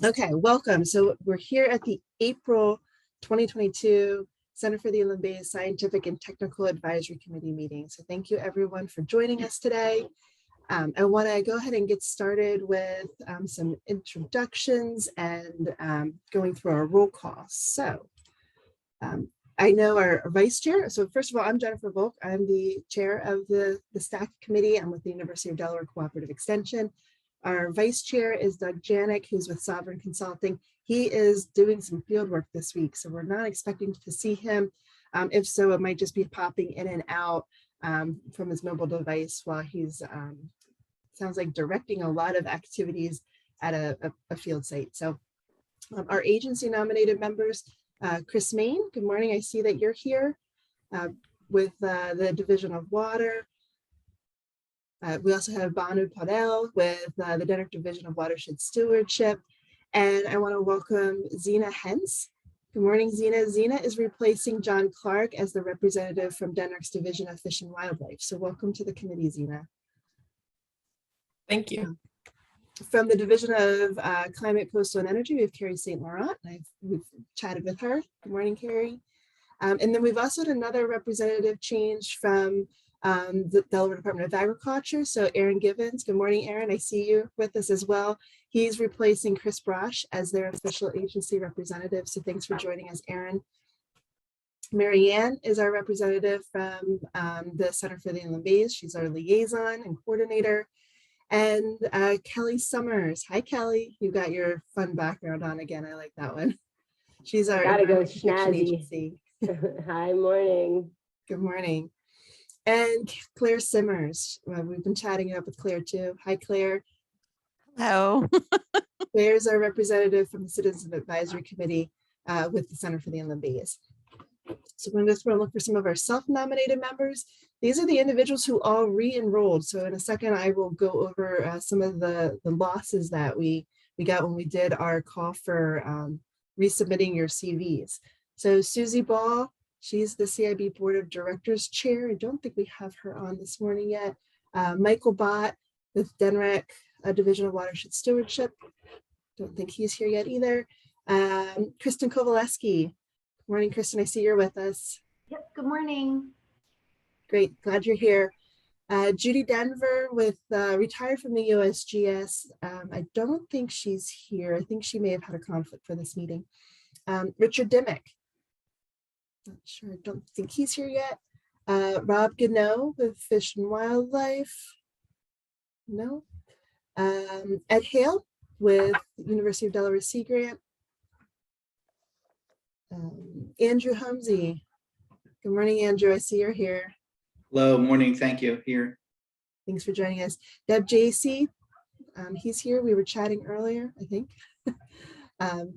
Okay, welcome. So we're here at the April 2022 Center for the Inland Bay's Scientific and Technical Advisory Committee meeting. So thank you everyone for joining us today. I want to go ahead and get started with some introductions and going through our roll call. So I know our vice chair. So first of all, I'm Jennifer Volk. I'm the chair of the STAC committee. I'm with the University of Delaware Cooperative Extension. Our vice chair is Doug Janik, who's with Sovereign Consulting. He is doing some field work this week, so we're not expecting to see him. If so, it might just be popping in and out from his mobile device while he's, sounds like, directing a lot of activities at a field site. So our agency nominated members, Chris Main, good morning. I see that you're here with the Division of Water. We also have Banu Patel with the Denmark Division of Watershed Stewardship. And I want to welcome Zena Hens. Good morning, Zena. Zena is replacing John Clark as the representative from Denmark's Division of Fish and Wildlife. So welcome to the committee, Zena. Thank you. From the Division of Climate, Coastal and Energy, we have Carrie St. Laurent. We've chatted with her. Good morning, Carrie. And then we've also had another representative change from the Delaware Department of Agriculture. So Aaron Givens, good morning, Aaron. I see you with us as well. He's replacing Chris Brosh as their official agency representative. So thanks for joining us, Aaron. Marianne is our representative from the Center for the Inland Bays. She's our liaison and coordinator. And Kelly Summers. Hi, Kelly. You got your fun background on again. I like that one. She's our Gotta go agency. snazzy. Hi, morning. Good morning. And Claire Simmers. We've been chatting it up with Claire too. Hi, Claire. Hello. Claire's our representative from the Citizen Advisory Committee with the Center for the Inland Bays. So we're just going to look for some of our self-nominated members. These are the individuals who all re-enrolled. So in a second, I will go over some of the losses that we got when we did our call for resubmitting your CVs. So Susie Ball, she's the CIB Board of Directors Chair. I don't think we have her on this morning yet. Michael Bott with Denmark Division of Watershed Stewardship. Don't think he's here yet either. Kristen Kowaleski. Good morning, Kristen. I see you're with us. Yep, good morning. Great, glad you're here. Judy Denver with retired from the USGS. I don't think she's here. I think she may have had a conflict for this meeting. Richard Dimmick. Not sure, I don't think he's here yet. Rob Gano with Fish and Wildlife. No. Ed Hale with University of Delaware Sea Grant. Andrew Humsey. Good morning, Andrew. I see you're here. Hello, morning. Thank you. Here. Thanks for joining us. Deb JC. He's here. We were chatting earlier, I think.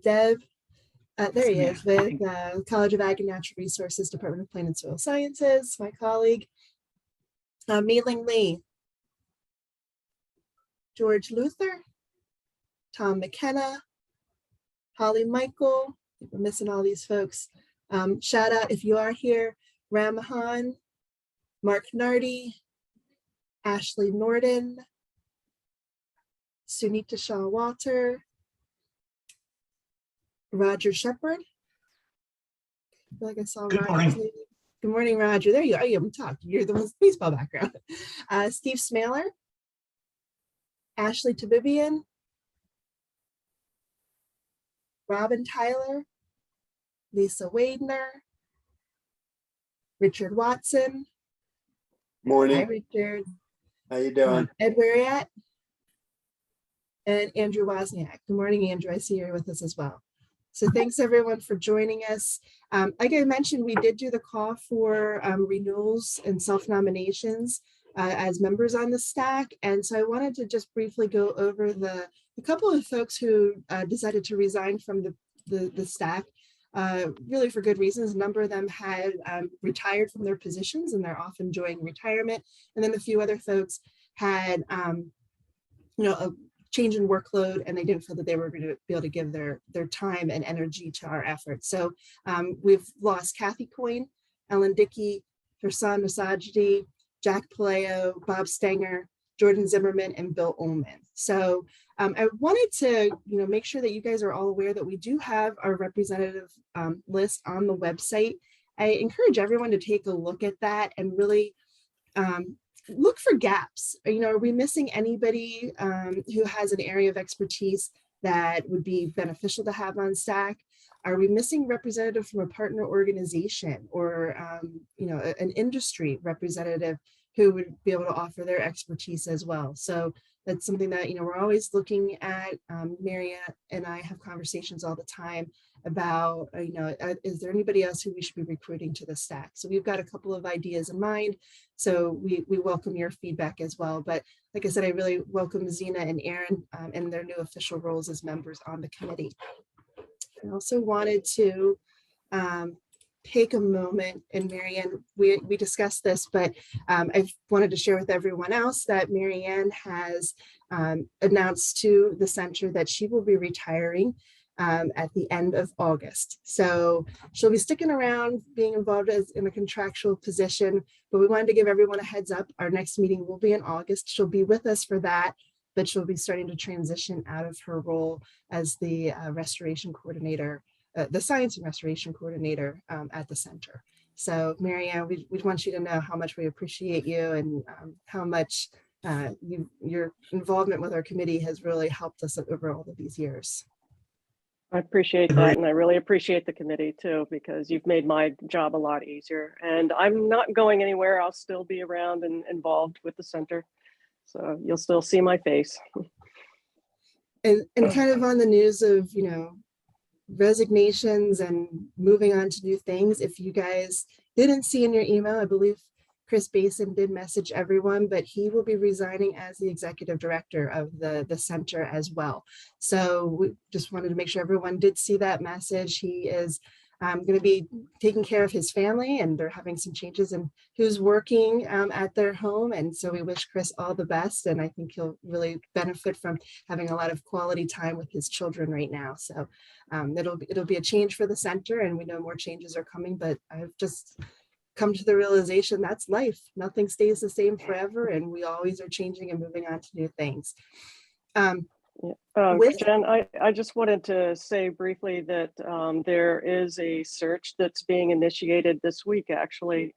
Deb. There he is with College of Ag and Natural Resources, Department of Plant and Soil Sciences, my colleague. Mei-Ling Lee. George Luther. Tom McKenna. Holly Michael. We're missing all these folks. Shout out if you are here. Ram Mahan. Mark Nardi. Ashley Norden. Sunita Shaw Walter. Roger Shepard. I feel like I saw Good Roger's morning. name. Good morning, Roger. There you are. You haven't talked. You're the one with baseball background. Steve Smaler. Ashley Tabibian. Robin Tyler. Lisa Wadner. Richard Watson. Morning. Hi, Richard. How you doing? Ed Wariat. And Andrew Wozniak. Good morning, Andrew. I see you're with us as well. So thanks everyone for joining us. Like I mentioned, we did do the call for renewals and self-nominations as members on the STAC. And so I wanted to just briefly go over a couple of folks who decided to resign from the STAC, really for good reasons. A number of them had retired from their positions and they're off enjoying retirement. And then a few other folks had a change in workload and they didn't feel that they were going to be able to give their time and energy to our efforts. So we've lost Kathy Coyne, Ellen Dickey, Hersan Masajdi, Jack Paleo, Bob Stenger, Jordan Zimmerman, and Bill Ullman. So I wanted to, make sure that you guys are all aware that we do have our representative list on the website. I encourage everyone to take a look at that and really look for gaps. Are we missing anybody who has an area of expertise that would be beneficial to have on STAC? Are we missing representative from a partner organization or, an industry representative who would be able to offer their expertise as well? So that's something that, we're always looking at. Marianne and I have conversations all the time about, is there anybody else who we should be recruiting to the STAC? So we've got a couple of ideas in mind. So we welcome your feedback as well. But like I said, I really welcome Zena and Aaron in their new official roles as members on the committee. I also wanted to take a moment, and Marianne, we discussed this, but I wanted to share with everyone else that Marianne has announced to the center that she will be retiring at the end of August. So she'll be sticking around, being involved in a contractual position, but we wanted to give everyone a heads up. Our next meeting will be in August. She'll be with us for that, but she'll be starting to transition out of her role as the restoration coordinator, the science and restoration coordinator at the center. So Marianne, we want you to know how much we appreciate you and how much your involvement with our committee has really helped us over all of these years. I appreciate that, and I really appreciate the committee too, because you've made my job a lot easier. And I'm not going anywhere. I'll still be around and involved with the center. So you'll still see my face. And kind of on the news of, resignations and moving on to new things, if you guys didn't see in your email, I believe Chris Basin did message everyone, but he will be resigning as the executive director of the center as well. So we just wanted to make sure everyone did see that message. He is going to be taking care of his family, and they're having some changes in who's working at their home. And so we wish Chris all the best. And I think he'll really benefit from having a lot of quality time with his children right now. So it'll be a change for the center, and we know more changes are coming, but I've just come to the realization that's life. Nothing stays the same forever, and we always are changing and moving on to new things. Jen, I just wanted to say briefly that there is a search that's being initiated this week, actually.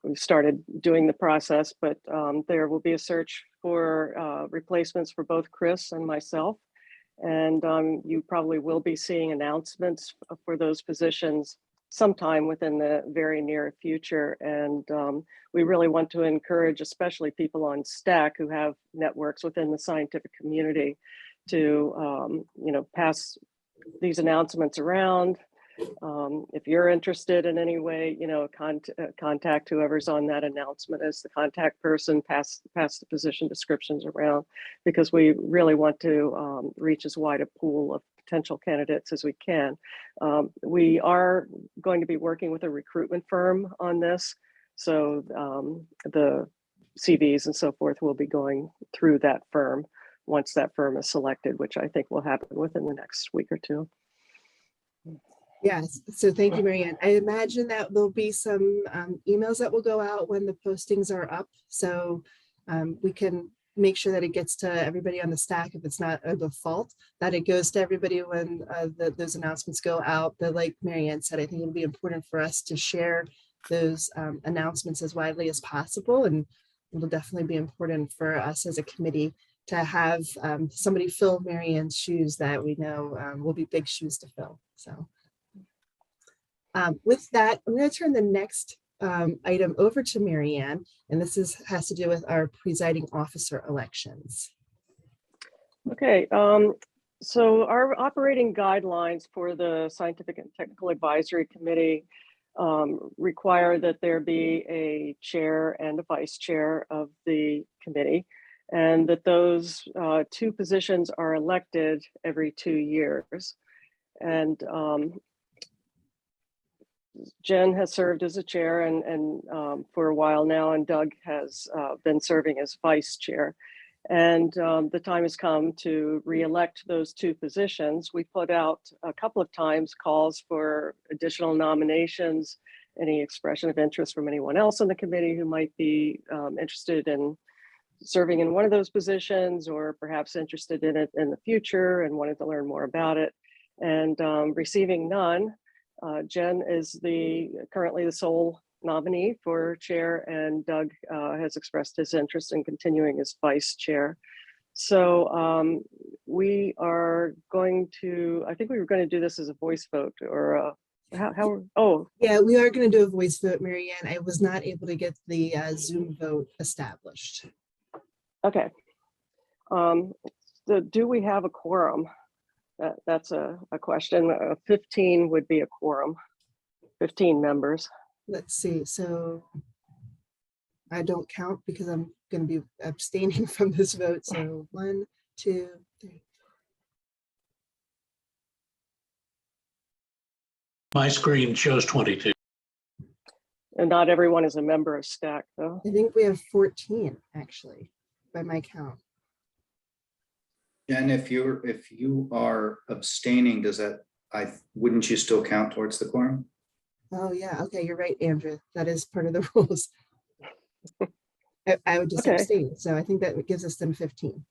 We started doing the process, but there will be a search for replacements for both Chris and myself. And you probably will be seeing announcements for those positions sometime within the very near future. And we really want to encourage, especially people on STAC who have networks within the scientific community, to pass these announcements around. If you're interested in any way, contact whoever's on that announcement as the contact person, pass the position descriptions around, because we really want to reach as wide a pool of potential candidates as we can. We are going to be working with a recruitment firm on this. So the CVs and so forth will be going through that firm once that firm is selected, which I think will happen within the next week or two. Yes, so thank you, Marianne. I imagine that there'll be some emails that will go out when the postings are up. So we can make sure that it gets to everybody on the STAC if it's not a default, that it goes to everybody when those announcements go out. But like Marianne said, I think it'll be important for us to share those announcements as widely as possible. And it'll definitely be important for us as a committee to have somebody fill Marianne's shoes that we know will be big shoes to fill. So with that, I'm going to turn the next item over to Marianne, and this has to do with our presiding officer elections. Okay, so our operating guidelines for the Scientific and Technical Advisory Committee require that there be a chair and a vice chair of the committee, and that those two positions are elected every 2 years. And Jen has served as a chair and for a while now, and Doug has been serving as vice chair. And the time has come to re-elect those two positions. We put out a couple of times calls for additional nominations, any expression of interest from anyone else on the committee who might be interested in serving in one of those positions, or perhaps interested in it in the future and wanted to learn more about it. And receiving none, Jen is currently the sole nominee for chair, and Doug has expressed his interest in continuing as vice chair. So we are going to, I think we were going to do this as a voice vote, or oh. Yeah, we are going to do a voice vote, Marianne. I was not able to get the Zoom vote established. Okay. So do we have a quorum? That's a question. 15 would be a quorum, 15 members. Let's see. So I don't count because I'm going to be abstaining from this vote. So 1, 2, 3. My screen shows 22. And not everyone is a member of STAC, though. I think we have 14 actually, by my count. And if you are abstaining, wouldn't you still count towards the quorum? Oh yeah, okay, you're right, Andrew. That is part of the rules. I would just Okay. abstain. So I think that gives us then 15.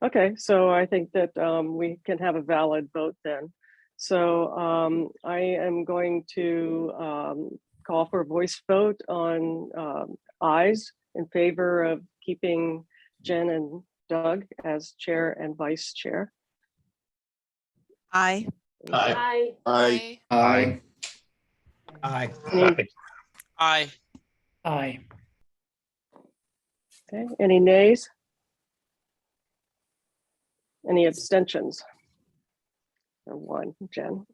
Okay, so I think that we can have a valid vote then. So I am going to call for a voice vote on ayes in favor of keeping Jen and Doug as chair and vice chair. Aye. Aye. Hi. Aye. Aye. Aye. Aye. Aye. Okay, any nays? Any abstentions? And 1, Jen.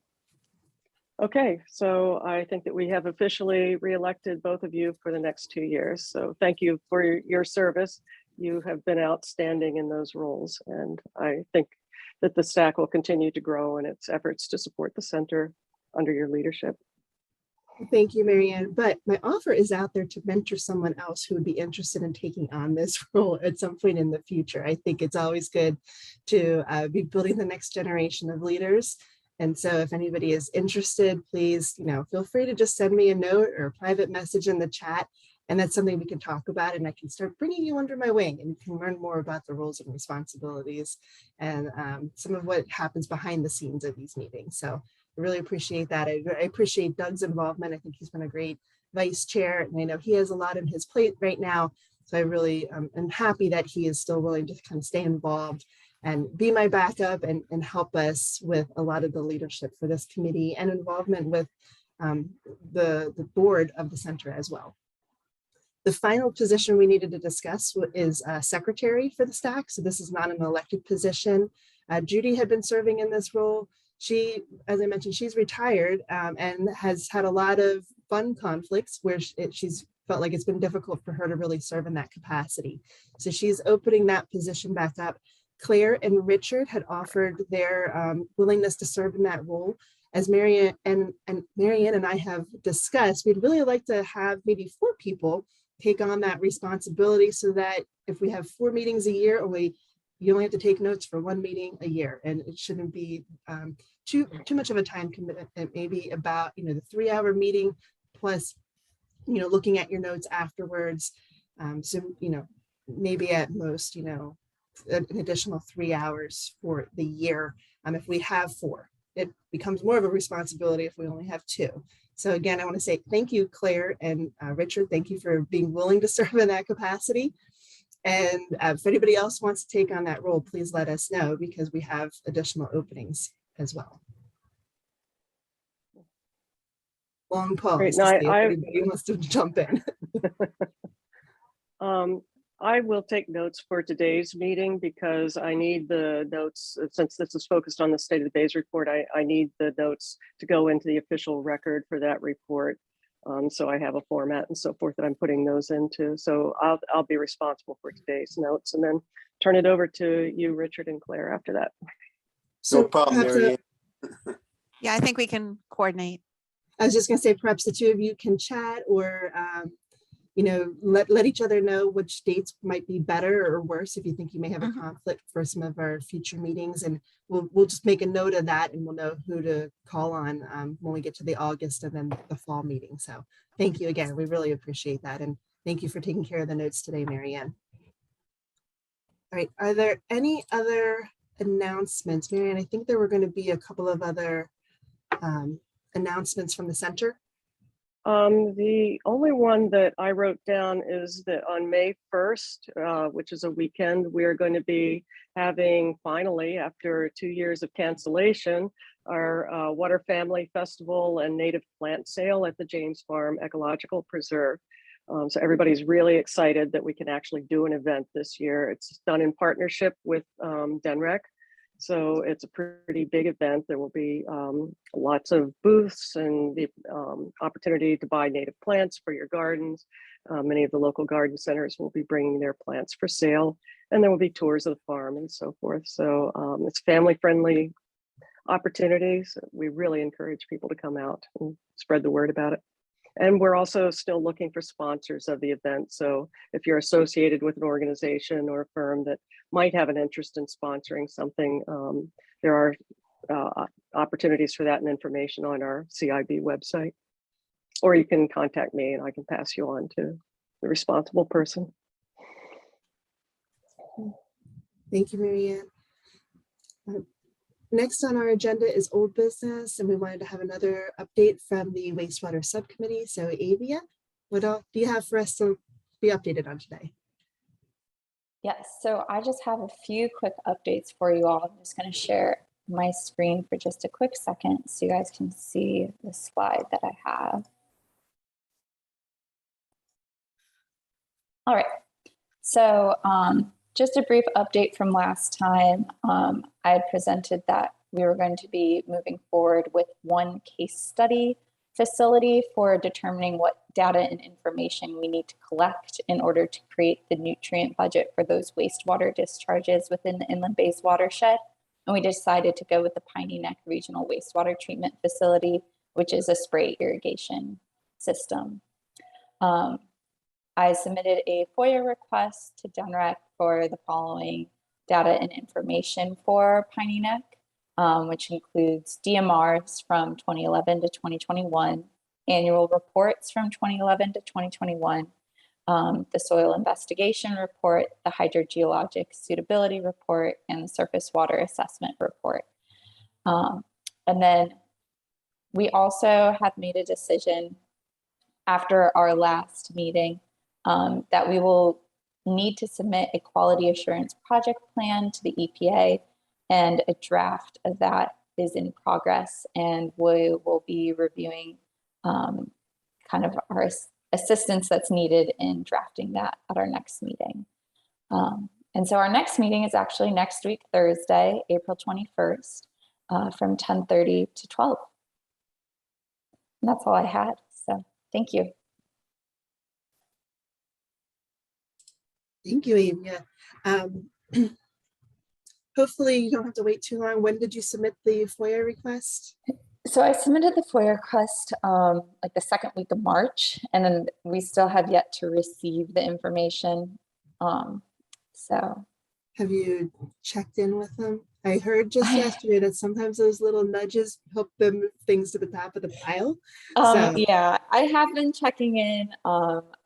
Okay, so I think that we have officially reelected both of you for the next 2 years. So thank you for your service. You have been outstanding in those roles. And I think that the STAC will continue to grow in its efforts to support the center under your leadership. Thank you, Marianne. But my offer is out there to mentor someone else who would be interested in taking on this role at some point in the future. I think it's always good to be building the next generation of leaders. And so if anybody is interested, please, feel free to just send me a note or a private message in the chat. And that's something we can talk about, and I can start bringing you under my wing, and you can learn more about the roles and responsibilities and some of what happens behind the scenes of these meetings. So I really appreciate that. I appreciate Doug's involvement. I think he's been a great vice chair, and I know he has a lot on his plate right now. So I really am happy that he is still willing to kind of stay involved and be my backup and help us with a lot of the leadership for this committee and involvement with the board of the center as well. The final position we needed to discuss is secretary for the STAC. So this is not an elected position. Judy had been serving in this role. She, as I mentioned, she's retired and has had a lot of fun conflicts where she's felt like it's been difficult for her to really serve in that capacity. So she's opening that position back up. Claire and Richard had offered their willingness to serve in that role. As Marianne and I have discussed, we'd really like to have maybe 4 people take on that responsibility, so that if we have 4 meetings a year, you only have to take notes for 1 meeting a year, and it shouldn't be too much of a time commitment. Maybe about the 3-hour meeting plus looking at your notes afterwards. So maybe at most an additional 3 hours for the year. If we have 4, it becomes more of a responsibility if we only have 2. So again, I want to say thank you, Claire and Richard. Thank you for being willing to serve in that capacity. And if anybody else wants to take on that role, please let us know, because we have additional openings as well. Long pause. Great. To Now, see if anybody wants to jump in. I will take notes for today's meeting, because I need the notes, since this is focused on the State of the Bays report. I need the notes to go into the official record for that report. So I have a format and so forth that I'm putting those into. So I'll be responsible for today's notes, and then turn it over to you, Richard and Claire, after that. So No problem, perhaps Mary Ann. Yeah, I think we can coordinate. I was just going to say, perhaps the 2 of you can chat, or let each other know which dates might be better or worse if you think you may have a conflict for some of our future meetings, and we'll just make a note of that, and we'll know who to call on when we get to the August and then the fall meeting. So thank you again. We really appreciate that, and thank you for taking care of the notes today, Marianne. right, are there any other announcements? Marianne, I think there were going to be a couple of other announcements from the center. The only one that I wrote down is that on May 1st, which is a weekend, we are going to be having finally, after 2 years of cancellation, our Water Family Festival and Native Plant Sale at the James Farm Ecological Preserve. So everybody's really excited that we can actually do an event this year. It's done in partnership with DENREC. So it's a pretty big event. There will be lots of booths and the opportunity to buy native plants for your gardens. Many of the local garden centers will be bringing their plants for sale, and there will be tours of the farm and so forth. So it's family-friendly opportunities. We really encourage people to come out and spread the word about it. And we're also still looking for sponsors of the event. So if you're associated with an organization or a firm that might have an interest in sponsoring something, there are opportunities for that and information on our CIB website. Or you can contact me and I can pass you on to the responsible person. Thank you, Marianne. Next on our agenda is old business, and we wanted to have another update from the wastewater subcommittee. So Avia, what else do you have for us to be updated on today? Yes, so I just have a few quick updates for you all. I'm just going to share my screen for just a quick second so you guys can see the slide that I have. All right, so just a brief update from last time. I had presented that we were going to be moving forward with one case study facility for determining what data and information we need to collect in order to create the nutrient budget for those wastewater discharges within the Inland Bays watershed. And we decided to go with the Piney Neck Regional Wastewater Treatment Facility, which is a spray irrigation system. I submitted a FOIA request to DENREC for the following data and information for Piney Neck, which includes DMRs from 2011 to 2021, annual reports from 2011 to 2021, the soil investigation report, the hydrogeologic suitability report, and the surface water assessment report. And then we also have made a decision after our last meeting that we will need to submit a quality assurance project plan to the EPA, and a draft of that is in progress, and we will be reviewing kind of our assistance that's needed in drafting that at our next meeting. And so our next meeting is actually next week, Thursday, April 21st, from 10:30 to 12. And that's all I had, so thank you. Thank you, Avia. Hopefully you don't have to wait too long. When did you submit the FOIA request? So I submitted the FOIA request like the second week of March, and then we still have yet to receive the information. So have you checked in with them? I heard just yesterday that sometimes those little nudges help them move things to the top of the pile. Yeah, I have been checking in.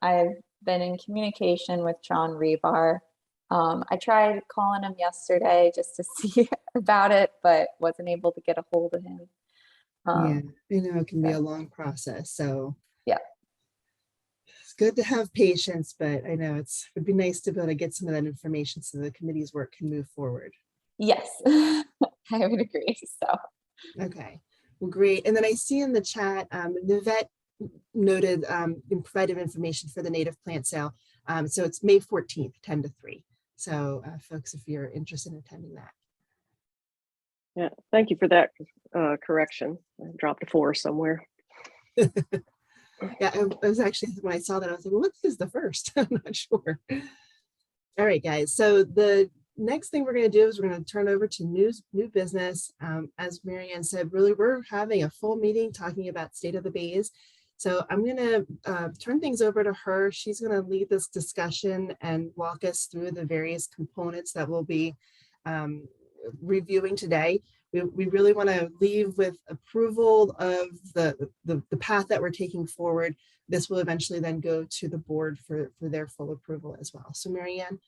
I've been in communication with John Rebar. I tried calling him yesterday just to see about it, but wasn't able to get a hold of him. Yeah, I know it can be a long process. So yeah, it's good to have patience, but I know it'd be nice to be able to get some of that information so the committee's work can move forward. Yes, I would agree. So okay, well, great. And then I see in the chat, Nivette noted and provided information for the native plant sale. So it's May 14th, 10 to 3. So folks, if you're interested in attending that. Yeah, thank you for that correction. I dropped a 4 somewhere. Yeah, I was actually, when I saw that, I was like, well, what is the first? I'm not sure. All right, guys. So the next thing we're going to do is we're going to turn over to new business. As Marianne said, really, we're having a full meeting talking about State of the Bays. So I'm going to turn things over to her. She's going to lead this discussion and walk us through the various components that we'll be reviewing today. We really want to leave with approval of the path that we're taking forward. This will eventually then go to the board for their full approval as well. So Marianne.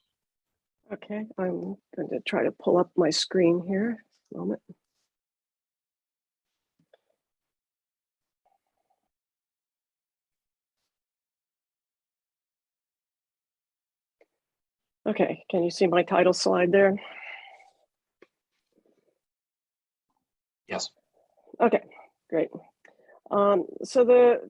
Okay, I'm going to try to pull up my screen here. Just a moment. Okay, can you see my title slide there? Yes. Okay, great. So the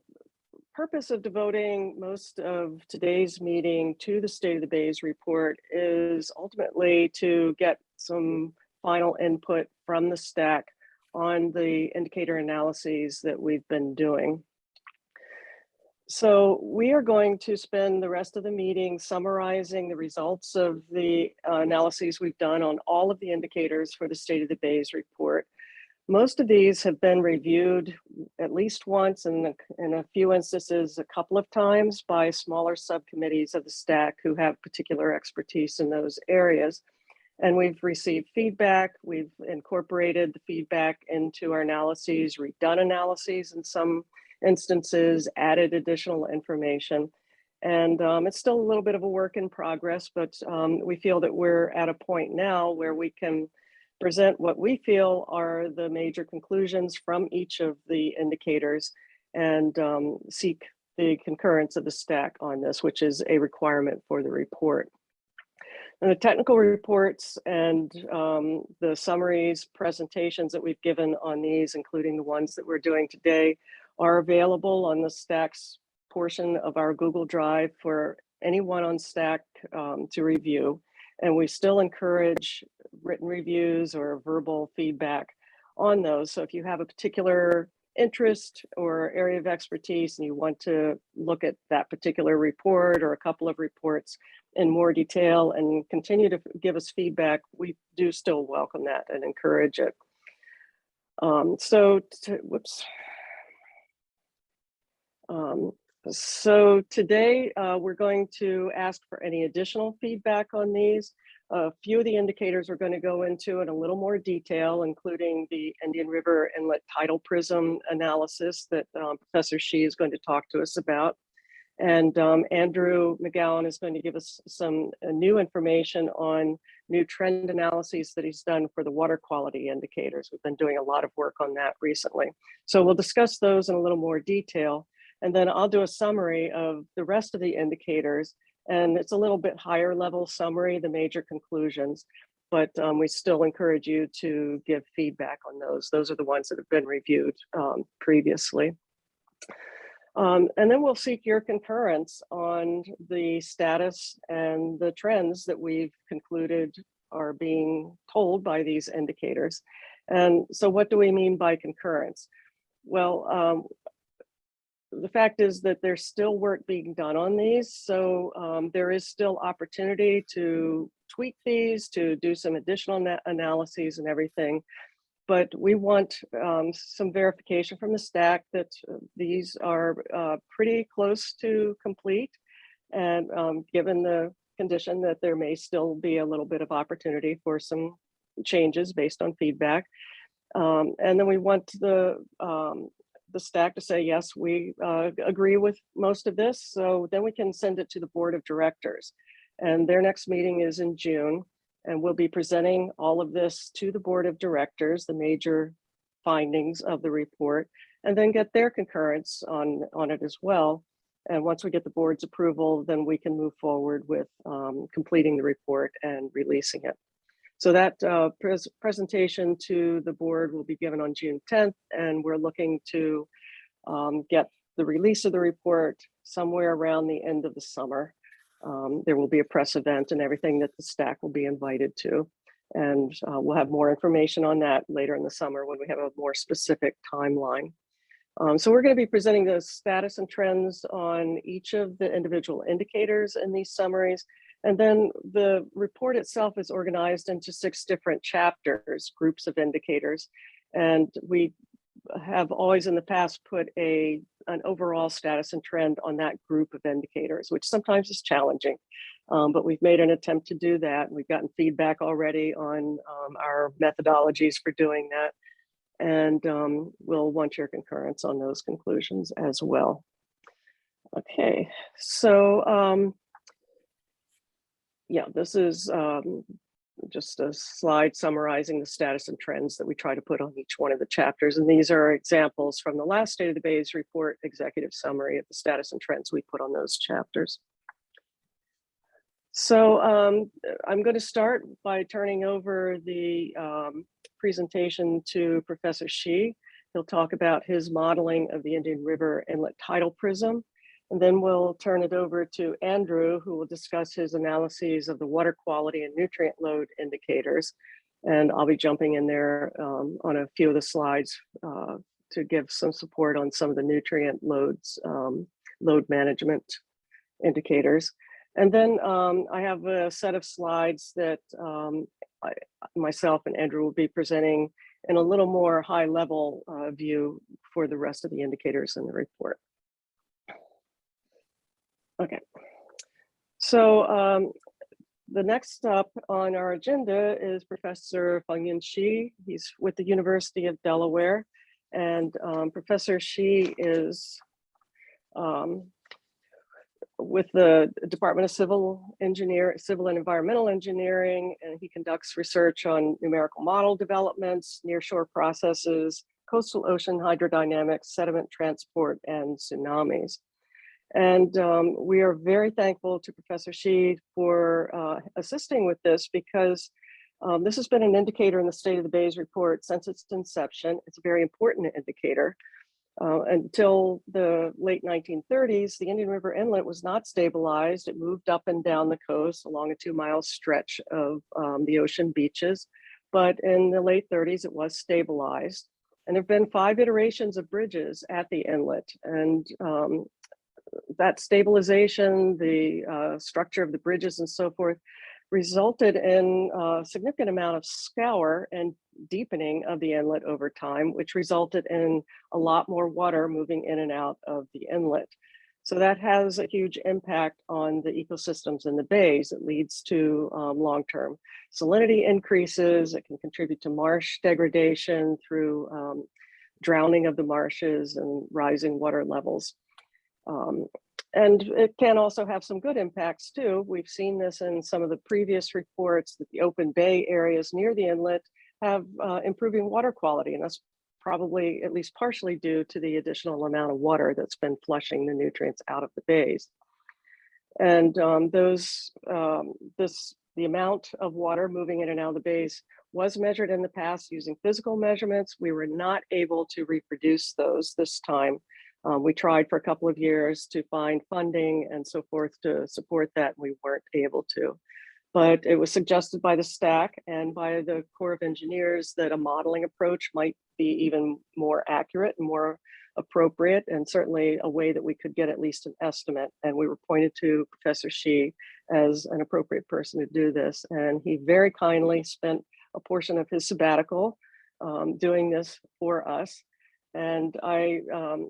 purpose of devoting most of today's meeting to the State of the Bays report is ultimately to get some final input from the STAC on the indicator analyses that we've been doing. So we are going to spend the rest of the meeting summarizing the results of the analyses we've done on all of the indicators for the State of the Bays report. Most of these have been reviewed at least once, and in a few instances, a couple of times by smaller subcommittees of the STAC who have particular expertise in those areas. And we've received feedback. We've incorporated the feedback into our analyses, redone analyses in some instances, added additional information. And it's still a little bit of a work in progress, but we feel that we're at a point now where we can present what we feel are the major conclusions from each of the indicators and seek the concurrence of the STAC on this, which is a requirement for the report. And the technical reports and the summaries, presentations that we've given on these, including the ones that we're doing today, are available on the STAC's portion of our Google Drive for anyone on STAC to review. And we still encourage written reviews or verbal feedback on those. So if you have a particular interest or area of expertise and you want to look at that particular report or a couple of reports in more detail and continue to give us feedback, we do still welcome that and encourage it. So today we're going to ask for any additional feedback on these. A few of the indicators we're going to go into in a little more detail, including the Indian River Inlet Tidal Prism analysis that Professor Shi is going to talk to us about. And Andrew McGowan is going to give us some new information on new trend analyses that he's done for the water quality indicators. We've been doing a lot of work on that recently. So we'll discuss those in a little more detail. And then I'll do a summary of the rest of the indicators. And it's a little bit higher level summary, the major conclusions, but we still encourage you to give feedback on those. Those are the ones that have been reviewed previously. And then we'll seek your concurrence on the status and the trends that we've concluded are being told by these indicators. And so what do we mean by concurrence? Well, the fact is that there's still work being done on these. So there is still opportunity to tweak these, to do some additional analyses and everything. But we want some verification from the STAC that these are pretty close to complete. And given the condition that there may still be a little bit of opportunity for some changes based on feedback. And then we want the STAC to say, yes, we agree with most of this. So then we can send it to the board of directors. And their next meeting is in June. And we'll be presenting all of this to the board of directors, the major findings of the report, and then get their concurrence on it as well. And once we get the board's approval, then we can move forward with completing the report and releasing it. So that presentation to the board will be given on June 10th, and we're looking to get the release of the report somewhere around the end of the summer. There will be a press event and everything that the STAC will be invited to. And we'll have more information on that later in the summer when we have a more specific timeline. So we're going to be presenting the status and trends on each of the individual indicators in these summaries. And then the report itself is organized into 6 different chapters, groups of indicators. And we have always in the past put an overall status and trend on that group of indicators, which sometimes is challenging, but we've made an attempt to do that. We've gotten feedback already on our methodologies for doing that, and we'll want your concurrence on those conclusions as well. Okay, so yeah, this is just a slide summarizing the status and trends that we try to put on each one of the chapters. And these are examples from the last State of the Bays report, executive summary of the status and trends we put on those chapters. So I'm going to start by turning over the presentation to Professor Shi. He'll talk about his modeling of the Indian River Inlet tidal prism. And then we'll turn it over to Andrew, who will discuss his analyses of the water quality and nutrient load indicators. And I'll be jumping in there on a few of the slides to give some support on some of the nutrient loads, load management indicators. And then I have a set of slides that myself and Andrew will be presenting in a little more high level view for the rest of the indicators in the report. Okay, so the next up on our agenda is Professor Feng-Yin Shi. He's with the University of Delaware, and Professor Shi is with the Department of Civil and Environmental Engineering, and he conducts research on numerical model developments, nearshore processes, coastal ocean hydrodynamics, sediment transport, and tsunamis. And we are very thankful to Professor Shi for assisting with this, because this has been an indicator in the State of the Bays report since its inception. It's a very important indicator. Until the late 1930s, the Indian River Inlet was not stabilized. It moved up and down the coast along a 2-mile stretch of the ocean beaches. But in the late 30s, it was stabilized. And there have been 5 iterations of bridges at the inlet. And that stabilization, the structure of the bridges and so forth, resulted in a significant amount of scour and deepening of the inlet over time, which resulted in a lot more water moving in and out of the inlet. So that has a huge impact on the ecosystems in the bays. It leads to long-term salinity increases. It can contribute to marsh degradation through drowning of the marshes and rising water levels. And it can also have some good impacts too. We've seen this in some of the previous reports that the open bay areas near the inlet have improving water quality. And that's probably at least partially due to the additional amount of water that's been flushing the nutrients out of the bays. And the amount of water moving in and out of the bays was measured in the past using physical measurements. We were not able to reproduce those this time. We tried for a couple of years to find funding and so forth to support that. We weren't able to, but it was suggested by the STAC and by the Corps of Engineers that a modeling approach might be even more accurate and more appropriate, and certainly a way that we could get at least an estimate. And we were pointed to Professor Shi as an appropriate person to do this. And he very kindly spent a portion of his sabbatical doing this for us. And I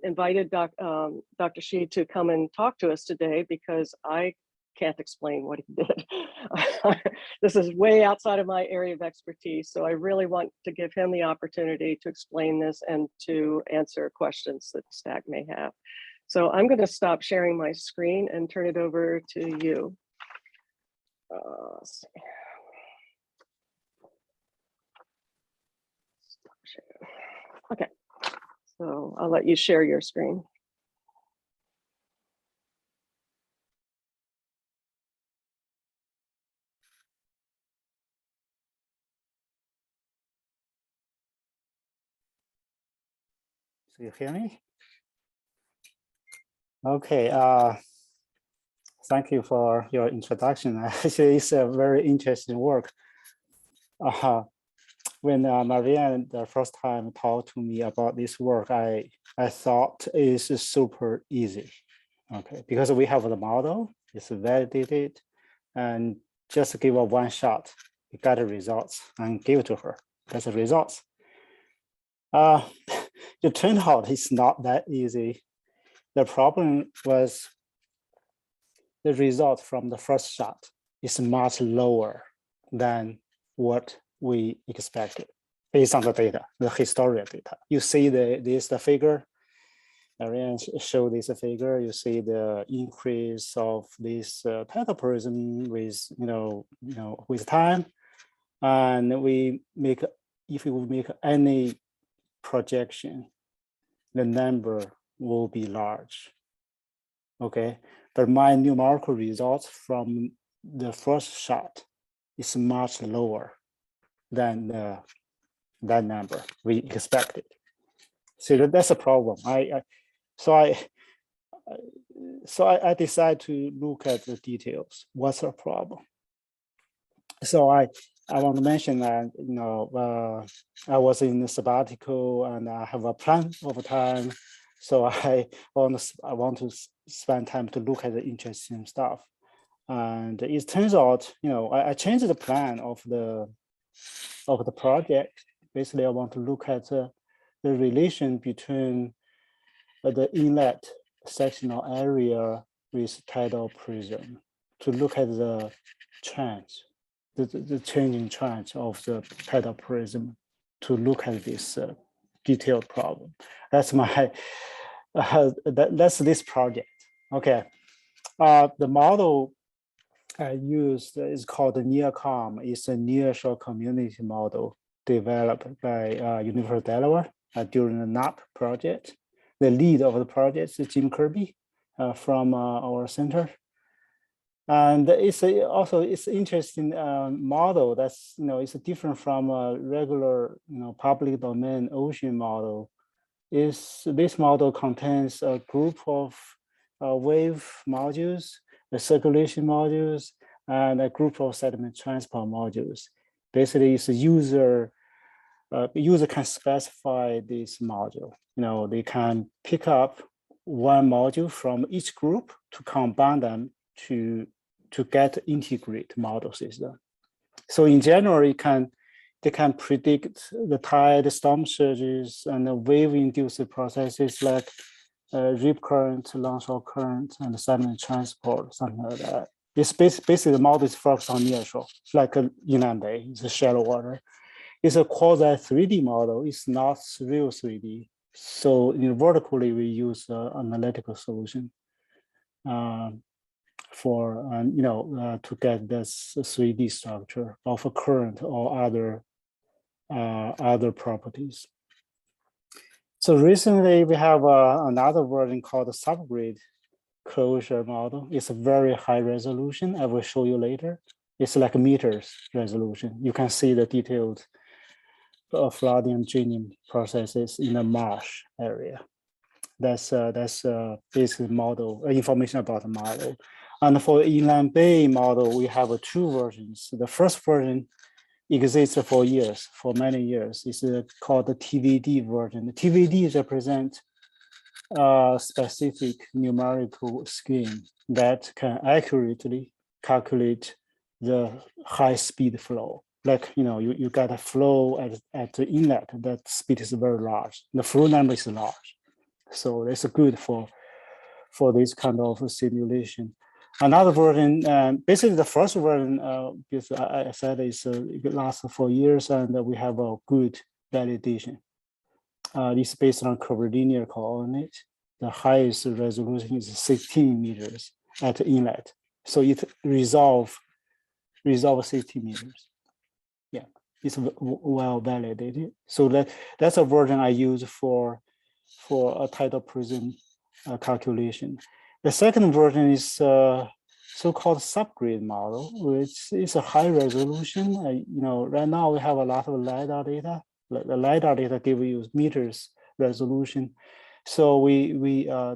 invited Dr. Shi to come and talk to us today because I can't explain what he did. This is way outside of my area of expertise. So I really want to give him the opportunity to explain this and to answer questions that STAC may have. So I'm going to stop sharing my screen and turn it over to you. Let's see. Stop sharing. Okay. So I'll let you share your screen. So you hear me? Okay, thank you for your introduction. Actually, it's a very interesting work. When Marianne the first time talked to me about this work, I thought it's super easy. Okay, because we have the model, it's validated, and just give her one shot, you got the results and give it to her. That's the results. It turned out it's not that easy. The problem was the result from the first shot is much lower than what we expected based on the data, the historical data. You see the figure. Ariane showed this figure. You see the increase of this tidal prism with with time, and we make if we would make any projection, the number will be large. Okay, but my numerical results from the first shot is much lower than that number we expected. So that's a problem. So I decided to look at the details. What's the problem? So I want to mention that I was in the sabbatical and I have a plan over time. So I want to spend time to look at the interesting stuff. And it turns out, I changed the plan of the project. Basically, I want to look at the relation between the inlet sectional area with tidal prism to look at the trends, the changing trends of the tidal prism to look at this detailed problem. That's my that's this project. Okay, the model I used is called the NearCom. It's a nearshore community model developed by University of Delaware during the NAP project. The lead of the project is Jim Kirby from our center. And it's interesting model that's, it's different from a regular, public domain ocean model. This model contains a group of wave modules, the circulation modules, and a group of sediment transport modules. Basically, it's a user can specify this module. They can pick up one module from each group to combine them to get integrate model system. So in general, they can predict the tide, storm surges, and the wave-induced processes like rip current, longshore current, and sediment transport, something like that. It's basically the model is focused on nearshore, like inland bay, it's a shallow water. It's a quasi 3D model. It's not real 3D. So vertically, we use analytical solution to get this 3D structure of a current or other properties. So recently we have another version called the subgrid closure model. It's a very high resolution. I will show you later. It's like meters resolution. You can see the detailed flooding and draining processes in the marsh area. That's basic model information about the model. And for inland bay model, we have two versions. The first version exists for many years. It's called the TVD version. The TVD represents a specific numerical scheme that can accurately calculate the high speed flow. Like, you got a flow at the inlet, that speed is very large. The flow number is large. So it's good for this kind of simulation. Another version, basically the first version, because I said it lasts 4 years and we have a good validation. It's based on curvilinear coordinate. The highest resolution is 16 meters at the inlet. So it resolve 16 meters. Yeah, it's well validated. So that's a version I use for a tidal prism calculation. The second version is so-called subgrid model, which is a high resolution. Right now we have a lot of LiDAR data. The LiDAR data give you meters resolution. So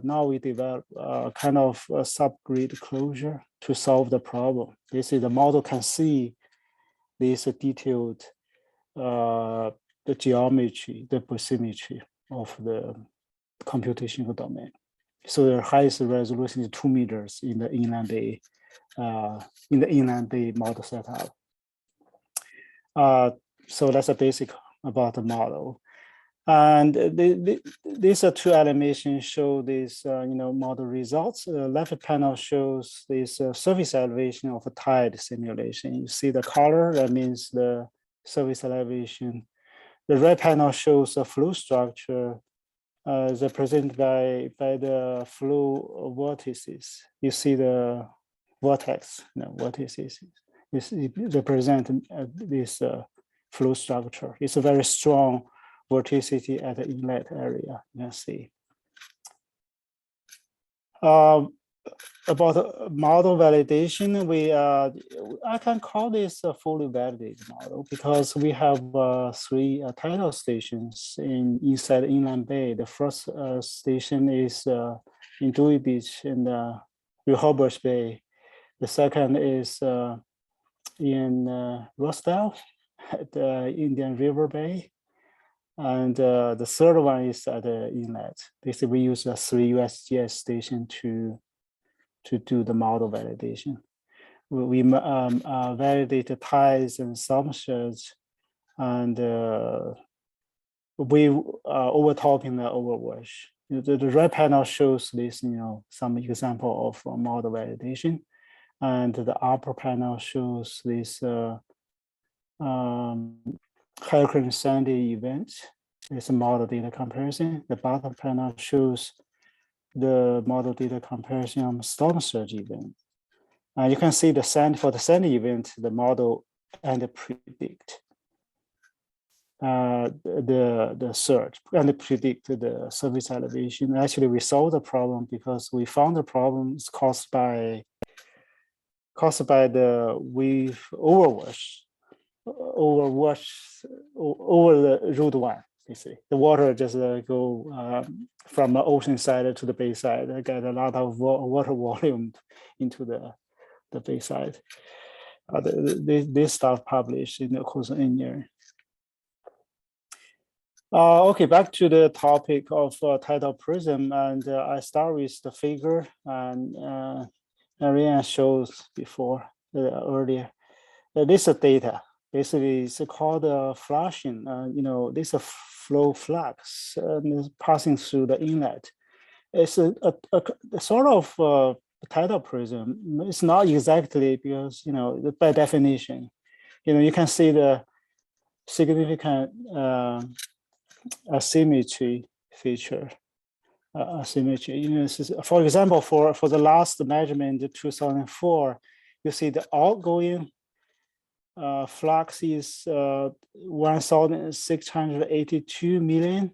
now we develop kind of a subgrid closure to solve the problem. Basically, the model can see this detailed the geometry, the bathymetry of the computational domain. So the highest resolution is 2 meters in the inland bay model setup. So that's a basic about the model. And these are two animations show this model results. The left panel shows this surface elevation of a tide simulation. You see the color, that means the surface elevation. The right panel shows the flow structure represented by the flow vortices. You see the vortex, vortices. It represent this flow structure. It's a very strong vorticity at the inlet area. You can see. About model validation, I can call this a fully validated model because we have 3 tidal stations inside Inland Bay. The first station is in Dewey Beach in Rehoboth Bay. The second is in Rosedale at the Indian River Bay. And the third one is at the inlet. Basically, we use a 3 USGS station to do the model validation. We validate the tides and subsurge, and we overtopping the overwash. The red panel shows this, some example of model validation, and the upper panel shows this Hurricane Sandy event. It's a model data comparison. The bottom panel shows the model data comparison on storm surge event. You can see for the Sandy event, the model and predict the surge and predict the surface elevation. Actually, we solved the problem because we found the problem is caused by the wave overwash over the Route 1. You see, the water just go from the ocean side to the bay side. I get a lot of water volume into the bay side. This stuff published in the course of engineering. Okay, back to the topic of tidal prism, and I start with the figure, and Ariane shows before earlier. This is data. Basically, it's called flushing. This is a flow flux passing through the inlet. It's a sort of tidal prism. It's not exactly because, by definition, you can see the significant asymmetry feature. Asymmetry. For example, for the last measurement, 2004, you see the outgoing flux is 1,682 million,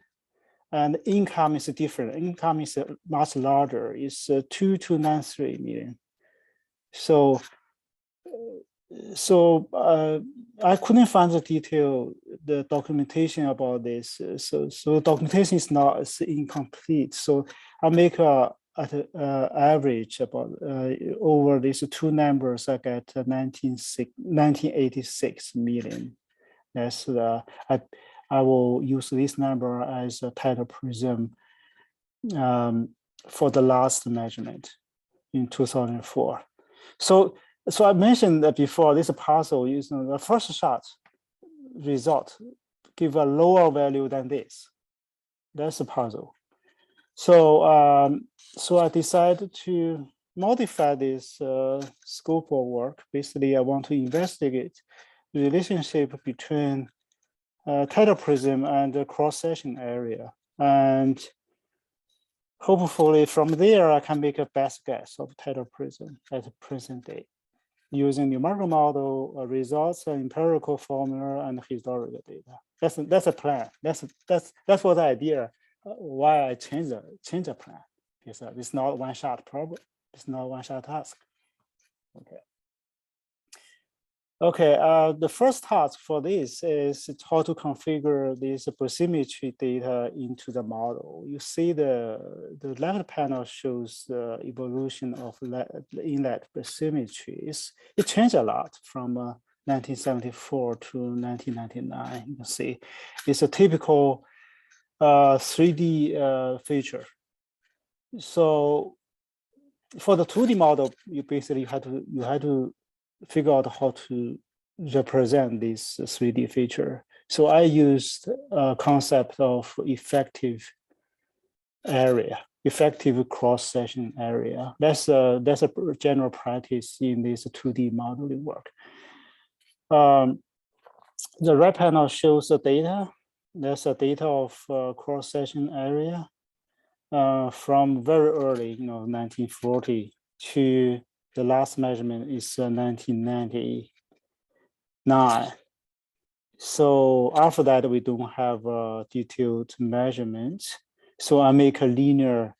and income is different. Income is much larger. It's 2,293 million. So I couldn't find the documentation about this. So documentation is incomplete. So I make average about over these 2 numbers. I get 1986 million. That's I will use this number as a tidal prism for the last measurement in 2004. So I mentioned that before, this puzzle using the first shot result give a lower value than this. That's the puzzle. So I decided to modify this scope of work. Basically, I want to investigate the relationship between tidal prism and the cross-section area. And hopefully from there, I can make a best guess of tidal prism at the present day using numerical model, results, empirical formula, and historical data. That's a plan. That's what the idea. Why I change the plan. It's not one shot problem. It's not one shot task. Okay. The first task for this is how to configure this bathymetry data into the model. You see the left panel shows the evolution of the inlet bathymetry. It changed a lot from 1974 to 1999. You can see it's a typical 3D feature. So for the 2D model, you basically had to figure out how to represent this 3D feature. So I used a concept of effective cross-section area. That's a general practice in this 2D modeling work. The right panel shows the data. That's the data of cross-section area. from very early, 1940 to the last measurement is 1999. So after that, we don't have detailed measurements. So I make a linear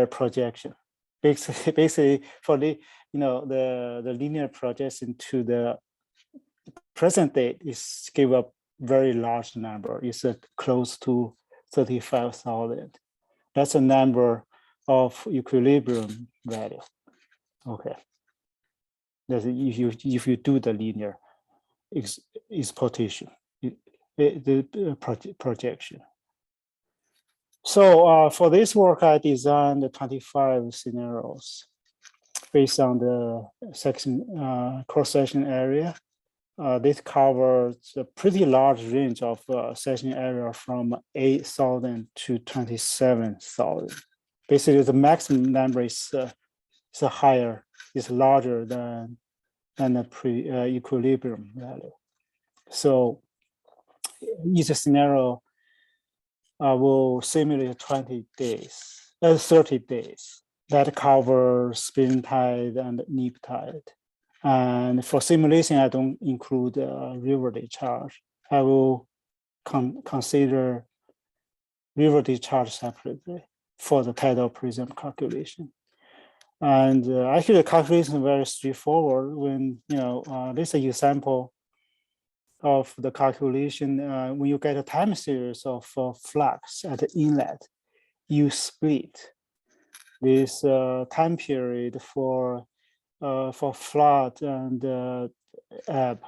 projection. Basically for the the linear projection to the present date is give a very large number. It's close to 35,000. That's a number of equilibrium value. Okay. That's if you do the linear exportation, the projection. So for this work, I designed 25 scenarios based on the cross-section area. This covers a pretty large range of section area from 8,000 to 27,000. Basically, the maximum number is higher, is larger than the equilibrium value. So each scenario will simulate 30 days. That covers spring tide and neap tide. And for simulation, I don't include river discharge. I will consider river discharge separately for the tidal prism calculation. And actually, the calculation is very straightforward. When this is an example of the calculation. When you get a time series of flux at the inlet, you split this time period for flood and ebb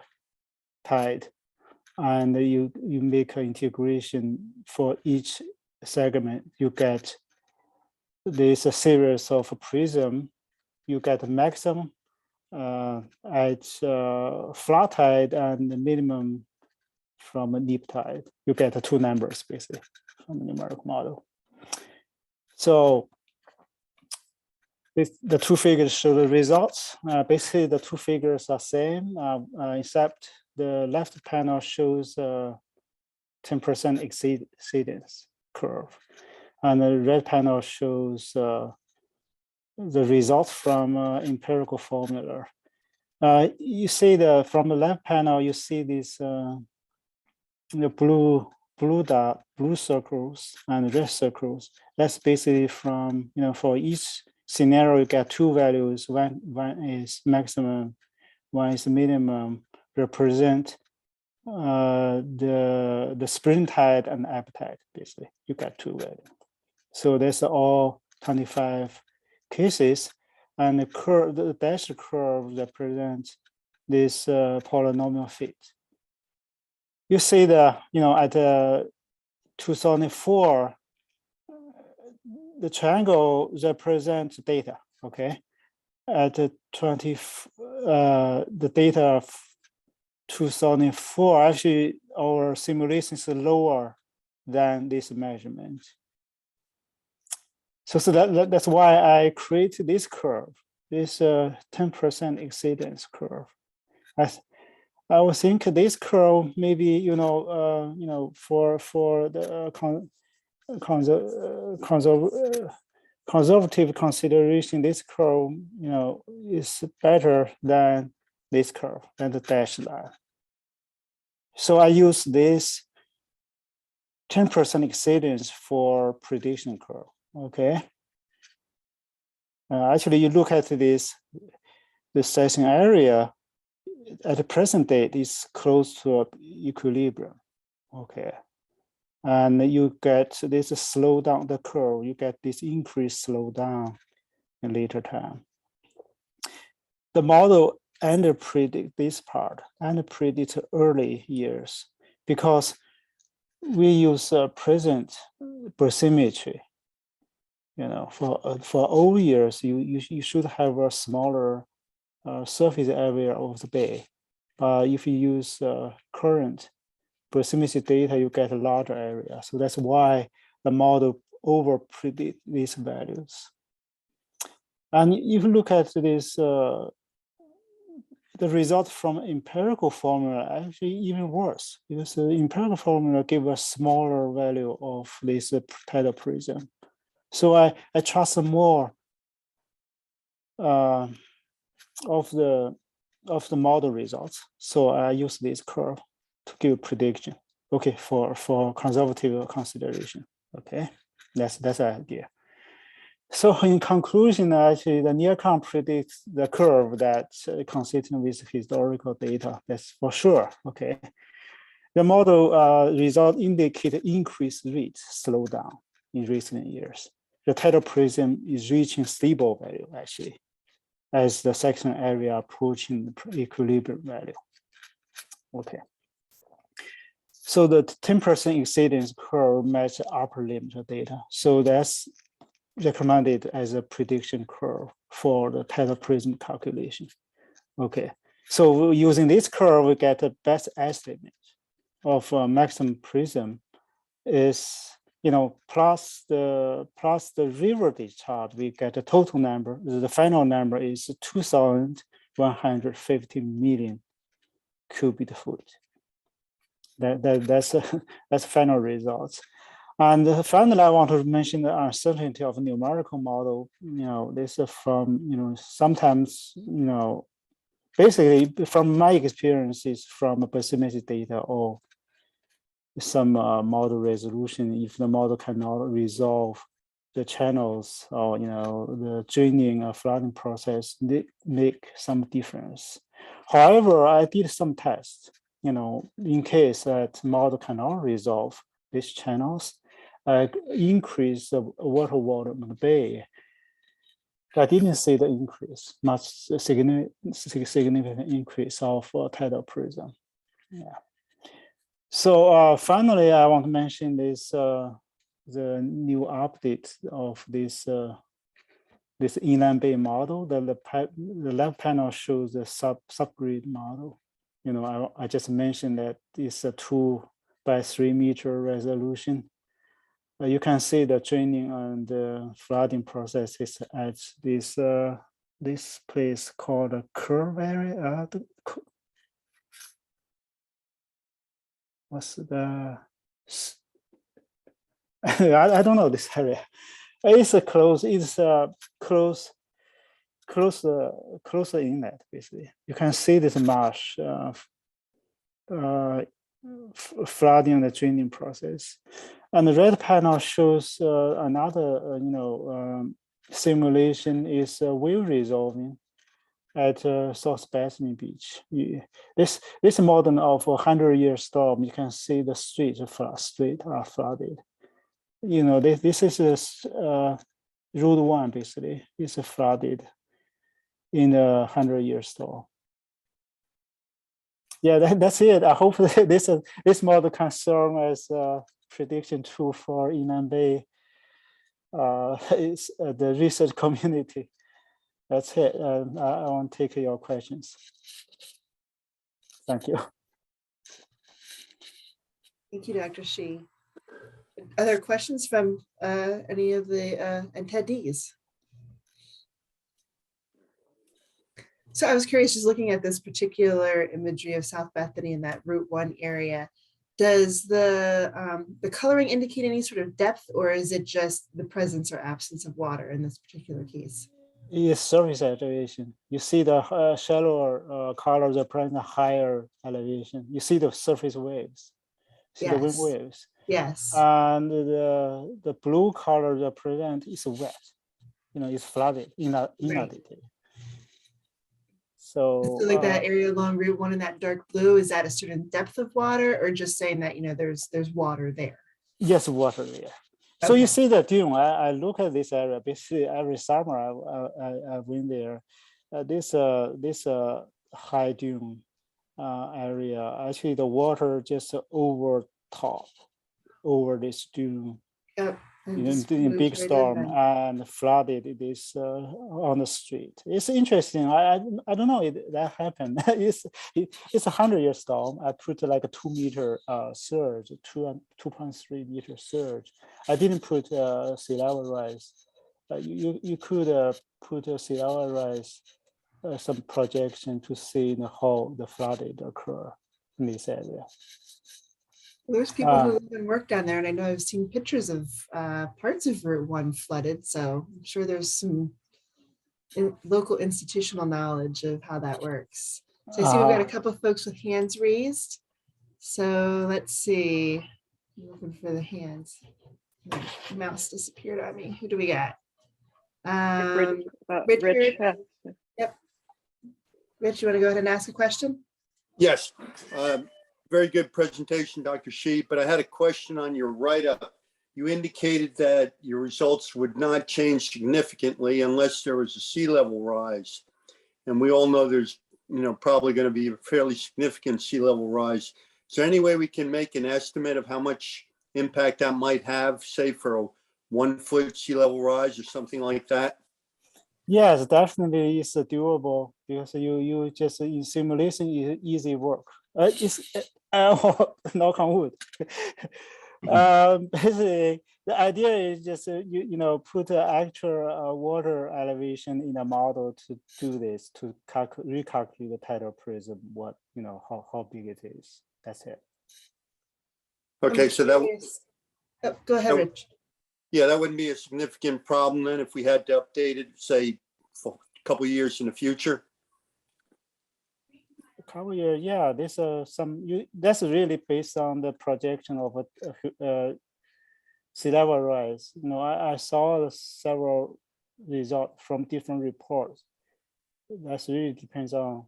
tide, and you make an integration for each segment. You get this series of prism. You get a maximum at flood tide and the minimum from a neap tide. You get the two numbers basically from the numeric model. So the two figures show the results. Basically, the two figures are same, except the left panel shows 10% exceedance curve, and the right panel shows the results from empirical formula. You see from the left panel, you see these the blue circles and red circles. That's basically from for each scenario you get two values. One is maximum, one is minimum. Represent the spring tide and ebb tide. Basically, you get two values. So that's all 25 cases, and the curve, the dashed curve represents this polynomial fit. You see the at 2004, the triangle represents data. Okay, at the data of 2004, actually our simulation is lower than this measurement. So that's why I created this curve, this 10% exceedance curve. I would think this curve maybe for the conservative consideration, this curve is better than this curve, than the dashed line. So I use this 10% exceedance for prediction curve. Okay. Actually, you look at the section area at the present date is close to equilibrium. Okay. And you get this slow down the curve, you get this increase slow down in later time. The model underpredict this part, underpredict early years, because we use present bathymetry. For old years, you should have a smaller surface area of the bay. If you use current bathymetry data, you get a larger area. So that's why the model over predict these values. And if you look at this the result from empirical formula actually even worse, because the empirical formula give a smaller value of this tidal prism. So I trust more of the model results. So I use this curve to give prediction. Okay, for conservative consideration. Okay, that's the idea. So in conclusion, actually, the near-term predicts the curve that's consistent with historical data. That's for sure. Okay, the model result indicate increased rate slowdown in recent years. The tidal prism is reaching stable value actually, as the section area approaching the equilibrium value. Okay. So the 10% exceedance curve match upper limit of data. So that's recommended as a prediction curve for the tidal prism calculation. Okay. So using this curve, we get the best estimate of maximum prism is, plus the river discharge, we get a total number. The final number is 2,150 million cubic foot. That's final results. And finally, I want to mention the uncertainty of numerical model. This is from, sometimes, basically from my experiences from bathymetric data or some model resolution, if the model cannot resolve the channels or, the draining or flooding process, they make some difference. However, I did some tests, in case that model cannot resolve these channels, increase the water volume in the bay. I didn't see the increase, much significant increase of tidal prism. Yeah. So finally, I want to mention this the new update of this this inland bay model. The left panel shows the subgrid model. I just mentioned that it's a 2 by 3 meter resolution. You can see the draining and the flooding processes at this this place called a curve area. What's the? I don't know this area. It's a close. It's a closer inlet. Basically, you can see this marsh flooding the draining process. And the red panel shows another, simulation is wave resolving at South Bethany Beach. This model of a 100-year storm, you can see the streets are flooded. This is Route 1 basically. It's flooded in a 100-year storm. Yeah, that's it. I hope that this model can serve as a prediction tool for inland bay, the research community. That's it. I want to take your questions. Thank you. Thank you, Dr. Shi. Other questions from any of the attendees? So I was curious, just looking at this particular imagery of South Bethany in that Route 1 area, does the coloring indicate any sort of depth, or is it just the presence or absence of water in this particular case? Yes, surface elevation. You see the shallower colors are present higher elevation. You see the surface waves, see the wind Yes. waves. Yes. And the blue colors are present is wet. It's flooded, inundated. So like that area along Route 1 in that dark blue, is that a certain depth of water, or just saying that there's water there? Yes, water there. Okay. So you see the dune. I look at this area basically every summer. I went there. This high dune area. Actually, the water just over this dune. Yep. In big storm and flooded this on the street. It's interesting. I don't know if that happened. It's a 100-year storm. I put like a 2 meter surge, 2.3 meter surge. I didn't put sea level rise. You could put a sea level rise some projection to see how the flooding occur in this area. There's people who live and work down there, and I know I've seen pictures of parts of Route 1 flooded, so I'm sure there's some local institutional knowledge of how that works. So I see we've got a couple of folks with hands raised. So let's see. I'm looking for the hands. The mouse disappeared on me. Who do we got? Rich, Richard. yeah. Yep. Rich, you want to go ahead and ask a question? Yes, very good presentation, Dr. Shi, but I had a question on your write-up. You indicated that your results would not change significantly unless there was a sea level rise. And we all know there's, probably going to be a fairly significant sea level rise. Is there any way we can make an estimate of how much impact that might have, say for a 1 foot sea level rise or something like that? Yes, definitely it's doable because you just in simulation is easy work. It's knock on wood. Basically, the idea is just put the actual water elevation in a model to do this, to recalculate the tidal prism, what how big it is. That's it. Okay, so that Go ahead, Rich. yeah, that wouldn't be a significant problem then if we had to update it, say, for a couple of years in the future. Couple years, yeah. There's that's really based on the projection of a sea level rise. I saw several results from different reports. That really depends on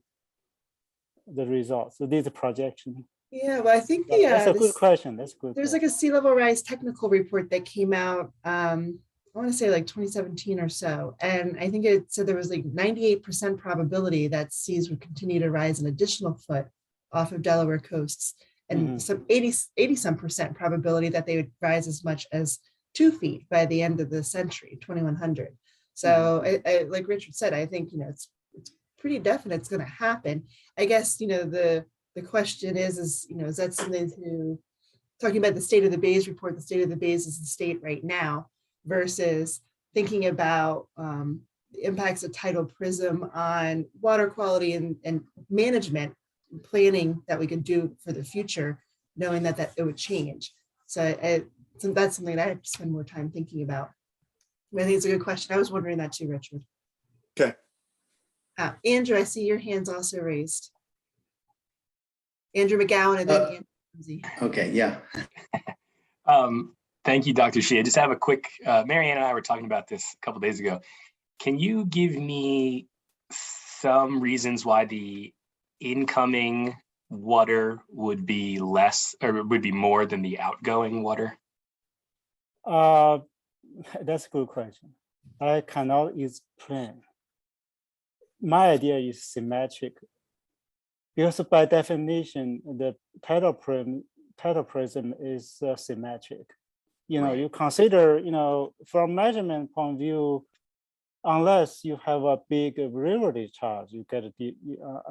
the results. So there's a projection. Yeah, well, I think that's a good question. That's good. There's like a sea level rise technical report that came out, I want to say like 2017 or so. And I think it said there was like 98% probability that seas would continue to rise an additional foot off of Delaware coasts, and some 80 some percent probability that they would rise as much as 2 feet by the end of the century, 2100. So like Richard said, I think, it's pretty definite it's going to happen. I guess, the question is that something to talking about the State of the Bays report? The state of the Bays is the state right now versus thinking about the impacts of tidal prism on water quality and management planning that we could do for the future, knowing that it would change. So that's something that I have to spend more time thinking about. I think it's a good question. I was wondering that too, Richard. Okay. Andrew, I see your hand's also raised. Andrew McGowan and then Andrew Ramsey. Okay, yeah. Thank you, Dr. Shi. I just have a quick, Marianne and I were talking about this a couple days ago. Can you give me some reasons why the incoming water would be less or would be more than the outgoing water? That's a good question. I cannot explain. My idea is symmetric. Because by definition, the tidal prism is symmetric. Right. You consider, from measurement point of view, unless you have a big river charge, you get a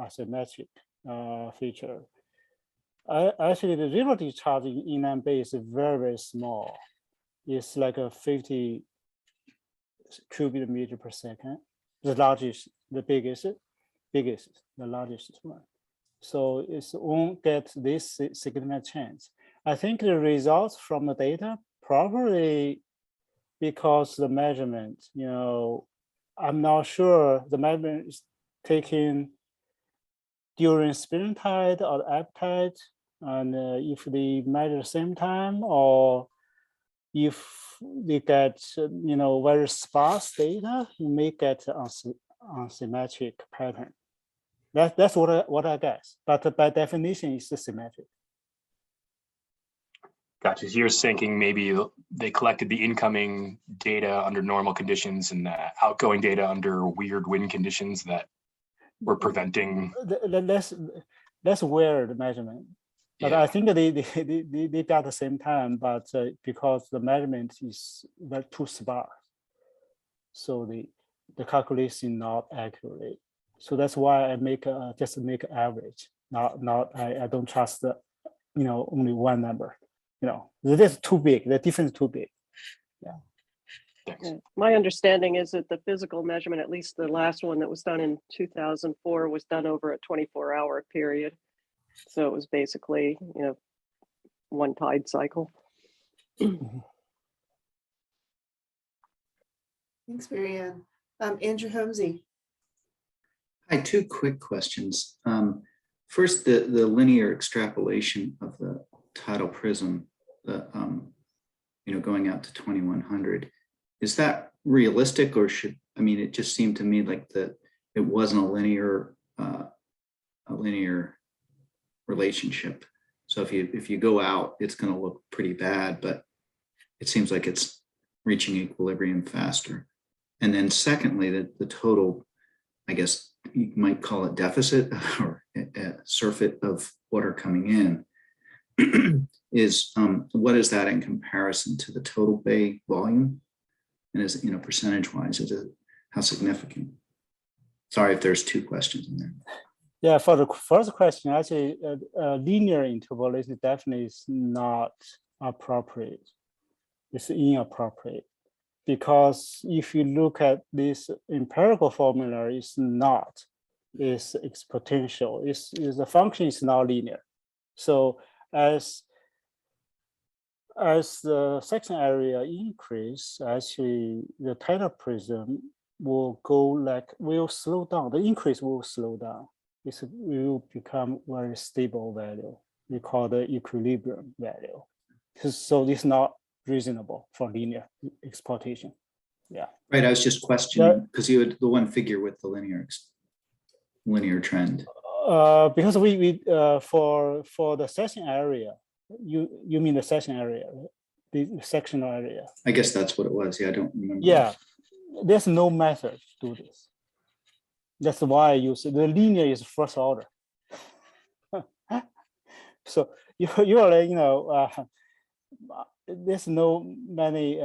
asymmetric feature. Actually, the river charge in inland bay is very, very small. It's like a 50 cubic meter per second. The largest, the biggest, the largest one. So it won't get this significant change. I think the results from the data probably because the measurement, I'm not sure the measurement is taken during spring tide or ebb tide, and if they measure the same time, or if they get very sparse data, you may get asymmetric pattern. That's what I guess, but by definition, it's symmetric. Gotcha. So you're thinking maybe they collected the incoming data under normal conditions and the outgoing data under weird wind conditions that were preventing. That's weird measurement. But yeah. I think they got the same time, but because the measurement is too sparse, so the calculation not accurate. So that's why I just make average. I don't trust only one number. This is too big. The difference is too big. Yeah. Thanks. My understanding is that the physical measurement, at least the last one that was done in 2004, was done over a 24-hour period. So it was basically, one tide cycle. Thanks, Marianne. Andrew Holmesy. Hi, two quick questions. First, the linear extrapolation of the tidal prism, going out to 2100. Is that realistic, or it just seemed to me like that it wasn't a linear relationship. So if you go out, it's going to look pretty bad, but it seems like it's reaching equilibrium faster. And then secondly, the total, I guess you might call it deficit or surfeit of water coming in is what is that in comparison to the total bay volume? And is it, percentage wise, how significant? Sorry if there's two questions in there. Yeah, for the first question, actually, linear interpolation definitely is not appropriate. It's inappropriate, because if you look at this empirical formula, it's exponential. The function is not linear. So as the section area increase, actually the tidal prism will slow down. The increase will slow down. It will become very stable value. We call the equilibrium value. So it's not reasonable for linear exploitation. Yeah. Right. I was just questioning because you had the one figure with the linear trend. Because we for the section area, you mean the section area, the sectional area. I guess that's what it was. Yeah, I don't remember. Yeah, there's no method to do this. That's why I use the linear is first order. So there's no many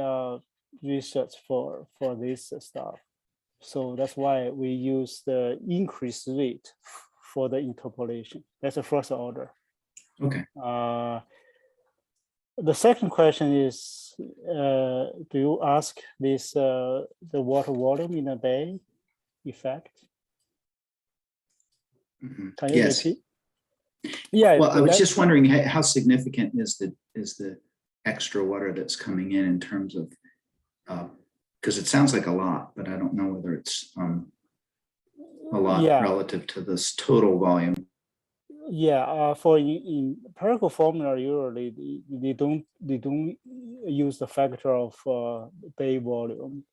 research for this stuff. So that's why we use the increased rate for the interpolation. That's the first order. Okay. The second question is, do you ask this the water volume in a bay effect? Mm-hmm. Can you Yes. repeat? Yeah. Well, I was just wondering how significant is the extra water that's coming in terms of, because it sounds like a lot, but I don't know whether it's a lot relative to this total volume. Yeah, for in empirical formula, usually they don't use the factor of bay volume,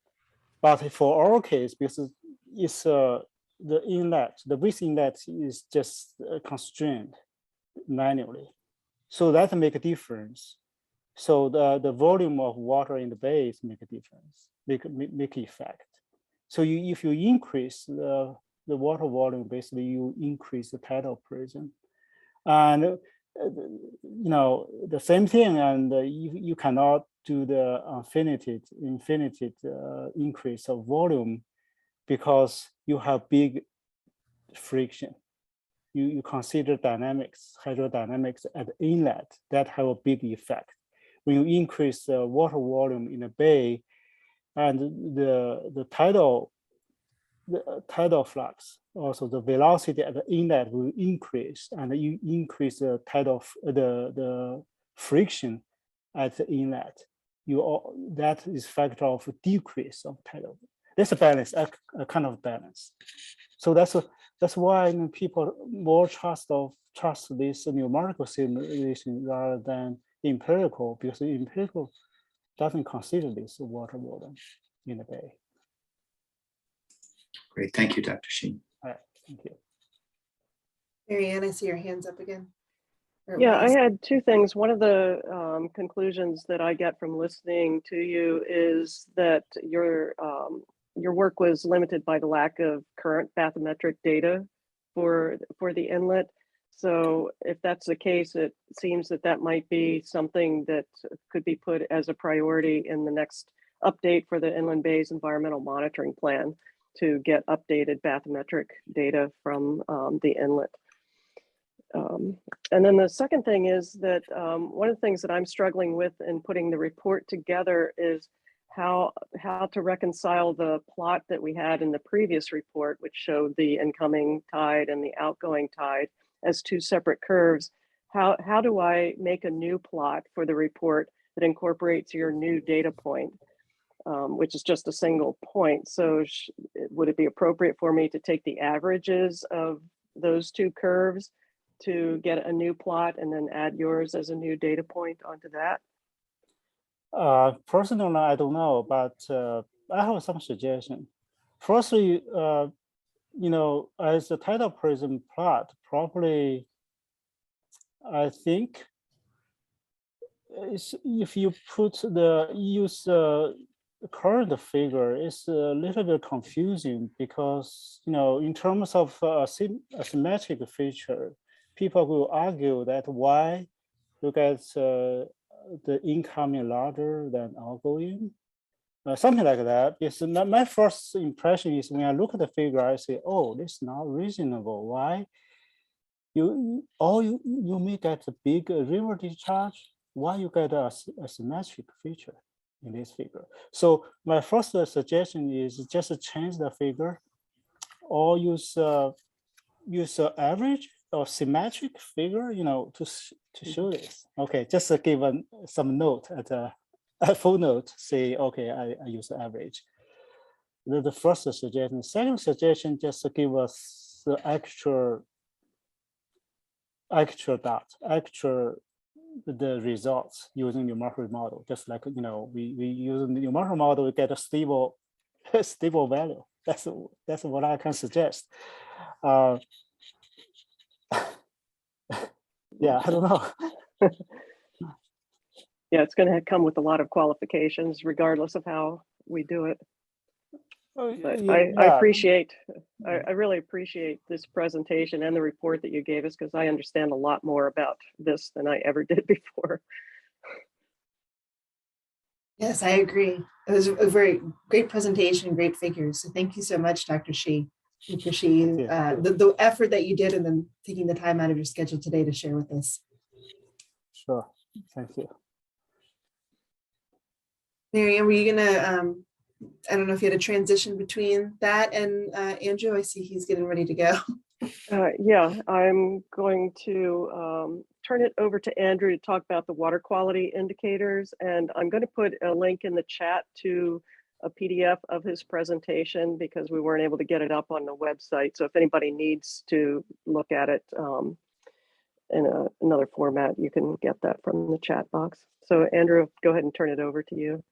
but for our case, because it's the inlet, the breath inlet is just constrained manually, so that make a difference. So the volume of water in the bays make a difference, make effect. So if you increase the water volume, basically you increase the tidal prism. And the same thing, and you cannot do the infinite increase of volume because you have big friction. You consider hydrodynamics at the inlet that have a big effect. When you increase the water volume in a bay, and the tidal flux, also the velocity at the inlet will increase, and you increase the the friction at the inlet. That is factor of decrease of tidal. That's a balance, a kind of balance. So that's why people more trust this numerical simulation rather than empirical, because empirical doesn't consider this water volume in the bay. Great. Thank you, Dr. Sheen. All right. Thank you. Marianne, I see your hands up again. Yeah, I had two things. One of the conclusions that I get from listening to you is that your work was limited by the lack of current bathymetric data for the inlet. So if that's the case, it seems that might be something that could be put as a priority in the next update for the Inland Bays Environmental Monitoring Plan, to get updated bathymetric data from the inlet. And then the second thing is that one of the things that I'm struggling with in putting the report together is how to reconcile the plot that we had in the previous report, which showed the incoming tide and the outgoing tide as two separate curves. How do I make a new plot for the report that incorporates your new data point, which is just a single point? So would it be appropriate for me to take the averages of those two curves to get a new plot and then add yours as a new data point onto that? Personally, I don't know, but I have some suggestion. Firstly, you know, as the tidal prism plot, probably, I think, if you use current figure, it's a little bit confusing because, you know, in terms of a symmetric feature, people will argue that why you get the incoming larger than outgoing, something like that. Because my first impression is when I look at the figure, I say, oh, this is not reasonable. Why? You may get a big river discharge. Why you get a symmetric feature in this figure? So my first suggestion is just change the figure, or use average or symmetric figure, you know, to show this. Okay, just give some note at a full note. Say, okay, I use average. The first suggestion. Second suggestion, just give us the actual the results using numerical model. Just like, you know, we use the numerical model, we get a stable value. That's what I can suggest. Yeah, I don't know. Yeah, it's going to come with a lot of qualifications regardless of how we do it. But I really appreciate this presentation and the report that you gave us, because I understand a lot more about this than I ever did before. Yes, I agree. It was a very great presentation, great figures. So thank you so much, Dr. Shi. I appreciate the effort that you did and then taking the time out of your schedule today to share with us. Sure, thank you. Marianne, were you gonna, I don't know if you had a transition between that and Andrew? I see he's getting ready to go. Yeah, I'm going to turn it over to Andrew to talk about the water quality indicators. And I'm going to put a link in the chat to a PDF of his presentation because we weren't able to get it up on the website. So if anybody needs to look at it in another format, you can get that from the chat box. So Andrew, go ahead and turn it over to you.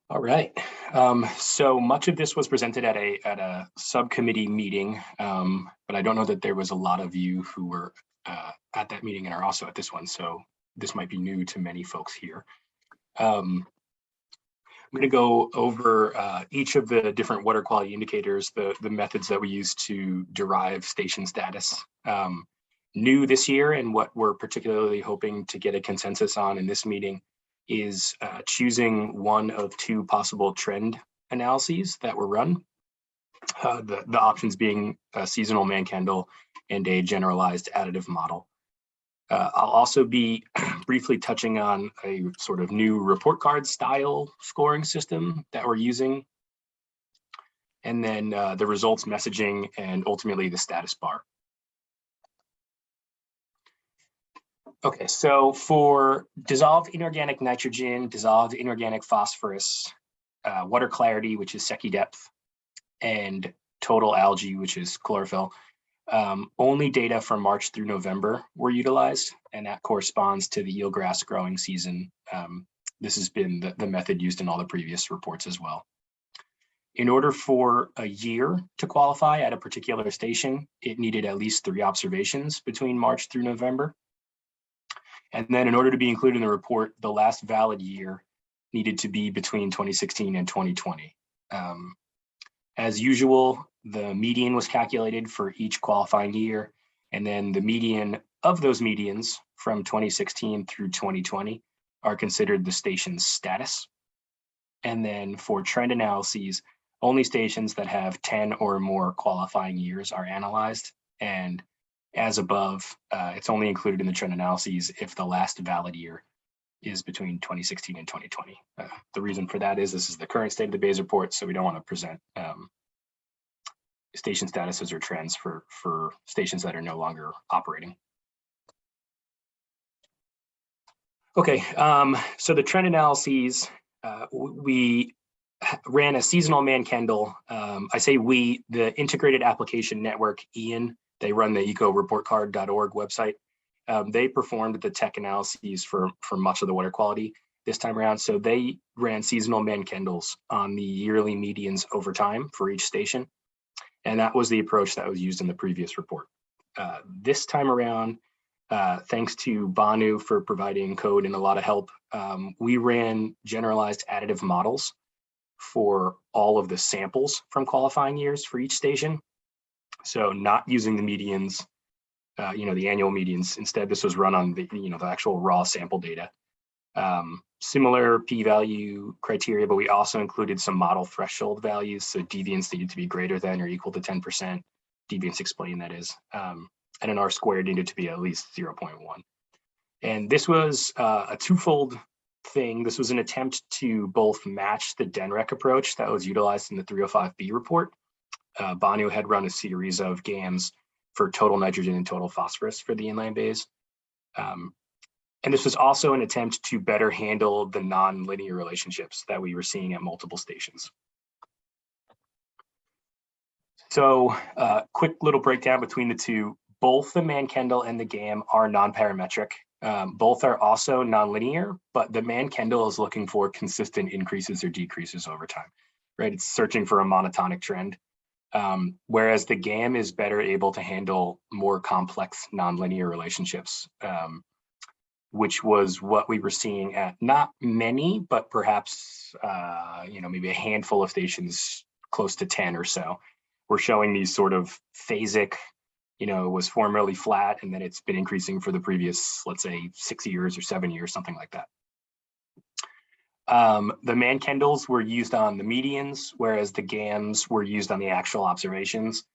All right. So much of this was presented at a subcommittee meeting, but I don't know that there was a lot of you who were at that meeting and are also at this one. So this might be new to many folks here. I'm going to go over each of the different water quality indicators, the methods that we use to derive station status. New this year, and what we're particularly hoping to get a consensus on in this meeting, is choosing one of two possible trend analyses that were run. The options being a seasonal man candle and a generalized additive model. I'll also be briefly touching on a sort of new report card style scoring system that we're using, and then the results messaging and ultimately the status bar. Okay, so for dissolved inorganic nitrogen, dissolved inorganic phosphorus, water clarity, which is Secchi depth, and total algae, which is chlorophyll, only data from March through November were utilized, and that corresponds to the eelgrass growing season. This has been the method used in all the previous reports as well. In order for a year to qualify at a particular station, it needed at least 3 observations between March through November. And then in order to be included in the report, the last valid year needed to be between 2016 and 2020. As usual, the median was calculated for each qualifying year, and then the median of those medians from 2016 through 2020 are considered the station's status. And then for trend analyses, only stations that have 10 or more qualifying years are analyzed. And as above, it's only included in the trend analyses if the last valid year is between 2016 and 2020. The reason for that is this is the current state of the Bayes report, so we don't want to present station statuses or trends for stations that are no longer operating. Okay, so the trend analyses, we ran a seasonal man-Kendall. I say we, the Integrated Application Network, IAN, they run the ecoreportcard.org website. They performed the tech analyses for much of the water quality this time around. So they ran seasonal man-Kendalls on the yearly medians over time for each station. And that was the approach that was used in the previous report. This time around, thanks to Banu for providing code and a lot of help, we ran generalized additive models for all of the samples from qualifying years for each station. So not using the medians, the annual medians. Instead, this was run on the, the actual raw sample data. Similar p-value criteria, but we also included some model threshold values. So deviance needed to be greater than or equal to 10%. Deviance explained, that is. And an R-squared needed to be at least 0.1. And this was a twofold thing. This was an attempt to both match the DENREC approach that was utilized in the 305B report. Banu had run a series of GAMs for total nitrogen and total phosphorus for the inland bays. And this was also an attempt to better handle the non-linear relationships that we were seeing at multiple stations. So quick little breakdown between the two. Both the man-Kendall and the GAM are non-parametric. Both are also non-linear, but the man-Kendall is looking for consistent increases or decreases over time, right? It's searching for a monotonic trend. Whereas the GAM is better able to handle more complex non-linear relationships, which was what we were seeing at not many, but perhaps maybe a handful of stations, close to 10 or so. We're showing these sort of phasic, it was formerly flat and then it's been increasing for the previous, let's say 6 years or 7 years, something like that. The man-Kendalls were used on the medians, whereas the GAMs were used on the actual observations.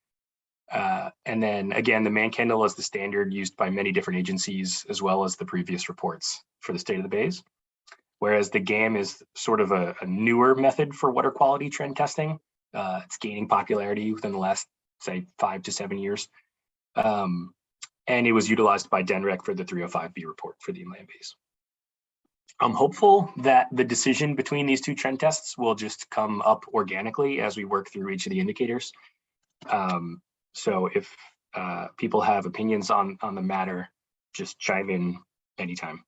And then again, the man-Kendall is the standard used by many different agencies, as well as the previous reports for the state of the Bays. Whereas the GAM is sort of a newer method for water quality trend testing. It's gaining popularity within the last, say, 5 to 7 years. And it was utilized by DENREC for the 305B report for the inland bays. I'm hopeful that the decision between these two trend tests will just come up organically as we work through each of the indicators. So if people have opinions on the matter, just chime in anytime.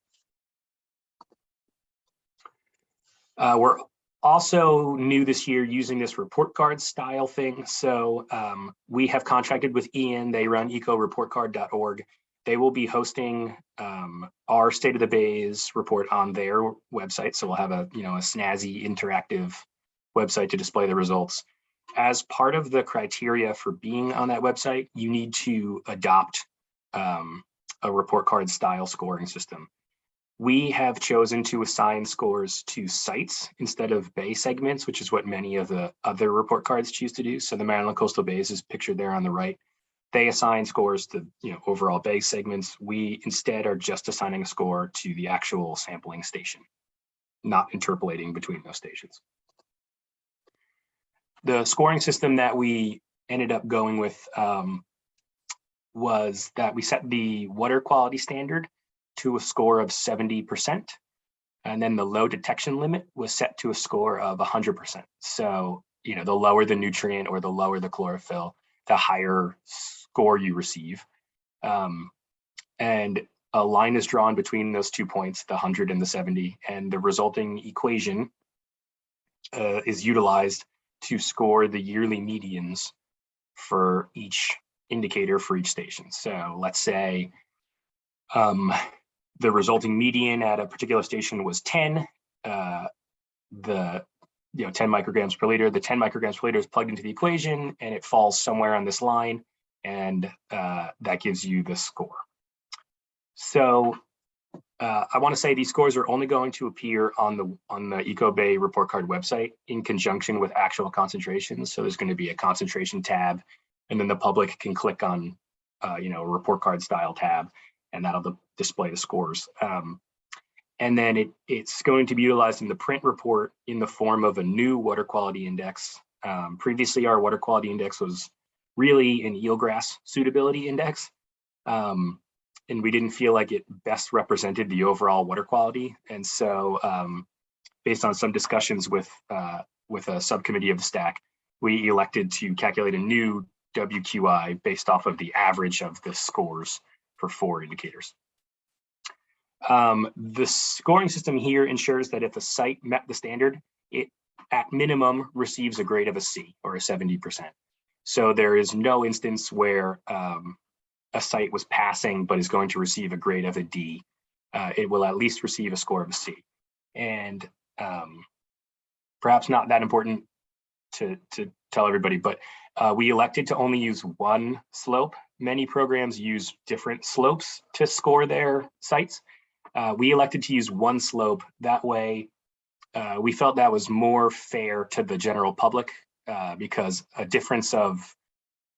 We're also new this year using this report card style thing. So we have contracted with IAN. They run ecoreportcard.org. They will be hosting our State of the Bays report on their website. So we'll have a snazzy interactive website to display the results. As part of the criteria for being on that website, you need to adopt a report card style scoring system. We have chosen to assign scores to sites instead of bay segments, which is what many of the other report cards choose to do. So the Maryland Coastal Bays is pictured there on the right. They assign scores to overall bay segments. We instead are just assigning a score to the actual sampling station, not interpolating between those stations. The scoring system that we ended up going with was that we set the water quality standard to a score of 70%. And then the low detection limit was set to a score of 100%. So, the lower the nutrient or the lower the chlorophyll, the higher score you receive. And a line is drawn between those 2 points, the 100 and the 70, and the resulting equation is utilized to score the yearly medians for each indicator for each station. So let's say the resulting median at a particular station was 10, 10 micrograms per liter. The 10 micrograms per liter is plugged into the equation and it falls somewhere on this line, and that gives you the score. So I want to say these scores are only going to appear on the EcoBay report card website in conjunction with actual concentrations. So there's going to be a concentration tab, and then the public can click on a report card style tab, and that'll display the scores. And then it's going to be utilized in the print report in the form of a new water quality index. Previously, our water quality index was really an eelgrass suitability index. And we didn't feel like it best represented the overall water quality. And so based on some discussions with a subcommittee of the STAC, we elected to calculate a new WQI based off of the average of the scores for 4 indicators. The scoring system here ensures that if a site met the standard, it at minimum receives a grade of a C or a 70%. So there is no instance where a site was passing but is going to receive a grade of a D. It will at least receive a score of a C. And perhaps not that important to tell everybody, but we elected to only use one slope. Many programs use different slopes to score their sites. We elected to use one slope. That way, we felt that was more fair to the general public because a difference of,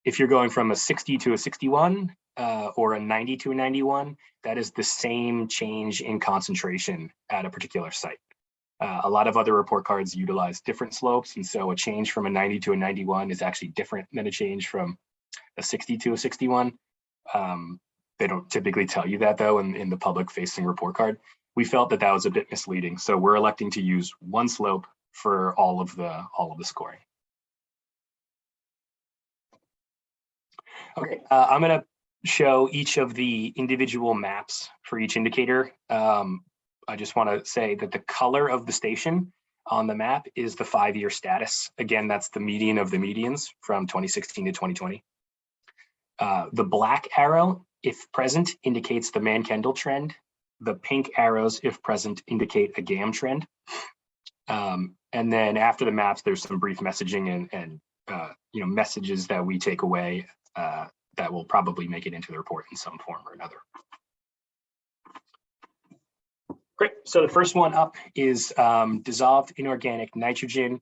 if you're going from a 60 to a 61 or a 90 to a 91, that is the same change in concentration at a particular site. A lot of other report cards utilize different slopes, and so a change from a 90 to a 91 is actually different than a change from a 60 to a 61. They don't typically tell you that though in the public facing report card. We felt that that was a bit misleading, so we're electing to use one slope for all of the scoring. Okay, I'm going to show each of the individual maps for each indicator. I just want to say that the color of the station on the map is the 5-year status. Again, that's the median of the medians from 2016 to 2020. The black arrow, if present, indicates the Mann-Kendall trend. The pink arrows, if present, indicate a GAM trend. And then after the maps, there's some brief messaging and messages that we take away that will probably make it into the report in some form or another. Great, so the first one up is dissolved inorganic nitrogen.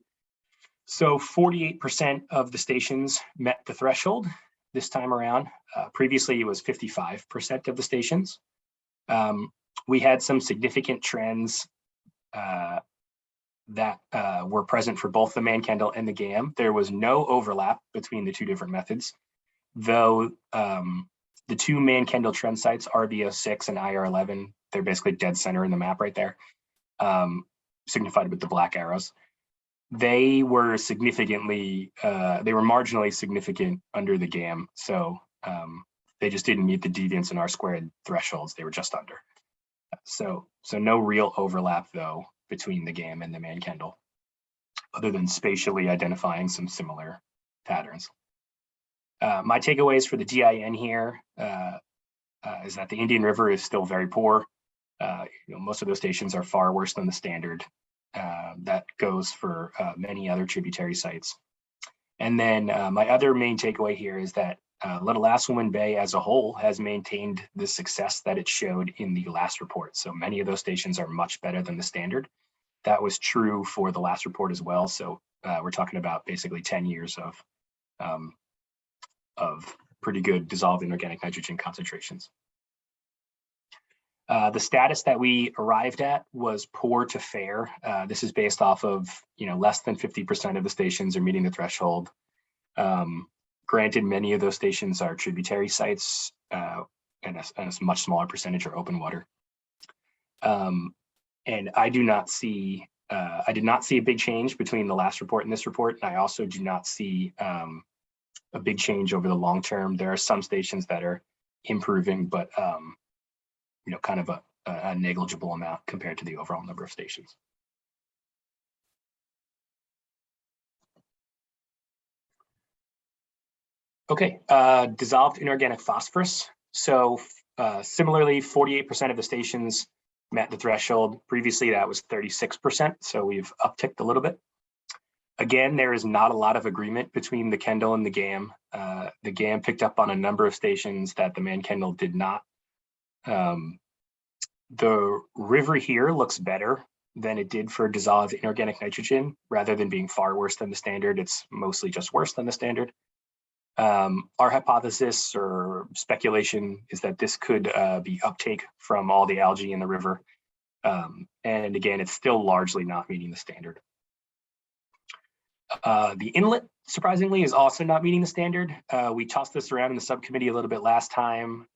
So 48% of the stations met the threshold this time around. Previously, it was 55% of the stations. We had some significant trends that were present for both the Mann-Kendall and the GAM. There was no overlap between the two different methods, though the two Mann-Kendall trend sites, RB06 and IR11, they're basically dead center in the map right there, signified with the black arrows. They were significantly, they were marginally significant under the GAM. So they just didn't meet the deviance and R-squared thresholds. They were just under. So no real overlap though between the GAM and the Mann-Kendall, other than spatially identifying some similar patterns. My takeaways for the DIN here is that the Indian River is still very poor. Most of those stations are far worse than the standard. That goes for many other tributary sites. And then my other main takeaway here is that Little Assateague Bay as a whole has maintained the success that it showed in the last report. So many of those stations are much better than the standard. That was true for the last report as well. So we're talking about basically 10 years of pretty good dissolved inorganic nitrogen concentrations. The status that we arrived at was poor to fair. This is based off of, less than 50% of the stations are meeting the threshold. Granted, many of those stations are tributary sites, and a much smaller percentage are open water. And I did not see a big change between the last report and this report. And I also do not see a big change over the long term. There are some stations that are improving, but kind of a negligible amount compared to the overall number of stations. Okay, dissolved inorganic phosphorus. So similarly, 48% of the stations met the threshold. Previously, that was 36%, so we've upticked a little bit. Again, there is not a lot of agreement between the Kendall and the GAM. The GAM picked up on a number of stations that the Mann-Kendall did not. The river here looks better than it did for dissolved inorganic nitrogen. Rather than being far worse than the standard, it's mostly just worse than the standard. Our hypothesis or speculation is that this could be uptake from all the algae in the river. And again, it's still largely not meeting the standard. The inlet, surprisingly, is also not meeting the standard. We tossed this around in the subcommittee a little bit last time.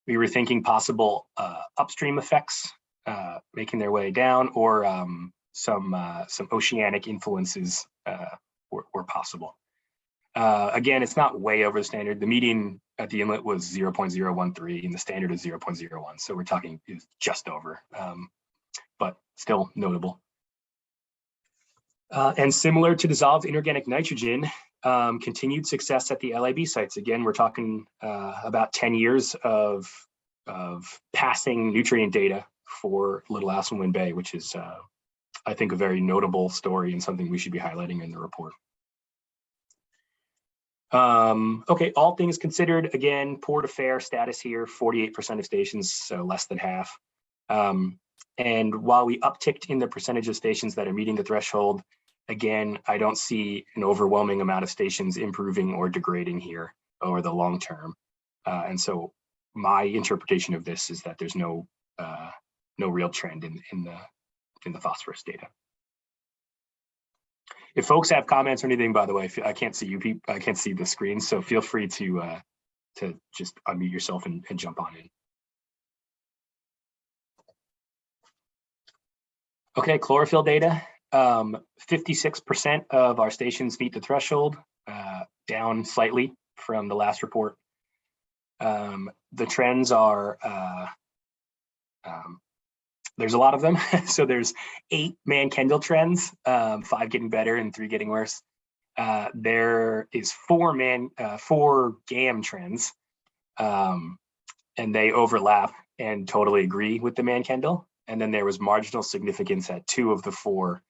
We were thinking possible upstream effects making their way down, or some oceanic influences were possible. Again, it's not way over the standard. The median at the inlet was 0.013 and the standard is 0.01. So we're talking just over, but still notable. And similar to dissolved inorganic nitrogen, continued success at the LIB sites. Again, we're talking about 10 years of passing nutrient data for Little Aspenwind Bay, which is, I think, a very notable story and something we should be highlighting in the report. Okay, all things considered, again, poor to fair status here, 48% of stations, so less than half. And while we upticked in the percentage of stations that are meeting the threshold, again, I don't see an overwhelming amount of stations improving or degrading here over the long term. And so my interpretation of this is that there's no real trend in the phosphorus data. If folks have comments or anything, by the way, I can't see you people, I can't see the screen, so feel free to just unmute yourself and jump on in. Okay, chlorophyll data. 56% of our stations meet the threshold, down slightly from the last report. The trends are, there's a lot of them. So there's 8 Mann-Kendall trends, 5 getting better and 3 getting worse. There is 4 GAM trends, and they overlap and totally agree with the Mann-Kendall. And then there was marginal significance at 2 of the 4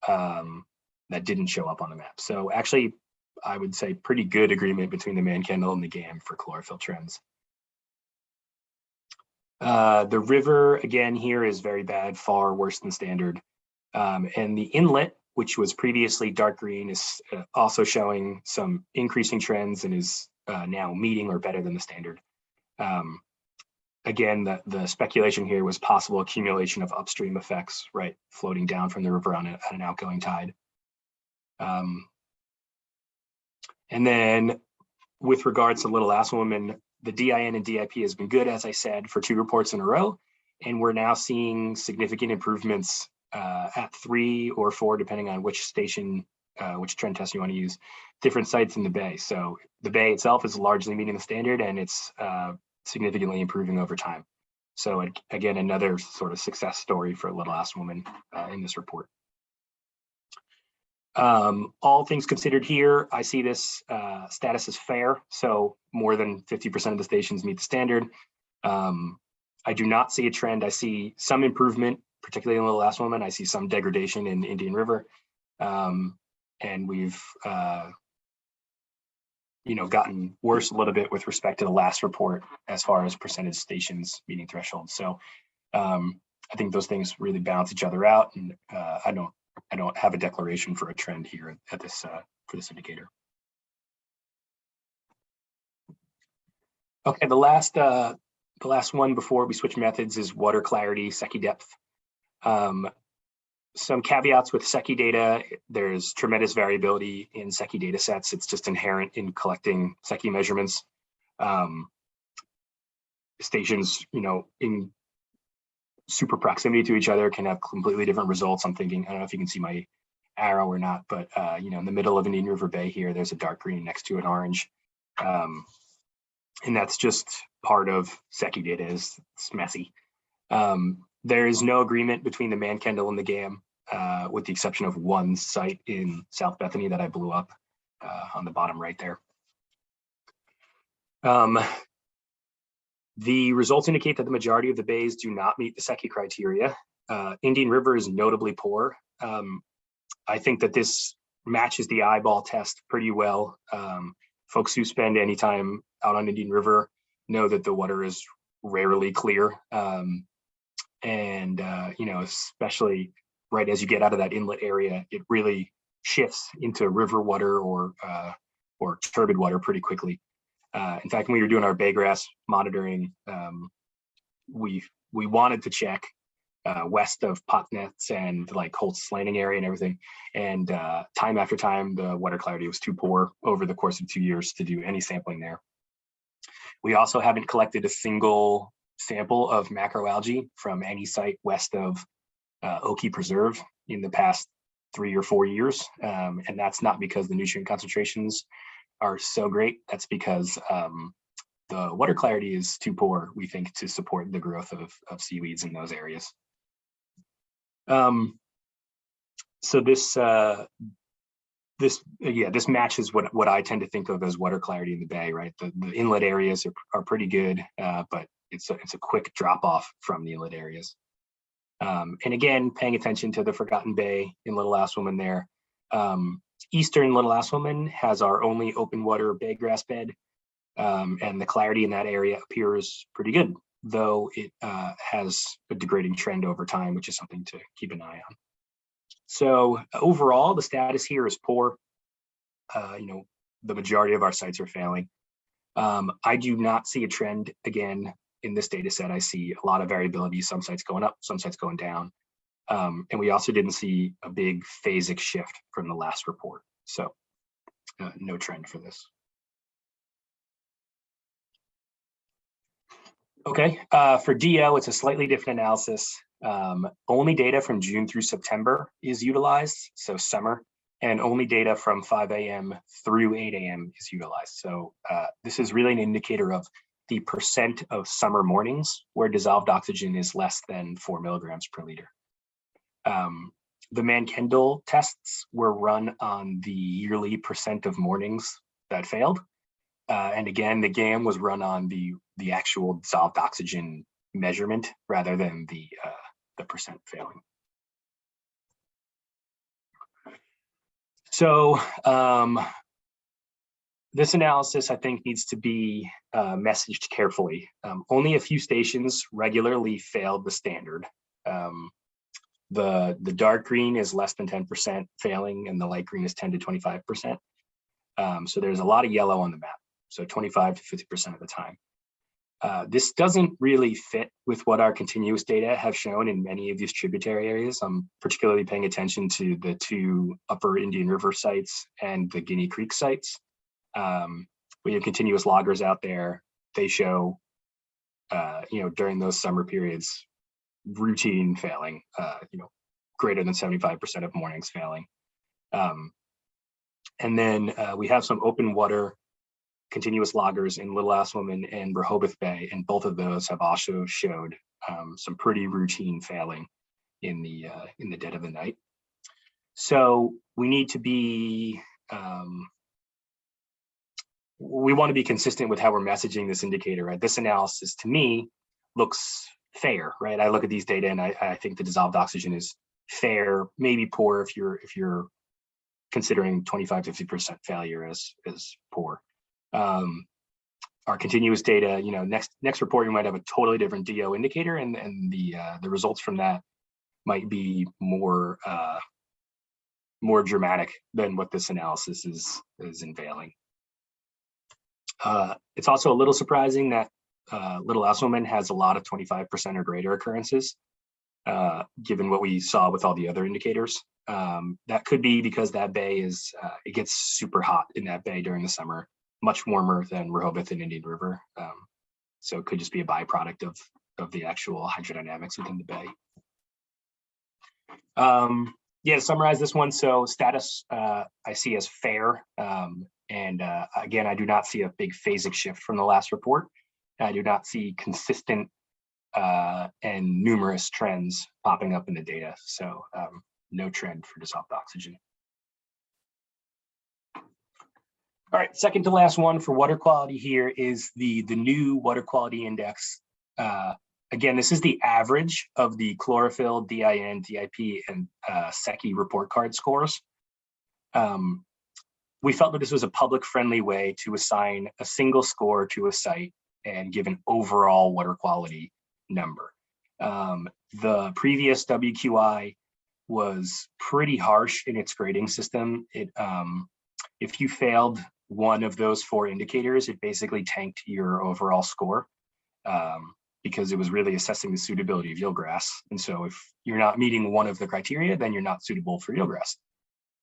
that didn't show up on the map. So actually, I would say pretty good agreement between the Mann-Kendall and the GAM for chlorophyll trends. The river, again, here is very bad, far worse than standard. And the inlet, which was previously dark green, is also showing some increasing trends and is now meeting or better than the standard. Again, the speculation here was possible accumulation of upstream effects, right, floating down from the river on an outgoing tide. And then with regards to Little Aspenwind, the DIN and DIP has been good, as I said, for 2 reports in a row. And we're now seeing significant improvements at 3 or 4, depending on which station, which trend test you want to use, different sites in the bay. So the bay itself is largely meeting the standard, and it's significantly improving over time. So again, another sort of success story for Little Aspenwind in this report. All things considered here, I see this status as fair. So more than 50% of the stations meet the standard. I do not see a trend. I see some improvement, particularly in Little Aspenwind. I see some degradation in Indian River. And we've gotten worse a little bit with respect to the last report as far as percentage stations meeting thresholds. So I think those things really balance each other out, and I don't have a declaration for a trend here at this for this indicator. Okay, the last one before we switch methods is water clarity, SECI depth. Some caveats with SECI data. There's tremendous variability in SECI data sets. It's just inherent in collecting SECI measurements. Stations, in super proximity to each other can have completely different results. I'm thinking, I don't know if you can see my arrow or not, but in the middle of Indian River Bay here, there's a dark green next to an orange. And that's just part of SECI data. It's messy. There is no agreement between the Mann-Kendall and the GAM, with the exception of one site in South Bethany that I blew up on the bottom right there. The results indicate that the majority of the bays do not meet the SECI criteria. Indian River is notably poor. I think that this matches the eyeball test pretty well. Folks who spend any time out on Indian River know that the water is rarely clear. You know, especially right as you get out of that inlet area, it really shifts into river water or turbid water pretty quickly. In fact, when we were doing our bay grass monitoring, we wanted to check west of Potnetz and like Holt's Landing area and everything. And time after time, the water clarity was too poor over the course of 2 years to do any sampling there. We also haven't collected a single sample of macroalgae from any site west of Oakey Preserve in the past 3 or 4 years. And that's not because the nutrient concentrations are so great. That's because the water clarity is too poor, we think, to support the growth of seaweeds in those areas. So this matches what I tend to think of as water clarity in the bay, right? The inlet areas are pretty good, but it's a quick drop off from the inlet areas. And again, paying attention to the Forgotten Bay in Little Asswoman there. Eastern Little Asswoman has our only open water bay grass bed, and the clarity in that area appears pretty good, though it has a degrading trend over time, which is something to keep an eye on. So overall, the status here is poor. You know, the majority of our sites are failing. I do not see a trend again in this data set. I see a lot of variability, some sites going up, some sites going down. And we also didn't see a big phasic shift from the last report. So no trend for this. Okay, for DO, it's a slightly different analysis. Only data from June through September is utilized, so summer, and only data from 5 a.m. through 8 a.m. is utilized. So this is really an indicator of the percent of summer mornings where dissolved oxygen is less than 4 milligrams per liter. The Mann-Kendall tests were run on the yearly percent of mornings that failed. And again, the GAM was run on the actual dissolved oxygen measurement rather than the percent failing. So this analysis, I think, needs to be messaged carefully. Only a few stations regularly failed the standard. The dark green is less than 10% failing, and the light green is 10 to 25%. So there's a lot of yellow on the map, so 25 to 50% of the time. This doesn't really fit with what our continuous data have shown in many of these tributary areas. I'm particularly paying attention to the 2 upper Indian River sites and the Guinea Creek sites. We have continuous loggers out there. They show, you know, during those summer periods, routine failing, you know, greater than 75% of mornings failing. And then we have some open water continuous loggers in Little Asswoman and Rehoboth Bay, and both of those have also showed some pretty routine failing in the dead of the night. So we need to be, we want to be consistent with how we're messaging this indicator, right? This analysis to me looks fair, right? I look at these data and I think the dissolved oxygen is fair, maybe poor if you're considering 25 to 50% failure as poor. Our continuous data, you know, next report, you might have a totally different DO indicator, and the results from that might be more dramatic than what this analysis is unveiling. It's also a little surprising that Little Asswoman has a lot of 25% or greater occurrences, given what we saw with all the other indicators. That could be because that bay is, it gets super hot in that bay during the summer, much warmer than Rehoboth and Indian River. So it could just be a byproduct of the actual hydrodynamics within the bay. Yeah, to summarize this one, so status I see as fair. And again, I do not see a big phasic shift from the last report. I do not see consistent and numerous trends popping up in the data. So no trend for dissolved oxygen. All right, second to last one for water quality here is the new water quality index. Again, this is the average of the chlorophyll, DIN, DIP, and SECI report card scores. We felt that this was a public-friendly way to assign a single score to a site and give an overall water quality number. The previous WQI was pretty harsh in its grading system. If you failed one of those 4 indicators, it basically tanked your overall score, because it was really assessing the suitability of eelgrass. And so if you're not meeting one of the criteria, then you're not suitable for eelgrass.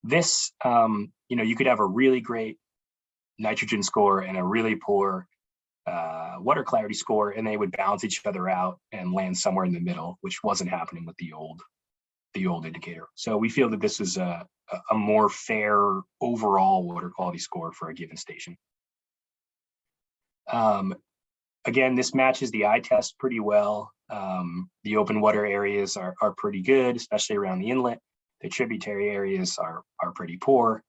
This, you could have a really great nitrogen score and a really poor water clarity score, and they would balance each other out and land somewhere in the middle, which wasn't happening with the old indicator. So we feel that this is a more fair overall water quality score for a given station. Again, this matches the eye test pretty well. The open water areas are pretty good, especially around the inlet. The tributary areas are pretty poor.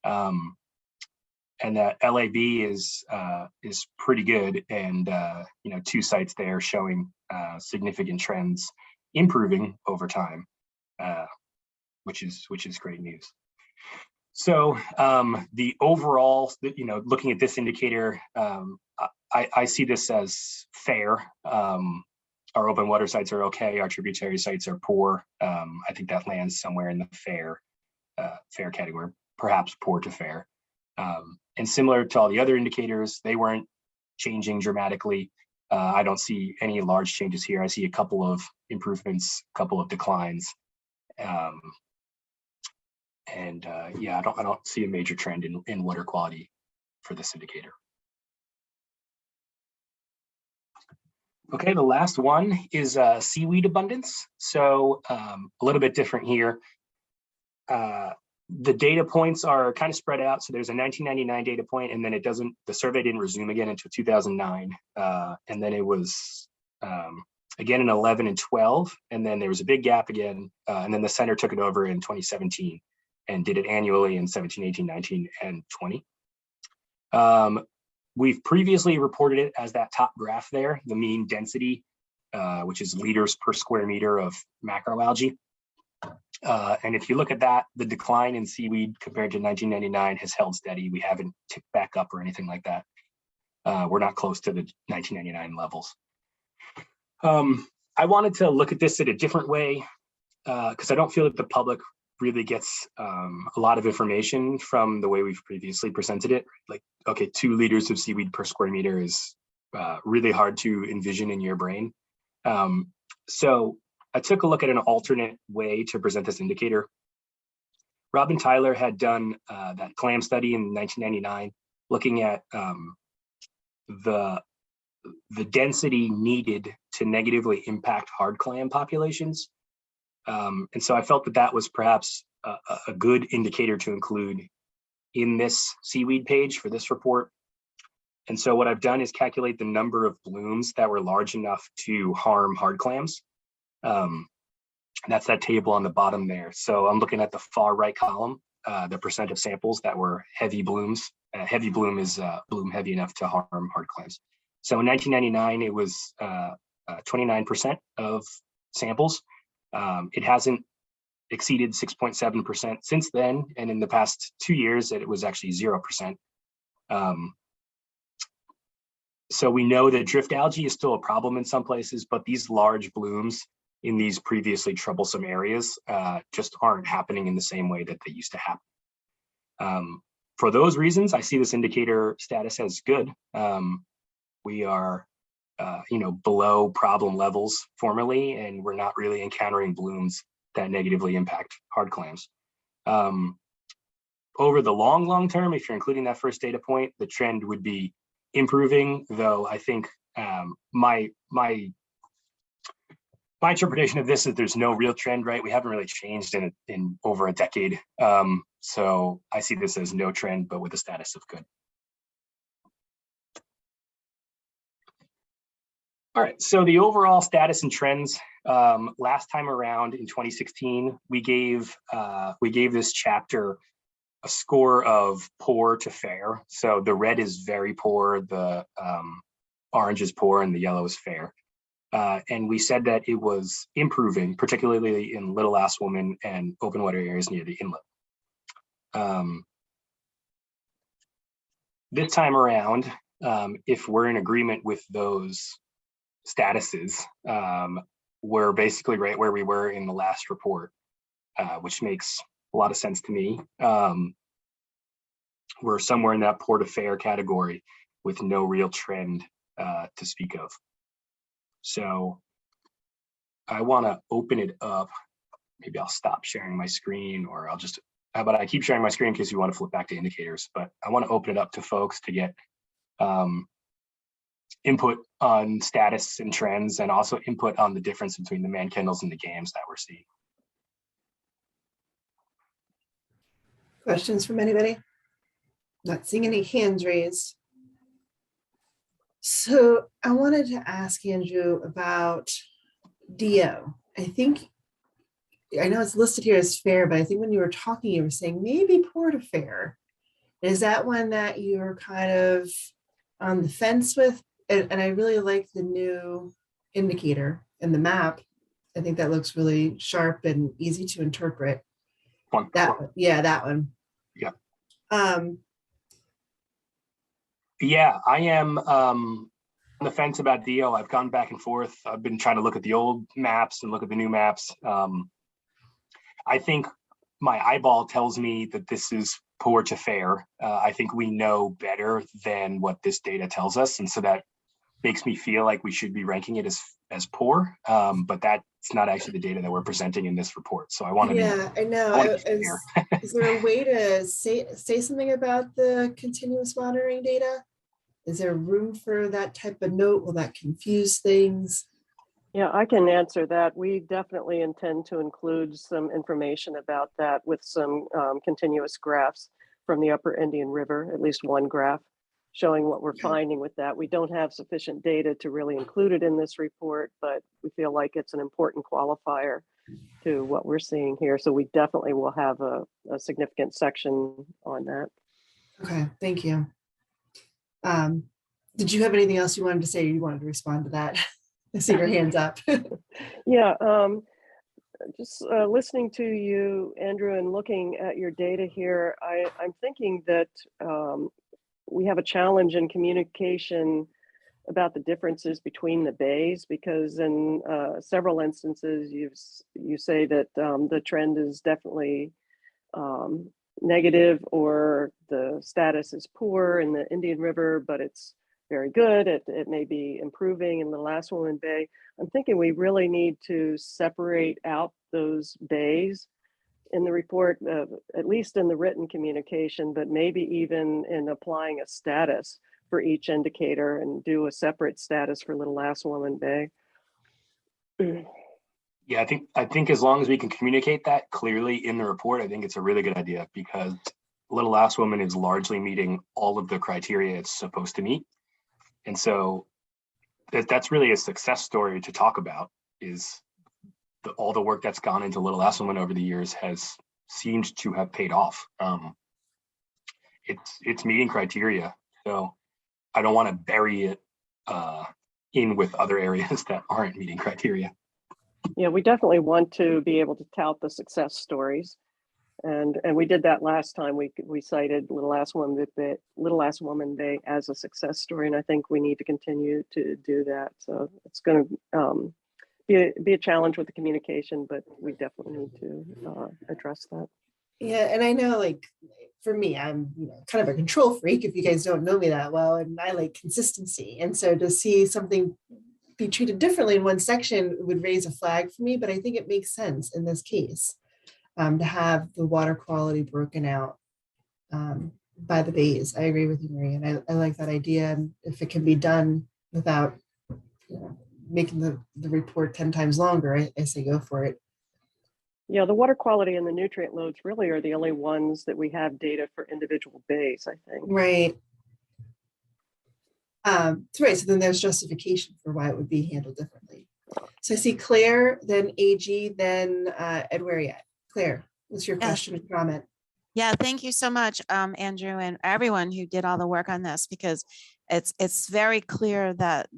And that LAB is pretty good, and 2 sites there showing significant trends improving over time, which is great news. So the overall, looking at this indicator, I see this as fair. Our open water sites are okay. Our tributary sites are poor. I think that lands somewhere in the fair category, perhaps poor to fair. And similar to all the other indicators, they weren't changing dramatically. I don't see any large changes here. I see a couple of improvements, a couple of declines. Yeah, I don't see a major trend in water quality for this indicator. Okay, the last one is seaweed abundance. So a little bit different here. The data points are kind of spread out. So there's a 1999 data point, and then the survey didn't resume again until 2009. And then it was again in 11 and 12, and then there was a big gap again. And then the center took it over in 2017 and did it annually in 17, 18, 19, and 20. We've previously reported it as that top graph there, the mean density, which is liters per square meter of macroalgae. And if you look at that, the decline in seaweed compared to 1999 has held steady. We haven't ticked back up or anything like that. We're not close to the 1999 levels. I wanted to look at this in a different way because I don't feel that the public really gets a lot of information from the way we've previously presented it. Like, okay, 2 liters of seaweed per square meter is really hard to envision in your brain. So I took a look at an alternate way to present this indicator. Robin Tyler had done that clam study in 1999, looking at the density needed to negatively impact hard clam populations. And so I felt that that was perhaps a good indicator to include in this seaweed page for this report. And so what I've done is calculate the number of blooms that were large enough to harm hard clams. That's that table on the bottom there. So I'm looking at the far right column, the percent of samples that were heavy blooms. Heavy bloom is bloom heavy enough to harm hard clams. So in 1999, it was 29% of samples. It hasn't exceeded 6.7% since then. And in the past 2 years, it was actually 0%. So we know that drift algae is still a problem in some places, but these large blooms in these previously troublesome areas just aren't happening in the same way that they used to happen. For those reasons, I see this indicator status as good. We are below problem levels formerly, and we're not really encountering blooms that negatively impact hard clams. Over the long term, if you're including that first data point, the trend would be improving, though I think my interpretation of this is there's no real trend, right? We haven't really changed in over a decade. So I see this as no trend, but with a status of good. All right, so the overall status and trends, last time around in 2016, we gave this chapter a score of poor to fair. So the red is very poor, the orange is poor, and the yellow is fair. And we said that it was improving, particularly in Little Asswoman and open water areas near the inlet. This time around, if we're in agreement with those statuses, we're basically right where we were in the last report, which makes a lot of sense to me. We're somewhere in that port of fair category with no real trend to speak of. So I want to open it up. Maybe I'll stop sharing my screen, or I'll just, how about I keep sharing my screen in case you want to flip back to indicators, but I want to open it up to folks to get input on status and trends, and also input on the difference between the man kendalls and the GAMs that we're seeing. Questions from anybody? Not seeing any hands raised. So I wanted to ask Andrew about DO. I know it's listed here as fair, but I think when you were talking, you were saying maybe poor to fair. Is that one that you're kind of on the fence with? And I really like the new indicator in the map. I think that looks really sharp and easy to interpret. That one. Yeah, that one. Yeah. Yeah, I am on the fence about DO. I've gone back and forth. I've been trying to look at the old maps and look at the new maps. I think my eyeball tells me that this is poor to fair. I think we know better than what this data tells us. And so that makes me feel like we should be ranking it as poor, but that's not actually the data that we're presenting in this report. So I want to I know. Is there a way to say something about the continuous monitoring data? Is there room for that type of note? Will that confuse things? Yeah, I can answer that. We definitely intend to include some information about that with some continuous graphs from the upper Indian River, at least one graph showing what we're finding with that. We don't have sufficient data to really include it in this report, but we feel like it's an important qualifier to what we're seeing here. So we definitely will have a significant section on that. Okay, thank you. Did you have anything else you wanted to say? Or you wanted to respond to that? I see your hands up. Yeah, just listening to you, Andrew, and looking at your data here, I'm thinking that we have a challenge in communication about the differences between the bays, because in several instances you say that the trend is definitely negative, or the status is poor in the Indian River, but it's very good. It may be improving in the Last Woman Bay. I'm thinking we really need to separate out those bays in the report, at least in the written communication, but maybe even in applying a status for each indicator and do a separate status for Little Last Woman Bay. Yeah, I think as long as we can communicate that clearly in the report, I think it's a really good idea, because Little Last Woman is largely meeting all of the criteria it's supposed to meet. And so that's really a success story to talk about, is all the work that's gone into Little Last Woman over the years has seemed to have paid off. It's meeting criteria. So I don't want to bury it in with other areas that aren't meeting criteria. Yeah, we definitely want to be able to tout the success stories. And we did that last time. We cited Little Last Woman Bay as a success story, and I think we need to continue to do that. So it's going to be a challenge with the communication, but we definitely need to address that. Yeah, and I know, like, for me, I'm kind of a control freak, if you guys don't know me that well, and I like consistency. And so to see something be treated differently in one section would raise a flag for me, but I think it makes sense in this case. To have the water quality broken out by the bays. I agree with you, Marie, and I like that idea. And if it can be done without making the report 10 times longer, I say go for it. Yeah, the water quality and the nutrient loads really are the only ones that we have data for individual bays, I think. Right. That's right. So then there's justification for why it would be handled differently. So I see Claire, then AG, then Ed Wariat. Claire, what's your question and comment? Yeah, thank you so much, Andrew, and everyone who did all the work on this, because it's very clear that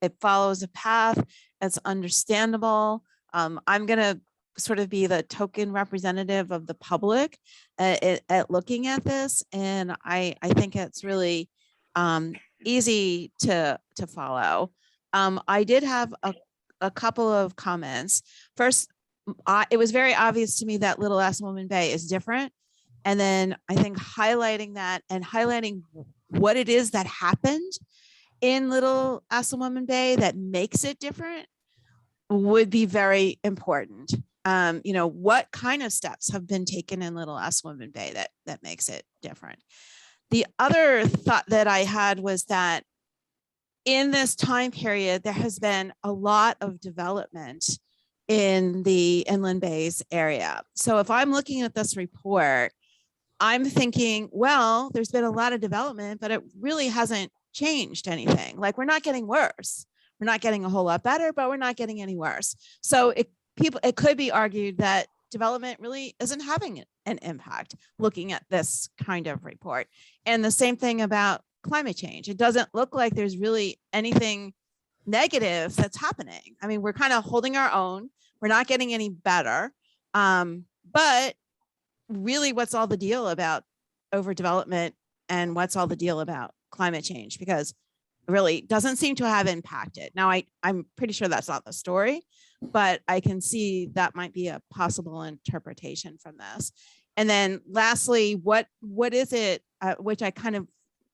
it follows a path. It's understandable. I'm going to sort of be the token representative of the public at looking at this, and I think it's really easy to follow. I did have a couple of comments. First, it was very obvious to me that Little Assawoman Bay is different. And then I think highlighting that and highlighting what it is that happened in Little Assawoman Bay that makes it different would be very important. You know, what kind of steps have been taken in Little Assawoman Bay that makes it different? The other thought that I had was that in this time period, there has been a lot of development in the inland bays area. So if I'm looking at this report, I'm thinking, well, there's been a lot of development, but it really hasn't changed anything. Like, we're not getting worse. We're not getting a whole lot better, but we're not getting any worse. So it could be argued that development really isn't having an impact looking at this kind of report. And the same thing about climate change. It doesn't look like there's really anything negative that's happening. I mean, we're kind of holding our own. We're not getting any better. But really, what's all the deal about overdevelopment and what's all the deal about climate change? Because it really doesn't seem to have impacted. Now, I'm pretty sure that's not the story, but I can see that might be a possible interpretation from this. And then lastly, what is it, which I kind of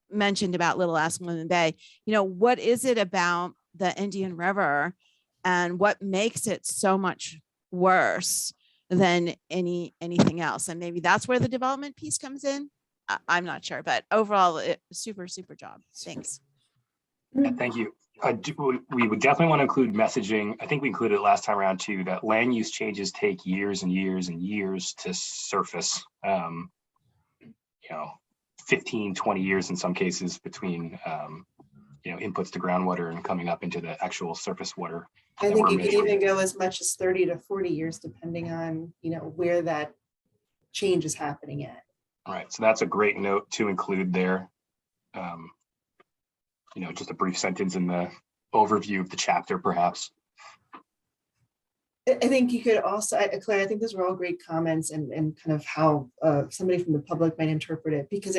mentioned about Little Assawoman Bay, you know, what is it about the Indian River and what makes it so much worse than anything else? And maybe that's where the development piece comes in. I'm not sure, but overall, super job. Thanks. Yeah, thank you. We would definitely want to include messaging. I think we included it last time around too, that land use changes take years and years and years to surface. You know, 15, 20 years in some cases between, you know, inputs to groundwater and coming up into the actual surface water. I think you could even go as much as 30 to 40 years, depending on, you know, where that change is happening at. All right, so that's a great note to include there. You know, just a brief sentence in the overview of the chapter, perhaps. I think you could also, Claire, I think those were all great comments and kind of how somebody from the public might interpret it, because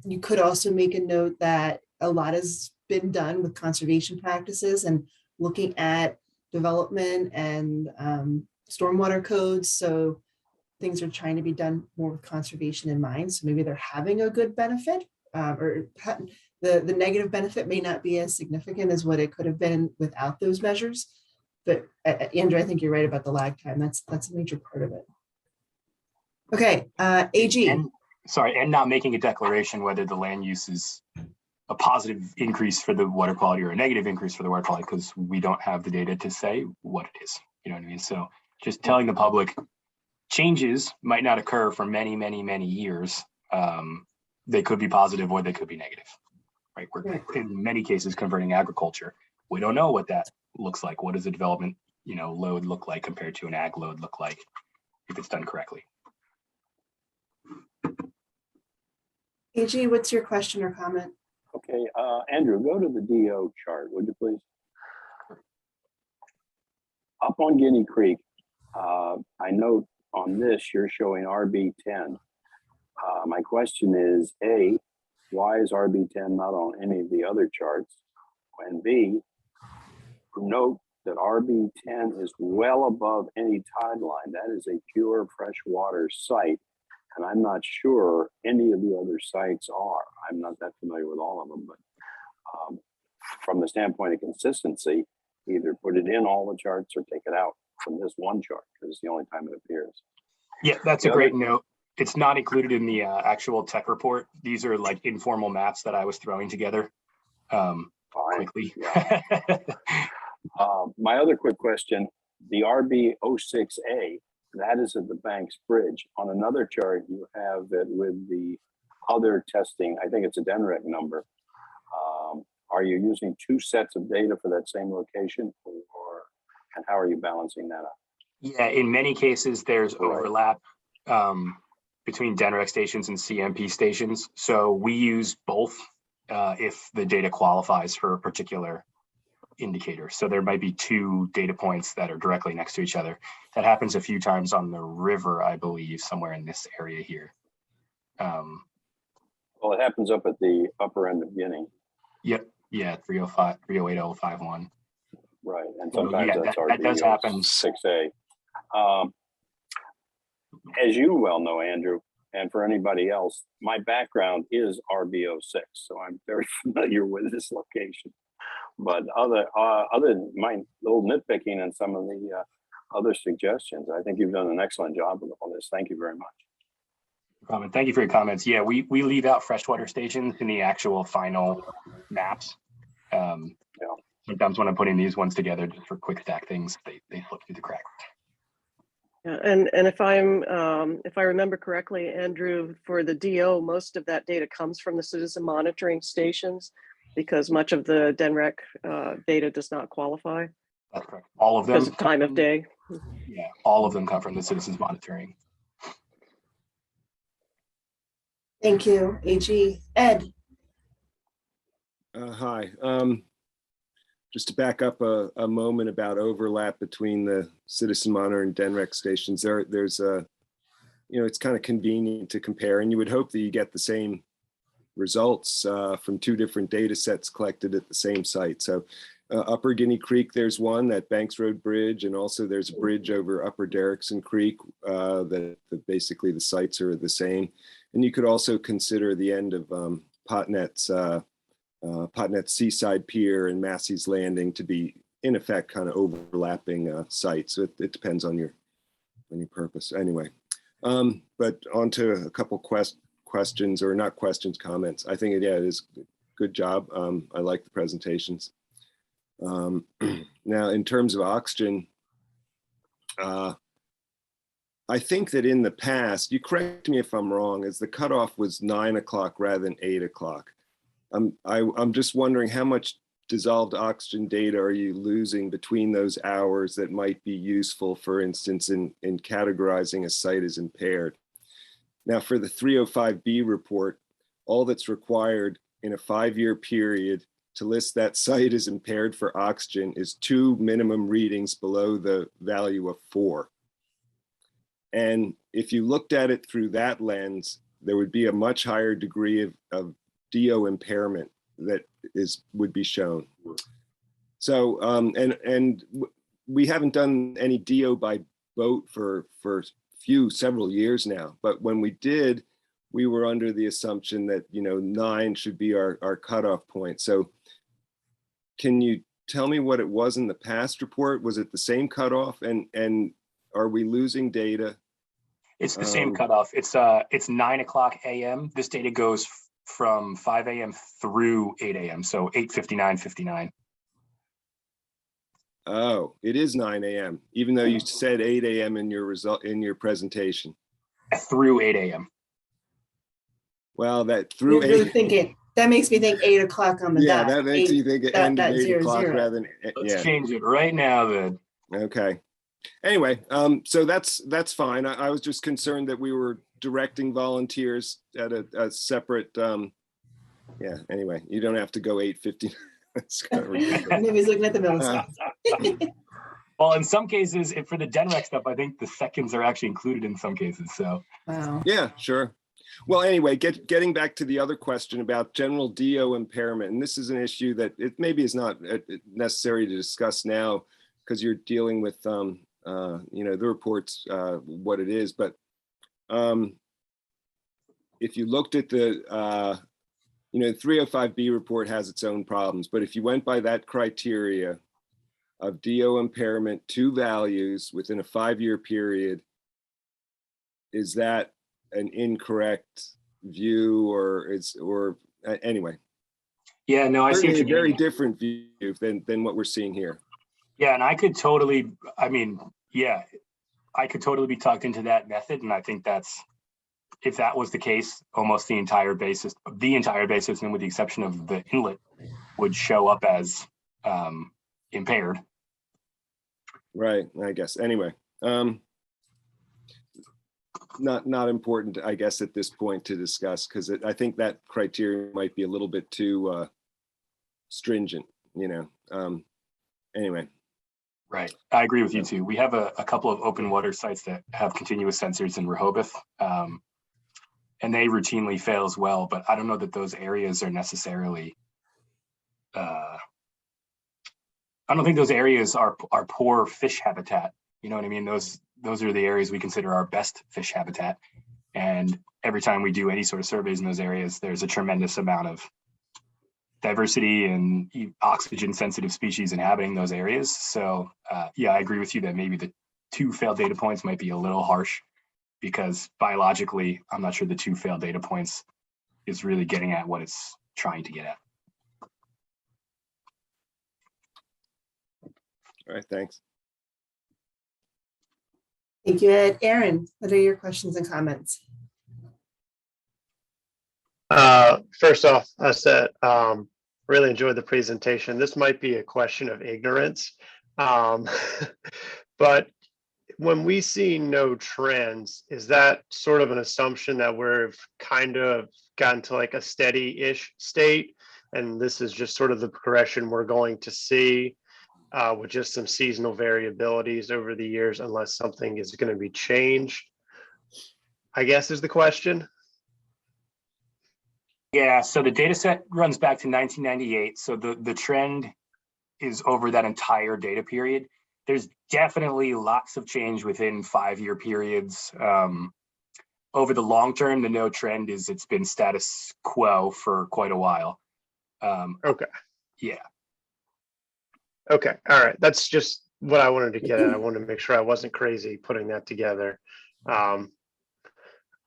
you could also make a note that a lot has been done with conservation practices and looking at development and stormwater codes. So things are trying to be done more with conservation in mind. So maybe they're having a good benefit, or the negative benefit may not be as significant as what it could have been without those measures. But Andrew, I think you're right about the lag time. That's a major part of it. Okay, AG. And not making a declaration whether the land use is a positive increase for the water quality or a negative increase for the water quality, because we don't have the data to say what it is. You know what I mean? So just telling the public changes might not occur for many, many, many years. They could be positive or they could be negative, right? We're in many cases converting agriculture. We don't know what that looks like. What does a development, you know, load look like compared to an ag load look like if it's done correctly? AG, what's your question or comment? Okay, Andrew, go to the DO chart, would you please? Up on Guinea Creek, I note on this, you're showing RB10. My question is, A, why is RB10 not on any of the other charts? And B, note that RB10 is well above any tide line. That is a pure freshwater site. And I'm not sure any of the other sites are. I'm not that familiar with all of them, but from the standpoint of consistency, either put it in all the charts or take it out from this one chart, because it's the only time it appears. Yeah, that's a great note. It's not included in the actual tech report. These are like informal maps that I was throwing together quickly. Yeah. My other quick question, the RB06A, that is at the Banks Bridge. On another chart, you have it with the other testing. I think it's a DENREC number. Are you using two sets of data for that same location, and how are you balancing that up? Yeah, in many cases, there's overlap between DENREC stations and CMP stations. So we use both if the data qualifies for a particular indicator. So there might be two data points that are directly next to each other. That happens a few times on the river, I believe, somewhere in this area here. Well, it happens up at the upper end of Guinea. Yep. Yeah, 305, 308.051. Right, and So, sometimes yeah, that's that does happen. 6A. As you well know, Andrew, and for anybody else, my background is RB06, so I'm very familiar with this location. But other than my little nitpicking and some of the other suggestions, I think you've done an excellent job with all this. Thank you very much. Thank you for your comments. Yeah, we leave out freshwater stations in the actual final maps. Sometimes when I'm putting these ones together just for quick stack things, they slip through the cracks. Yeah, and if I remember correctly, Andrew, for the DO, most of that data comes from the citizen monitoring stations because much of the DNREC data does not qualify. That's correct. All of them. Because of time of day. Yeah, all of them come from the citizens monitoring. Thank you, AG. Ed. Hi. Just to back up a moment about overlap between the citizen monitor and DNREC stations, there's a, it's kind of convenient to compare, and you would hope that you get the same results from two different data sets collected at the same site. So Upper Guinea Creek, there's one, that Banks Road Bridge, and also there's a bridge over Upper Derrickson Creek that basically the sites are the same. And you could also consider the end of Potnet's Seaside Pier and Massey's Landing to be, in effect, kind of overlapping sites. So it depends on your purpose. Anyway, but on to a couple questions, or not questions, comments. I think, yeah, it is a good job. I like the presentations. Now, in terms of oxygen, I think that in the past, you correct me if I'm wrong, as the cutoff was 9 o'clock rather than 8 o'clock. I'm just wondering how much dissolved oxygen data are you losing between those hours that might be useful, for instance, in categorizing a site as impaired. Now, for the 305B report, all that's required in a 5-year period to list that site as impaired for oxygen is 2 minimum readings below the value of 4. And if you looked at it through that lens, there would be a much higher degree of DO impairment that would be shown. So, and we haven't done any DO by boat for several years now, but when we did, we were under the assumption that 9 should be our cutoff point. So can you tell me what it was in the past report? Was it the same cutoff, and are we losing data? It's the same cutoff. It's 9 o'clock a.m. This data goes from 5 a.m. through 8 a.m. So 8:59:59. Oh, it is 9 a.m. even though you said 8 a.m. in your presentation. Through 8 a.m. Well, that through You're really thinking that makes me think 8 o'clock on the yeah, dot. that makes you think it ended 8 o'clock rather than Let's change it right now then. Okay. Anyway, so that's fine. I was just concerned that we were directing volunteers at a separate. Yeah. Anyway, you don't have to go 8:50. It's kind of ridiculous. Nobody's looking at the middle. Well, in some cases, for the DNREC stuff, I think the seconds are actually included in some cases. So. Wow. Yeah, sure. Well, anyway, getting back to the other question about general DO impairment, and this is an issue that it maybe is not necessary to discuss now because you're dealing with the reports, what it is. But if you looked at the 305B report has its own problems, but if you went by that criteria of DO impairment, 2 values within a 5-year period, is that an incorrect view, or anyway? Yeah, no, I see a very different view than what we're seeing here. Yeah, and I could totally be talked into that method, and I think that's, if that was the case, almost the entire basis, and with the exception of the inlet, would show up as impaired. Right, I guess. Anyway, not important, I guess, at this point to discuss, because I think that criteria might be a little bit too stringent, anyway. Right, I agree with you too. We have a couple of open water sites that have continuous sensors in Rehoboth, and they routinely fail as well, but I don't know that those areas are necessarily I don't think those areas are poor fish habitat. You know what I mean? Those are the areas we consider our best fish habitat. And every time we do any sort of surveys in those areas, there's a tremendous amount of diversity and oxygen sensitive species inhabiting those areas. So yeah, I agree with you that maybe the 2 failed data points might be a little harsh, because biologically, I'm not sure the 2 failed data points is really getting at what it's trying to get at. All right, thanks. Thank you, Ed. Aaron, what are your questions and comments? First off, I said, really enjoyed the presentation. This might be a question of ignorance, but when we see no trends, is that sort of an assumption that we've kind of gotten to like a steady-ish state, and this is just sort of the progression we're going to see with just some seasonal variabilities over the years, unless something is going to be changed, I guess is the question. Yeah, so the data set runs back to 1998. So the trend is over that entire data period. There's definitely lots of change within 5-year periods. Over the long term, the no trend is it's been status quo for quite a while. Okay. Yeah. Okay. All right. That's just what I wanted to get at. I wanted to make sure I wasn't crazy putting that together. The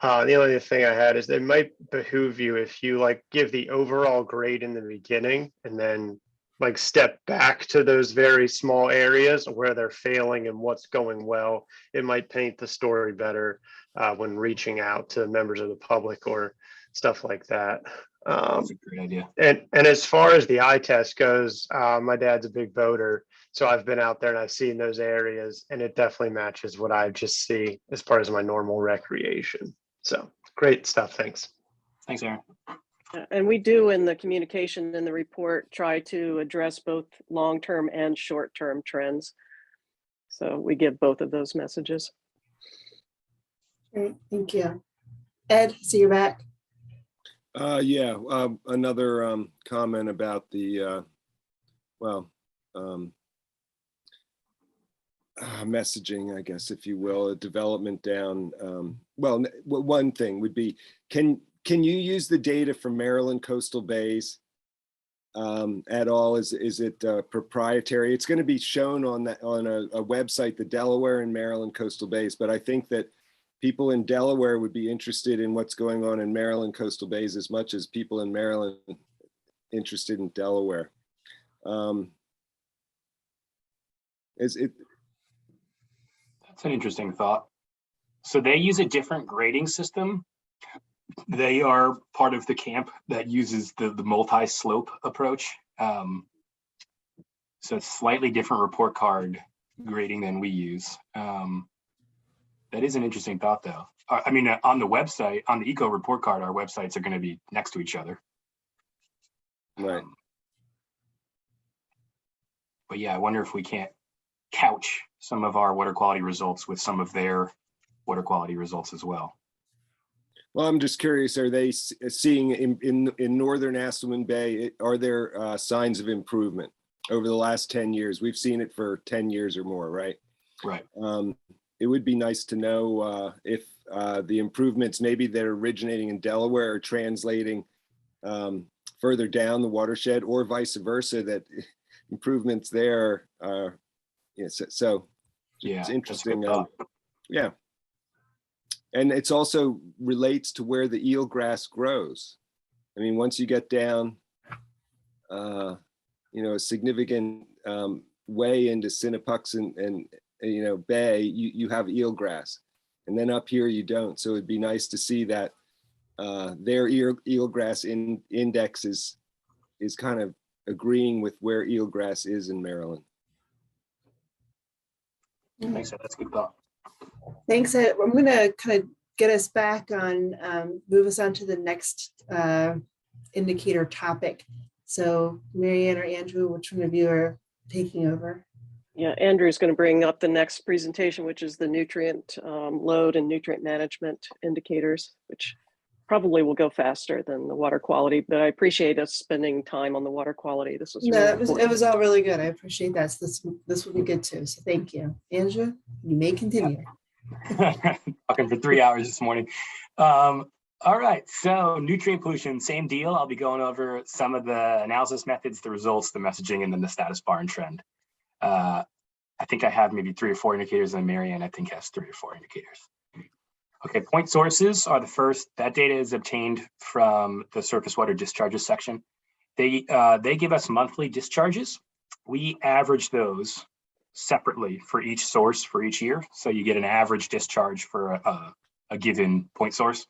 only thing I had is it might behoove you if you like give the overall grade in the beginning and then like step back to those very small areas where they're failing and what's going well. It might paint the story better when reaching out to members of the public or stuff like that. That's a great idea. And as far as the eye test goes, my dad's a big boater, so I've been out there and I've seen those areas, and it definitely matches what I just see as part of my normal recreation. So great stuff. Thanks. Thanks, Aaron. And we do in the communication in the report try to address both long-term and short-term trends. So we give both of those messages. Great, thank you. Ed, see you're back. Yeah, another comment about the, messaging, I guess, if you will, a development down. Well, one thing would be, can you use the data from Maryland coastal bays at all? Is it proprietary? It's going to be shown on a website, the Delaware and Maryland coastal bays, but I think that people in Delaware would be interested in what's going on in Maryland coastal bays as much as people in Maryland interested in Delaware. Is it? That's an interesting thought. So they use a different grading system. They are part of the camp that uses the multi-slope approach. So it's slightly different report card grading than we use. That is an interesting thought, though. I mean, on the website, on the eco report card, our websites are going to be next to each other. Right. But yeah, I wonder if we can't couch some of our water quality results with some of their water quality results as well. Well, I'm just curious, are they seeing in northern Asselman Bay, are there signs of improvement over the last 10 years? We've seen it for 10 years or more, right? Right. It would be nice to know if the improvements maybe that are originating in Delaware are translating further down the watershed, or vice versa, that improvements there are, yes. So yeah, it's interesting. Yeah. And it's also relates to where the eelgrass grows. I mean, once you get down, a significant way into Sinnapuxon and Bay, you have eelgrass, and then up here you don't. So it'd be nice to see that their eelgrass index is kind of agreeing with where eelgrass is in Maryland. Thanks, that's a good thought. Thanks, Ed. I'm going to kind of get us back on, move us on to the next indicator topic. So Marianne or Andrew, which one of you are taking over? Yeah, Andrew is going to bring up the next presentation, which is the nutrient load and nutrient management indicators, which probably will go faster than the water quality, but I appreciate us spending time on the water quality. This was No, really it important. was all really good. I appreciate that. So this will be good too. So thank you. Andrew, you may continue. Talking for 3 hours this morning. All right, so nutrient pollution, same deal. I'll be going over some of the analysis methods, the results, the messaging, and then the status bar and trend. I think I have maybe 3 or 4 indicators, and Marianne, I think, has 3 or 4 indicators. Okay, point sources are the first. That data is obtained from the surface water discharges section. They give us monthly discharges. We average those separately for each source for each year. So you get an average discharge for a given point source.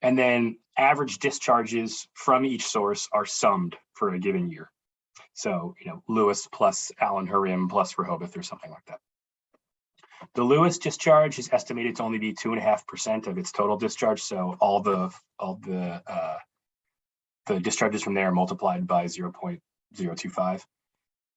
And then average discharges from each source are summed for a given year. So, Lewis plus Allen Harim plus Rehoboth or something like that. The Lewis discharge is estimated to only be 2.5% of its total discharge. So all the discharges from there are multiplied by 0.025.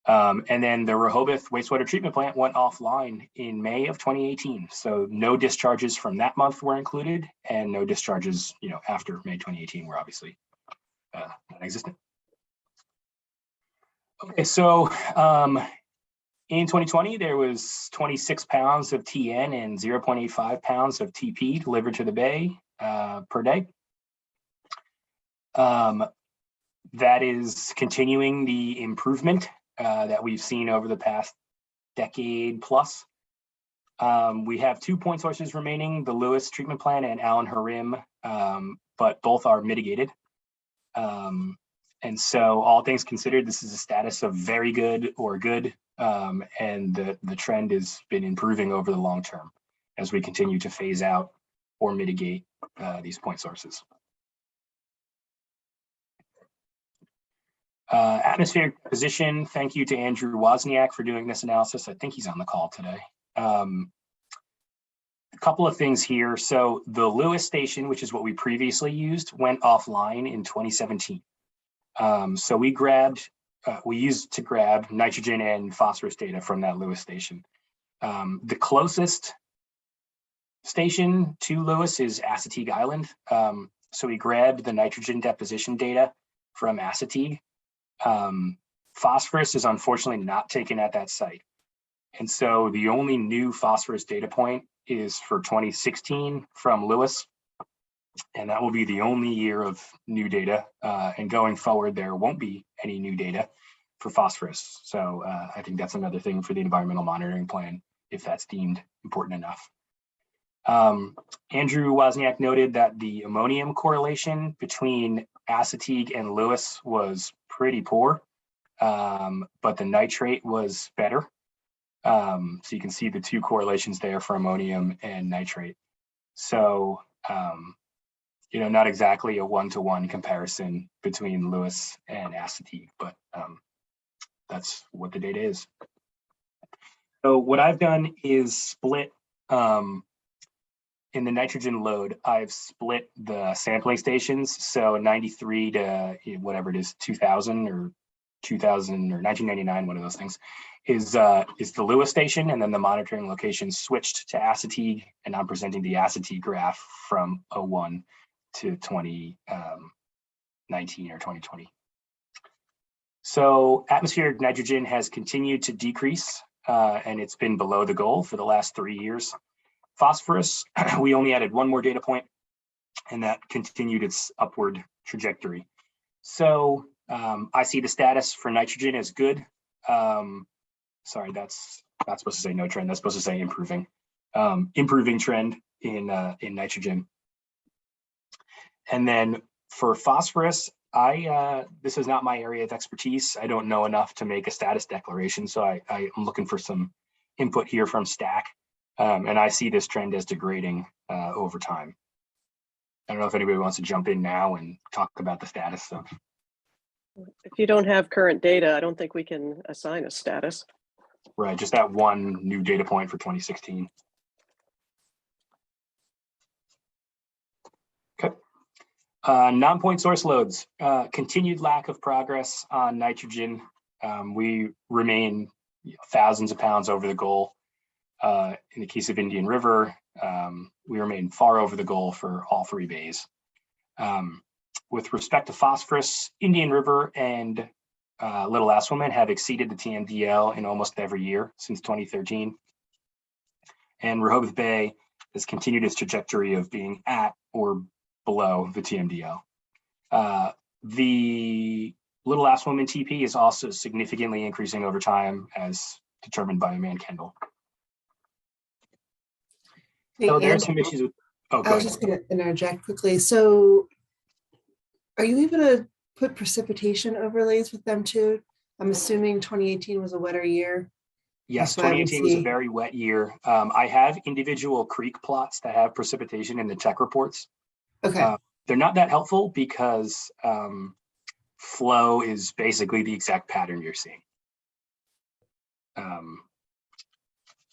And then the Rehoboth wastewater treatment plant went offline in May of 2018. So no discharges from that month were included, and no discharges, after May 2018 were obviously non-existent. Okay, so in 2020, there was 26 pounds of TN and 0.85 pounds of TP delivered to the bay per day. That is continuing the improvement that we've seen over the past decade plus. We have 2 point sources remaining, the Lewis treatment plant and Allen Harim, but both are mitigated. And so all things considered, this is a status of very good or good, and the trend has been improving over the long term as we continue to phase out or mitigate these point sources. Atmospheric position, thank you to Andrew Wozniak for doing this analysis. I think he's on the call today. A couple of things here. So the Lewis station, which is what we previously used, went offline in 2017. So we used to grab nitrogen and phosphorus data from that Lewis station. The closest station to Lewis is Assateague Island. So we grabbed the nitrogen deposition data from Assateague. Phosphorus is unfortunately not taken at that site. And so the only new phosphorus data point is for 2016 from Lewis. And that will be the only year of new data. And going forward, there won't be any new data for phosphorus. So I think that's another thing for the environmental monitoring plan, if that's deemed important enough. Andrew Wozniak noted that the ammonium correlation between Assateague and Lewis was pretty poor, but the nitrate was better. So you can see the 2 correlations there for ammonium and nitrate. So, not exactly a 1-to-1 comparison between Lewis and Assateague, but that's what the data is. So what I've done is split, in the nitrogen load, I've split the sampling stations. So 93 to whatever it is, 2000 or 2000 or 1999, one of those things, is the Lewis station, and then the monitoring location switched to Assateague, and I'm presenting the Assateague graph from 01 to 2019 or 2020. So atmospheric nitrogen has continued to decrease, and it's been below the goal for the last 3 years. Phosphorus, we only added 1 more data point, and that continued its upward trajectory. So I see the status for nitrogen as good. Sorry, that's not supposed to say no trend. That's supposed to say improving. Improving trend in nitrogen. And then for phosphorus, this is not my area of expertise. I don't know enough to make a status declaration, so I'm looking for some input here from STAC. And I see this trend as degrading over time. I don't know if anybody wants to jump in now and talk about the status of. If you don't have current data, I don't think we can assign a status. Right, just that 1 new data point for 2016. Okay. Non-point source loads, continued lack of progress on nitrogen. We remain thousands of pounds over the goal. In the case of Indian River, we remain far over the goal for all 3 bays. With respect to phosphorus, Indian River and Little Asselman have exceeded the TMDL in almost every year since 2013. And Rehoboth Bay has continued its trajectory of being at or below the TMDL. The Little Asselman TP is also significantly increasing over time as determined by Amand Kendall. So there are some issues with, oh, I was just going to interject quickly. So are you able to put precipitation overlays with them too? I'm assuming 2018 was a wetter year. Yes, That's why we 2018 was a see- very wet year. I have individual creek plots that have precipitation in the tech reports. Okay. They're not that helpful because flow is basically the exact pattern you're seeing.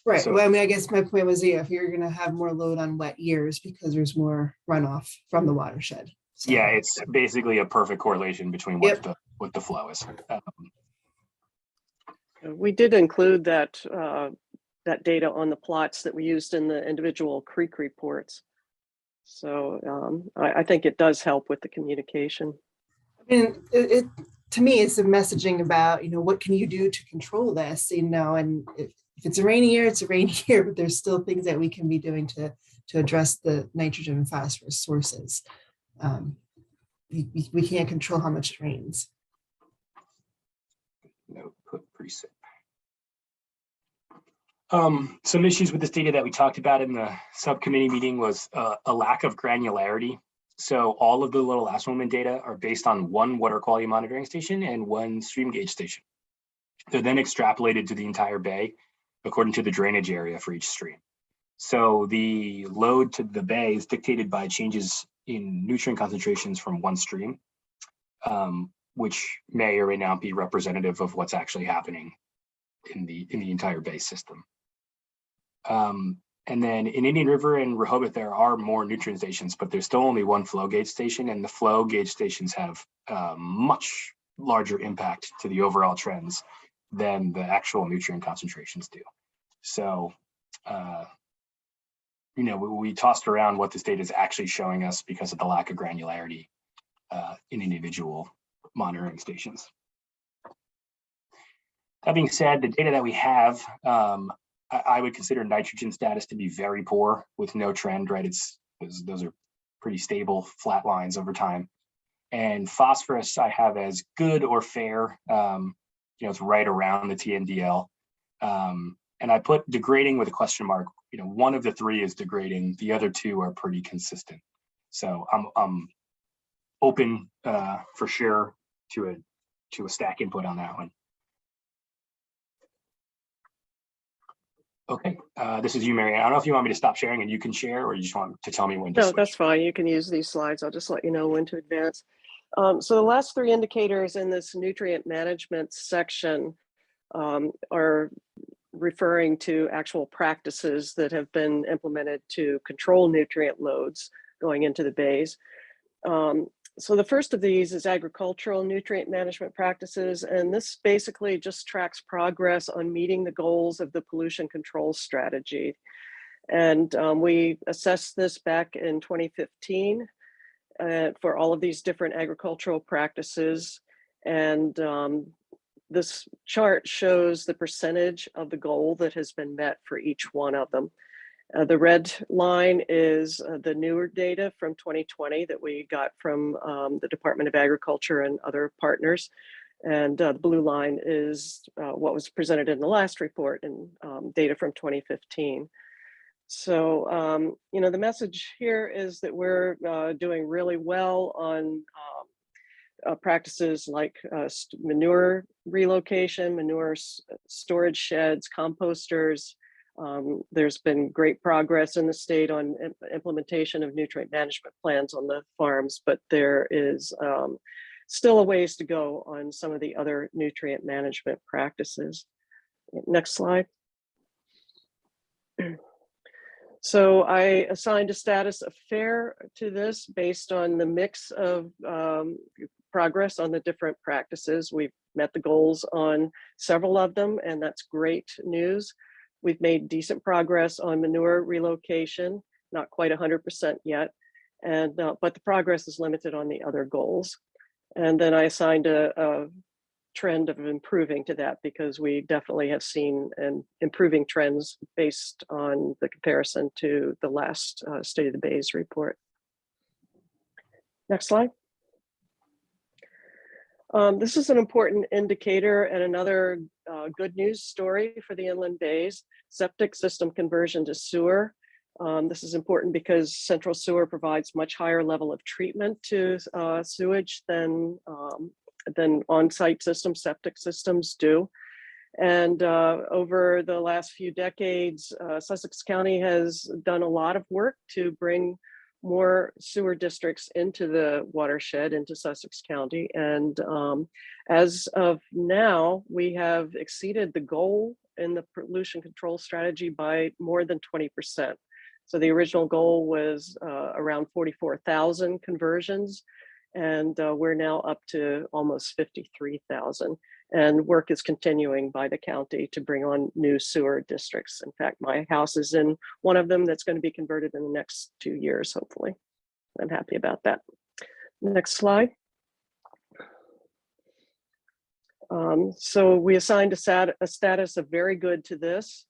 Right. So- Well, I mean, I guess my point was, yeah, if you're going to have more load on wet years because there's more runoff from the watershed. So, Yeah, it's basically a perfect correlation between what the flow is. We did include that that data on the plots that we used in the individual creek reports. So I think it does help with the communication. I mean, it to me, it's the messaging about, you know, what can you do to control this, you know, and if it's a rainy year, it's a rainy year, but there's still things that we can be doing to address the nitrogen and phosphorus sources. We can't control how much it rains. No, put precip. Some issues with this data that we talked about in the subcommittee meeting was a lack of granularity. So all of the Little Asselman data are based on one water quality monitoring station and one stream gauge station. They're then extrapolated to the entire bay according to the drainage area for each stream. So the load to the bay is dictated by changes in nutrient concentrations from one stream, which may or may not be representative of what's actually happening in the entire bay system. And then in Indian River and Rehoboth, there are more nutrient stations, but there's still only one flow gauge station, and the flow gauge stations have much larger impact to the overall trends than the actual nutrient concentrations do. So, you know, we tossed around what this data is actually showing us because of the lack of granularity in individual monitoring stations. That being said, the data that we have, I would consider nitrogen status to be very poor with no trend, right? Those are pretty stable flat lines over time. And phosphorus I have as good or fair, you know, it's right around the TMDL. And I put degrading with a question mark. You know, one of the three is degrading, the other two are pretty consistent. So I'm open for sure to a STAC input on that one. Okay, this is you, Marianne. I don't know if you want me to stop sharing and you can share, or you just want to tell me when to switch. No, that's fine. You can use these slides. I'll just let you know when to advance. So the last three indicators in this nutrient management section are referring to actual practices that have been implemented to control nutrient loads going into the bays. So the first of these is agricultural nutrient management practices, and this basically just tracks progress on meeting the goals of the pollution control strategy. And we assessed this back in 2015 for all of these different agricultural practices. And this chart shows the percentage of the goal that has been met for each one of them. The red line is the newer data from 2020 that we got from the Department of Agriculture and other partners. And the blue line is what was presented in the last report and data from 2015. So, you know, the message here is that we're doing really well on practices like manure relocation, manure storage sheds, composters. There's been great progress in the state on implementation of nutrient management plans on the farms, but there is still a ways to go on some of the other nutrient management practices. Next slide. So I assigned a status of fair to this based on the mix of progress on the different practices. We've met the goals on several of them, and that's great news. We've made decent progress on manure relocation, not quite 100% yet. and but the progress is limited on the other goals. And then I assigned a trend of improving to that, because we definitely have seen an improving trends based on the comparison to the last State of the Bays report. Next slide. This is an important indicator and another good news story for the inland bays: septic system conversion to sewer. This is important because central sewer provides much higher level of treatment to sewage than on-site systems, septic systems do. And over the last few decades, Sussex County has done a lot of work to bring more sewer districts into the watershed, into Sussex County. And as of now, we have exceeded the goal in the pollution control strategy by more than 20%. So the original goal was around 44,000 conversions, and we're now up to almost 53,000. And work is continuing by the county to bring on new sewer districts. In fact, my house is in one of them that's going to be converted in the next 2 years, hopefully. I'm happy about that. Next slide. So we assigned a status of very good to this,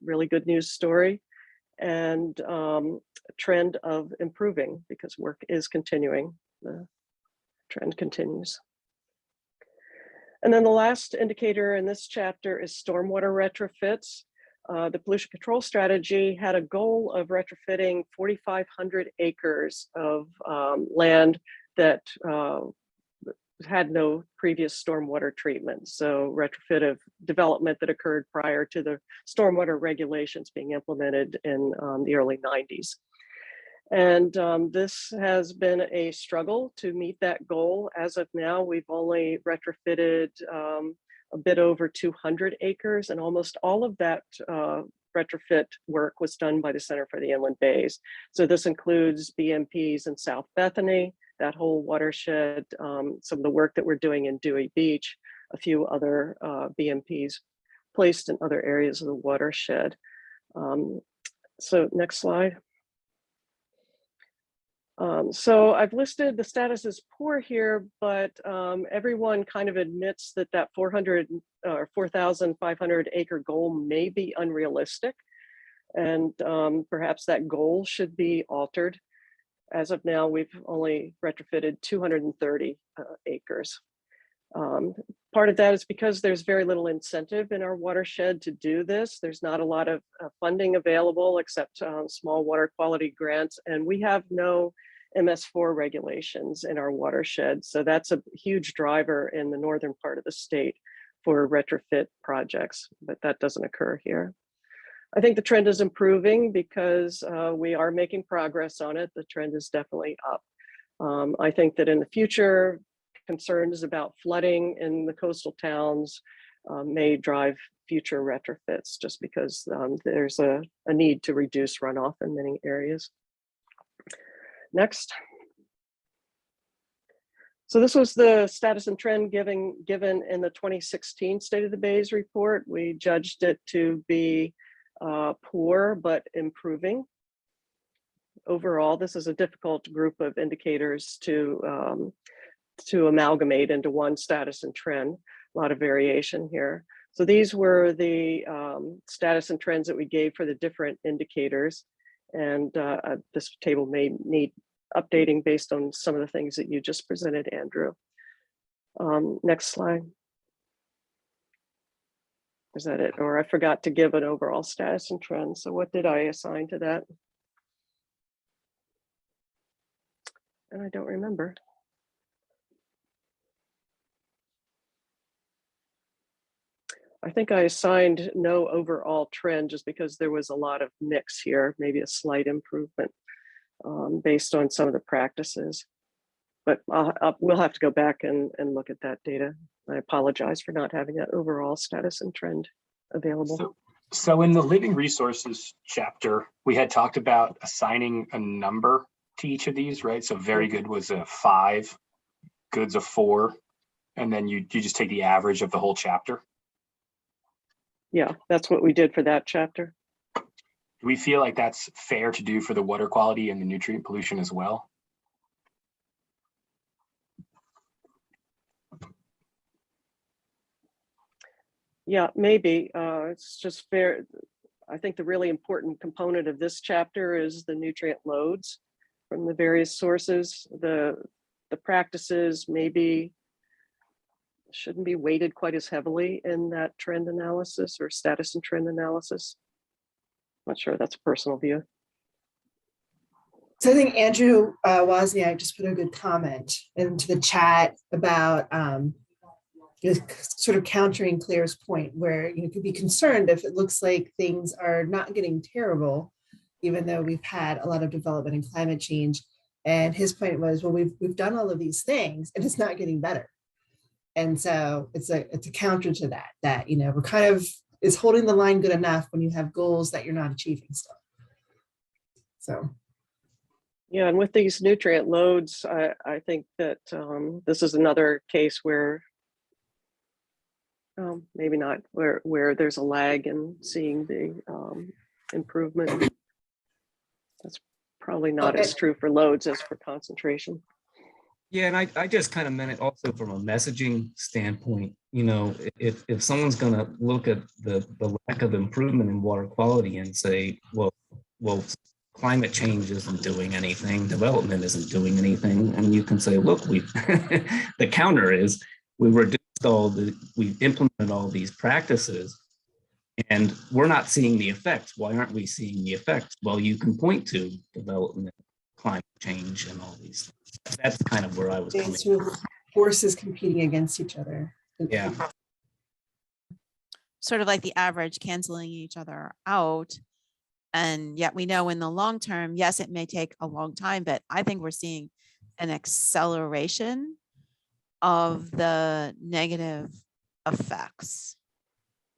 really good news story, and a trend of improving, because work is continuing. The trend continues. And then the last indicator in this chapter is stormwater retrofits. The pollution control strategy had a goal of retrofitting 4,500 acres of land that had no previous stormwater treatment. So retrofit of development that occurred prior to the stormwater regulations being implemented in the early 90s. And this has been a struggle to meet that goal. As of now, we've only retrofitted a bit over 200 acres, and almost all of that retrofit work was done by the Center for the Inland Bays. So this includes BMPs in South Bethany, that whole watershed, some of the work that we're doing in Dewey Beach, a few other BMPs placed in other areas of the watershed. So next slide. So I've listed the status as poor here, but everyone kind of admits that that 4,500 acre goal may be unrealistic, and perhaps that goal should be altered. As of now, we've only retrofitted 230 acres. Part of that is because there's very little incentive in our watershed to do this. There's not a lot of funding available except small water quality grants, and we have no MS4 regulations in our watershed. So that's a huge driver in the northern part of the state for retrofit projects, but that doesn't occur here. I think the trend is improving because we are making progress on it. The trend is definitely up. I think that in the future, concerns about flooding in the coastal towns may drive future retrofits, just because there's a need to reduce runoff in many areas. Next. So this was the status and trend given in the 2016 State of the Bays report. We judged it to be poor but improving. Overall, this is a difficult group of indicators to amalgamate into one status and trend. A lot of variation here. So these were the status and trends that we gave for the different indicators. And this table may need updating based on some of the things that you just presented, Andrew. Next slide. Is that it? Or I forgot to give an overall status and trend. So what did I assign to that? And I don't remember. I think I assigned no overall trend just because there was a lot of mix here, maybe a slight improvement based on some of the practices. But we'll have to go back and look at that data. I apologize for not having that overall status and trend available. So in the living resources chapter, we had talked about assigning a number to each of these, right? So very good was a 5, good's a 4, and then you just take the average of the whole chapter. Yeah, that's what we did for that chapter. Do we feel like that's fair to do for the water quality and the nutrient pollution as well? Yeah, maybe. It's just fair. I think the really important component of this chapter is the nutrient loads from the various sources. The practices maybe shouldn't be weighted quite as heavily in that trend analysis or status and trend analysis. Not sure, that's a personal view. So I think Andrew Wozniak just put a good comment into the chat about sort of countering Claire's point, where you could be concerned if it looks like things are not getting terrible, even though we've had a lot of development and climate change. And his point was, well, we've done all of these things and it's not getting better. And so it's a counter to that, you know, we're kind of, is holding the line good enough when you have goals that you're not achieving still. So. Yeah, and with these nutrient loads, I think that this is another case where maybe not, where there's a lag in seeing the improvement. That's probably not as true for loads as for concentration. Yeah, and I just kind of meant it also from a messaging standpoint. You know, if someone's going to look at the lack of improvement in water quality and say, well, climate change isn't doing anything, development isn't doing anything, and you can say, look, the counter is we've implemented all these practices, and we're not seeing the effects. Why aren't we seeing the effects? Well, you can point to development, climate change, and all these things. That's kind of where I was coming from. Forces competing against each other. Yeah. Sort of like the average canceling each other out. And yet we know in the long term, yes, it may take a long time, but I think we're seeing an acceleration of the negative effects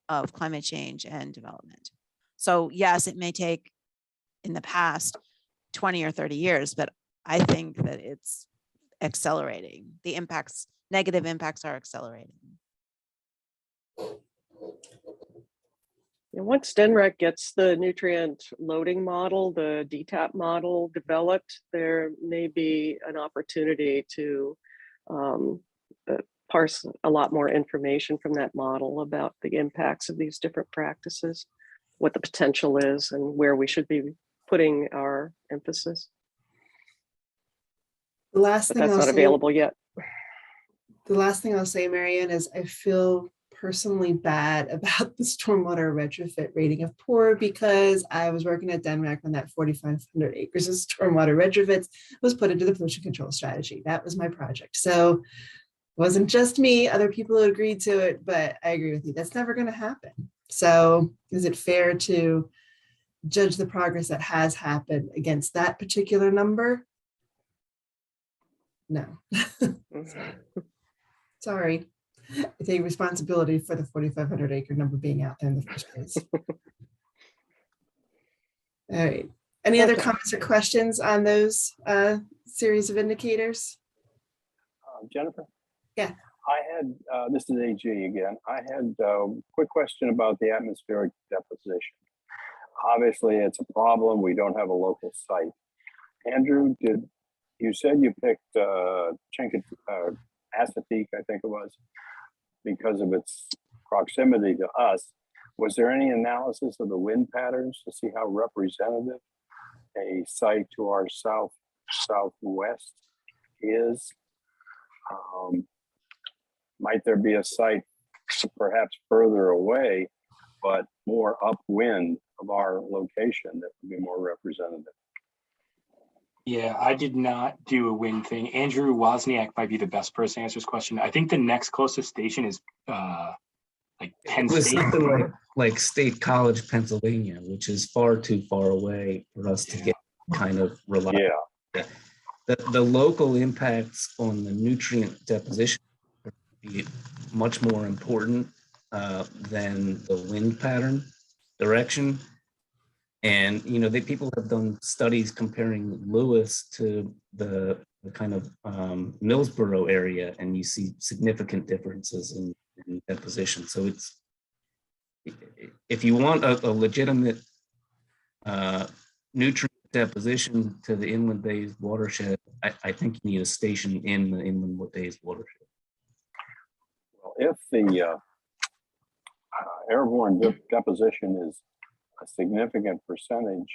of climate change and development. So yes, it may take in the past 20 or 30 years, but I think that it's accelerating. The impacts, negative impacts are accelerating. And once DNREC gets the nutrient loading model, the DTAP model developed, there may be an opportunity to parse a lot more information from that model about the impacts of these different practices, what the potential is, and where we should be putting our emphasis. The last thing that's not available yet. The last thing I'll say, Marianne, is I feel personally bad about the stormwater retrofit rating of poor, because I was working at DNREC when that 4,500 acres of stormwater retrofits was put into the pollution control strategy. That was my project. So it wasn't just me, other people agreed to it, but I agree with you. That's never going to happen. So is it fair to judge the progress that has happened against that particular number? No. Sorry. I take responsibility for the 4,500 acre number being out there in the first place. All right. Any other comments or questions on those series of indicators? Jennifer? Yeah. I had, this is AG again. I had a quick question about the atmospheric deposition. Obviously, it's a problem. We don't have a local site. Andrew, you said you picked Chesapeake, I think it was, because of its proximity to us. Was there any analysis of the wind patterns to see how representative a site to our southwest is? Might there be a site perhaps further away, but more upwind of our location that would be more representative? Yeah, I did not do a wind thing. Andrew Wozniak might be the best person to answer this question. I think the next closest station is like Penn It was State. something like State College, Pennsylvania, which is far too far away for us to get kind of reliable. Yeah. The local impacts on the nutrient deposition are be much more important than the wind pattern direction. And, you know, people have done studies comparing Lewis to the kind of Millsboro area, and you see significant differences in deposition. So it's, if you want a legitimate nutrient deposition to the inland bays watershed, I think you need a station in the inland bays watershed. Well, if the airborne deposition is a significant percentage,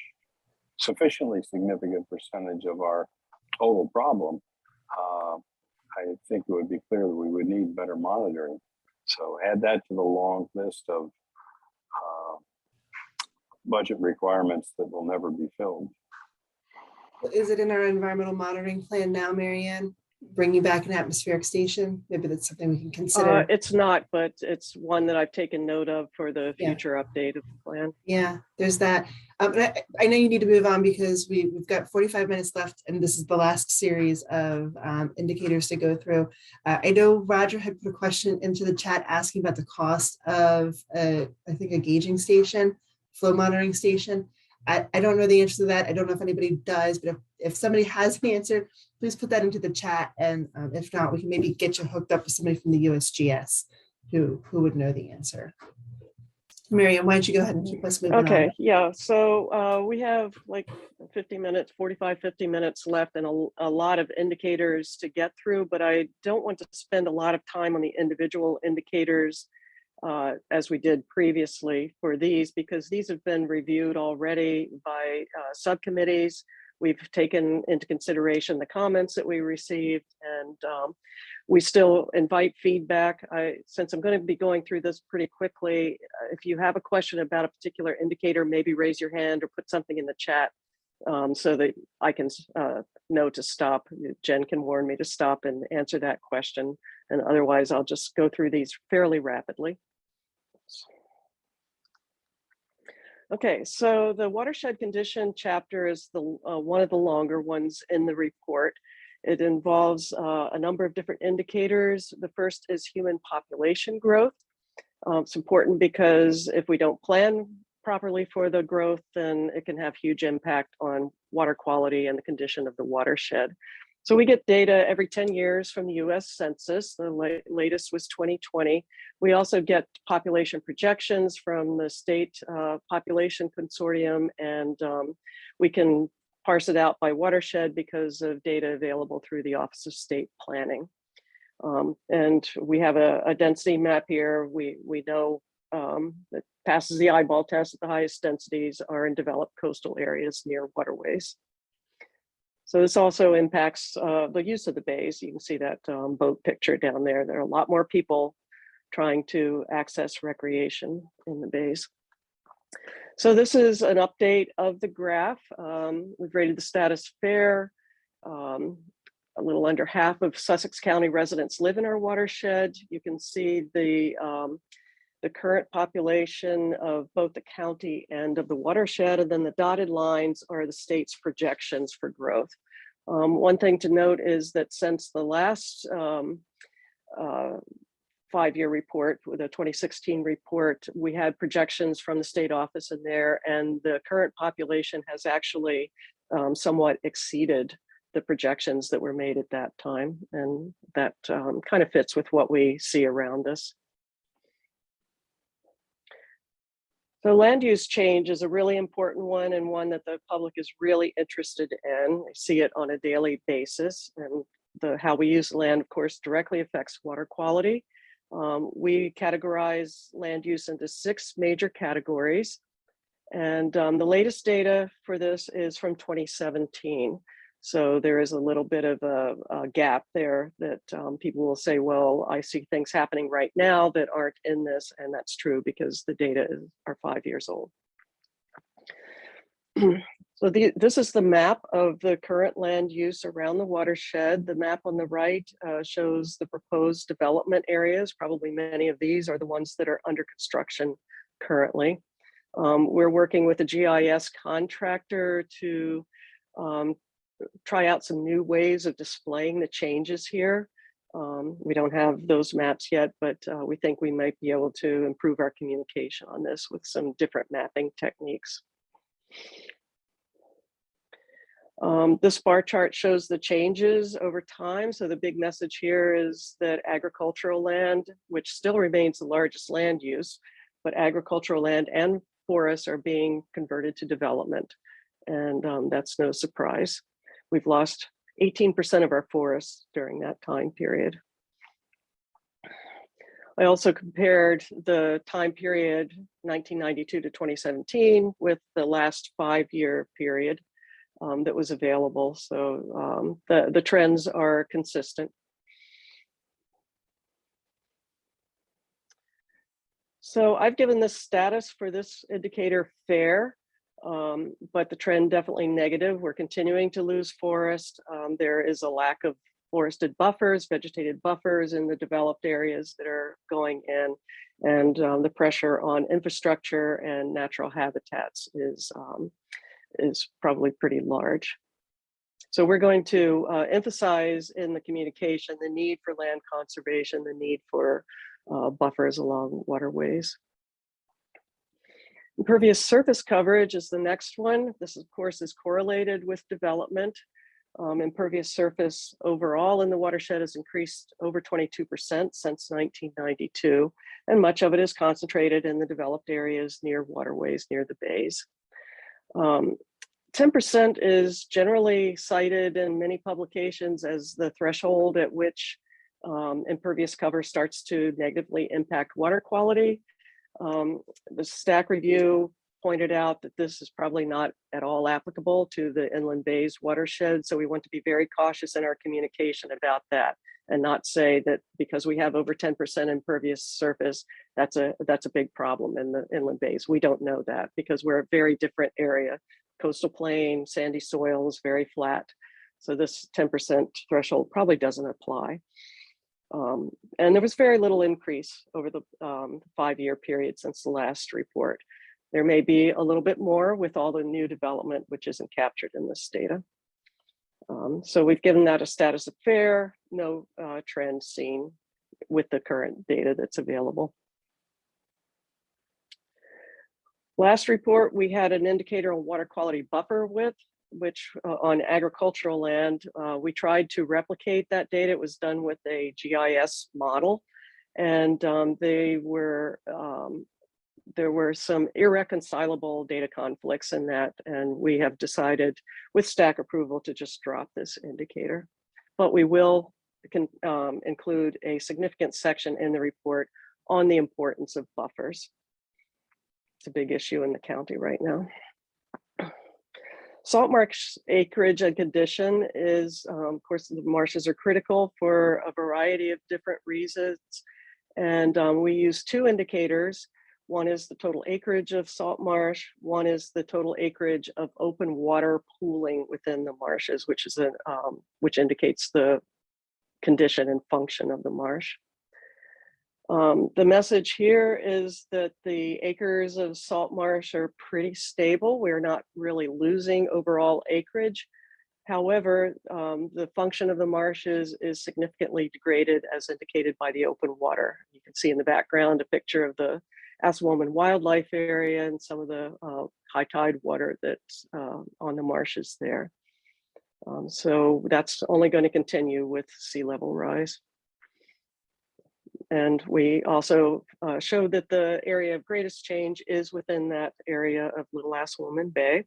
sufficiently significant percentage of our total problem, I think it would be clear that we would need better monitoring. So add that to the long list of budget requirements that will never be filled. Is it in our environmental monitoring plan now, Marianne? Bringing back an atmospheric station? Maybe that's something we can consider. It's not, but it's one that I've taken note of for the future update of the plan. Yeah, there's that. I know you need to move on because we've got 45 minutes left, and this is the last series of indicators to go through. I know Roger had put a question into the chat asking about the cost of, I think, a gauging station, flow monitoring station. I don't know the answer to that. I don't know if anybody does, but if somebody has an answer, please put that into the chat. And if not, we can maybe get you hooked up with somebody from the USGS who would know the answer. Miriam, why don't you go ahead and keep us moving on? Okay, yeah, so we have like 50 minutes, 45, 50 minutes left and a lot of indicators to get through, but I don't want to spend a lot of time on the individual indicators as we did previously for these, because these have been reviewed already by subcommittees. We've taken into consideration the comments that we received, and we still invite feedback. Since I'm going to be going through this pretty quickly, if you have a question about a particular indicator, maybe raise your hand or put something in the chat so that I can know to stop. Jen can warn me to stop and answer that question. And otherwise, I'll just go through these fairly rapidly. Okay, so the watershed condition chapter is the one of the longer ones in the report. It involves a number of different indicators. The first is human population growth. It's important because if we don't plan properly for the growth, then it can have huge impact on water quality and the condition of the watershed. So we get data every 10 years from the US Census. The latest was 2020. We also get population projections from the State Population Consortium, and we can parse it out by watershed because of data available through the Office of State Planning. And we have a density map here. We know that passes the eyeball test that the highest densities are in developed coastal areas near waterways. So this also impacts the use of the bays. You can see that boat picture down there. There are a lot more people trying to access recreation in the bays. So this is an update of the graph. We've rated the status fair. A little under half of Sussex County residents live in our watershed. You can see the current population of both the county and of the watershed, and then the dotted lines are the state's projections for growth. One thing to note is that since the last 5-year report, with a 2016 report, we had projections from the state office in there, and the current population has actually somewhat exceeded the projections that were made at that time. And that kind of fits with what we see around us. So land use change is a really important one, and one that the public is really interested in. They see it on a daily basis, and how we use land, of course, directly affects water quality. We categorize land use into 6 major categories, and the latest data for this is from 2017. So there is a little bit of a gap there that people will say, well, I see things happening right now that aren't in this. And that's true because the data are 5 years old. So this is the map of the current land use around the watershed. The map on the right shows the proposed development areas. Probably many of these are the ones that are under construction currently. We're working with a GIS contractor to try out some new ways of displaying the changes here. We don't have those maps yet, but we think we might be able to improve our communication on this with some different mapping techniques. This bar chart shows the changes over time. So the big message here is that agricultural land, which still remains the largest land use, but agricultural land and forests are being converted to development. And that's no surprise. We've lost 18% of our forests during that time period. I also compared the time period 1992 to 2017 with the last 5-year period that was available. So the trends are consistent. So I've given this status for this indicator fair, but the trend definitely negative. We're continuing to lose forest. There is a lack of forested buffers, vegetated buffers in the developed areas that are going in, and the pressure on infrastructure and natural habitats is probably pretty large. So we're going to emphasize in the communication the need for land conservation, the need for buffers along waterways. Impervious surface coverage is the next one. This, of course, is correlated with development. Impervious surface overall in the watershed has increased over 22% since 1992, and much of it is concentrated in the developed areas near waterways, near the bays. 10% is generally cited in many publications as the threshold at which impervious cover starts to negatively impact water quality. The STAC review pointed out that this is probably not at all applicable to the inland bays watershed. So we want to be very cautious in our communication about that and not say that because we have over 10% impervious surface, that's a big problem in the inland bays. We don't know that because we're a very different area. Coastal plain, sandy soils, very flat. So this 10% threshold probably doesn't apply. And there was very little increase over the 5-year period since the last report. There may be a little bit more with all the new development, which isn't captured in this data. So we've given that a status of fair, no trend seen with the current data that's available. Last report, we had an indicator on water quality buffer width, which on agricultural land, we tried to replicate that data. It was done with a GIS model, and there were some irreconcilable data conflicts in that, and we have decided with STAC approval to just drop this indicator. But we will include a significant section in the report on the importance of buffers. It's a big issue in the county right now. Salt marsh acreage and condition is, of course, the marshes are critical for a variety of different reasons. And we use 2 indicators. One is the total acreage of salt marsh. One is the total acreage of open water pooling within the marshes, which is which indicates the condition and function of the marsh. The message here is that the acres of salt marsh are pretty stable. We're not really losing overall acreage. However, the function of the marshes is significantly degraded as indicated by the open water. You can see in the background a picture of the Assawoman wildlife area and some of the high tide water that's on the marshes there. So that's only going to continue with sea level rise. And we also showed that the area of greatest change is within that area of Little Assawoman Bay.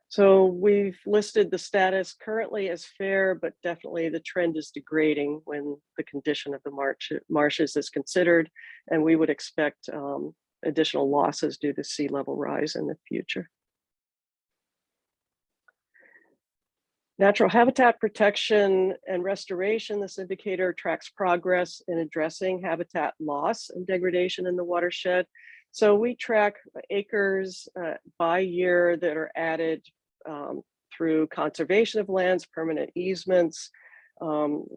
So we've listed the status currently as fair, but definitely the trend is degrading when the condition of the marshes is considered, and we would expect additional losses due to sea level rise in the future. Natural habitat protection and restoration. This indicator tracks progress in addressing habitat loss and degradation in the watershed. So we track acres by year that are added through conservation of lands, permanent easements,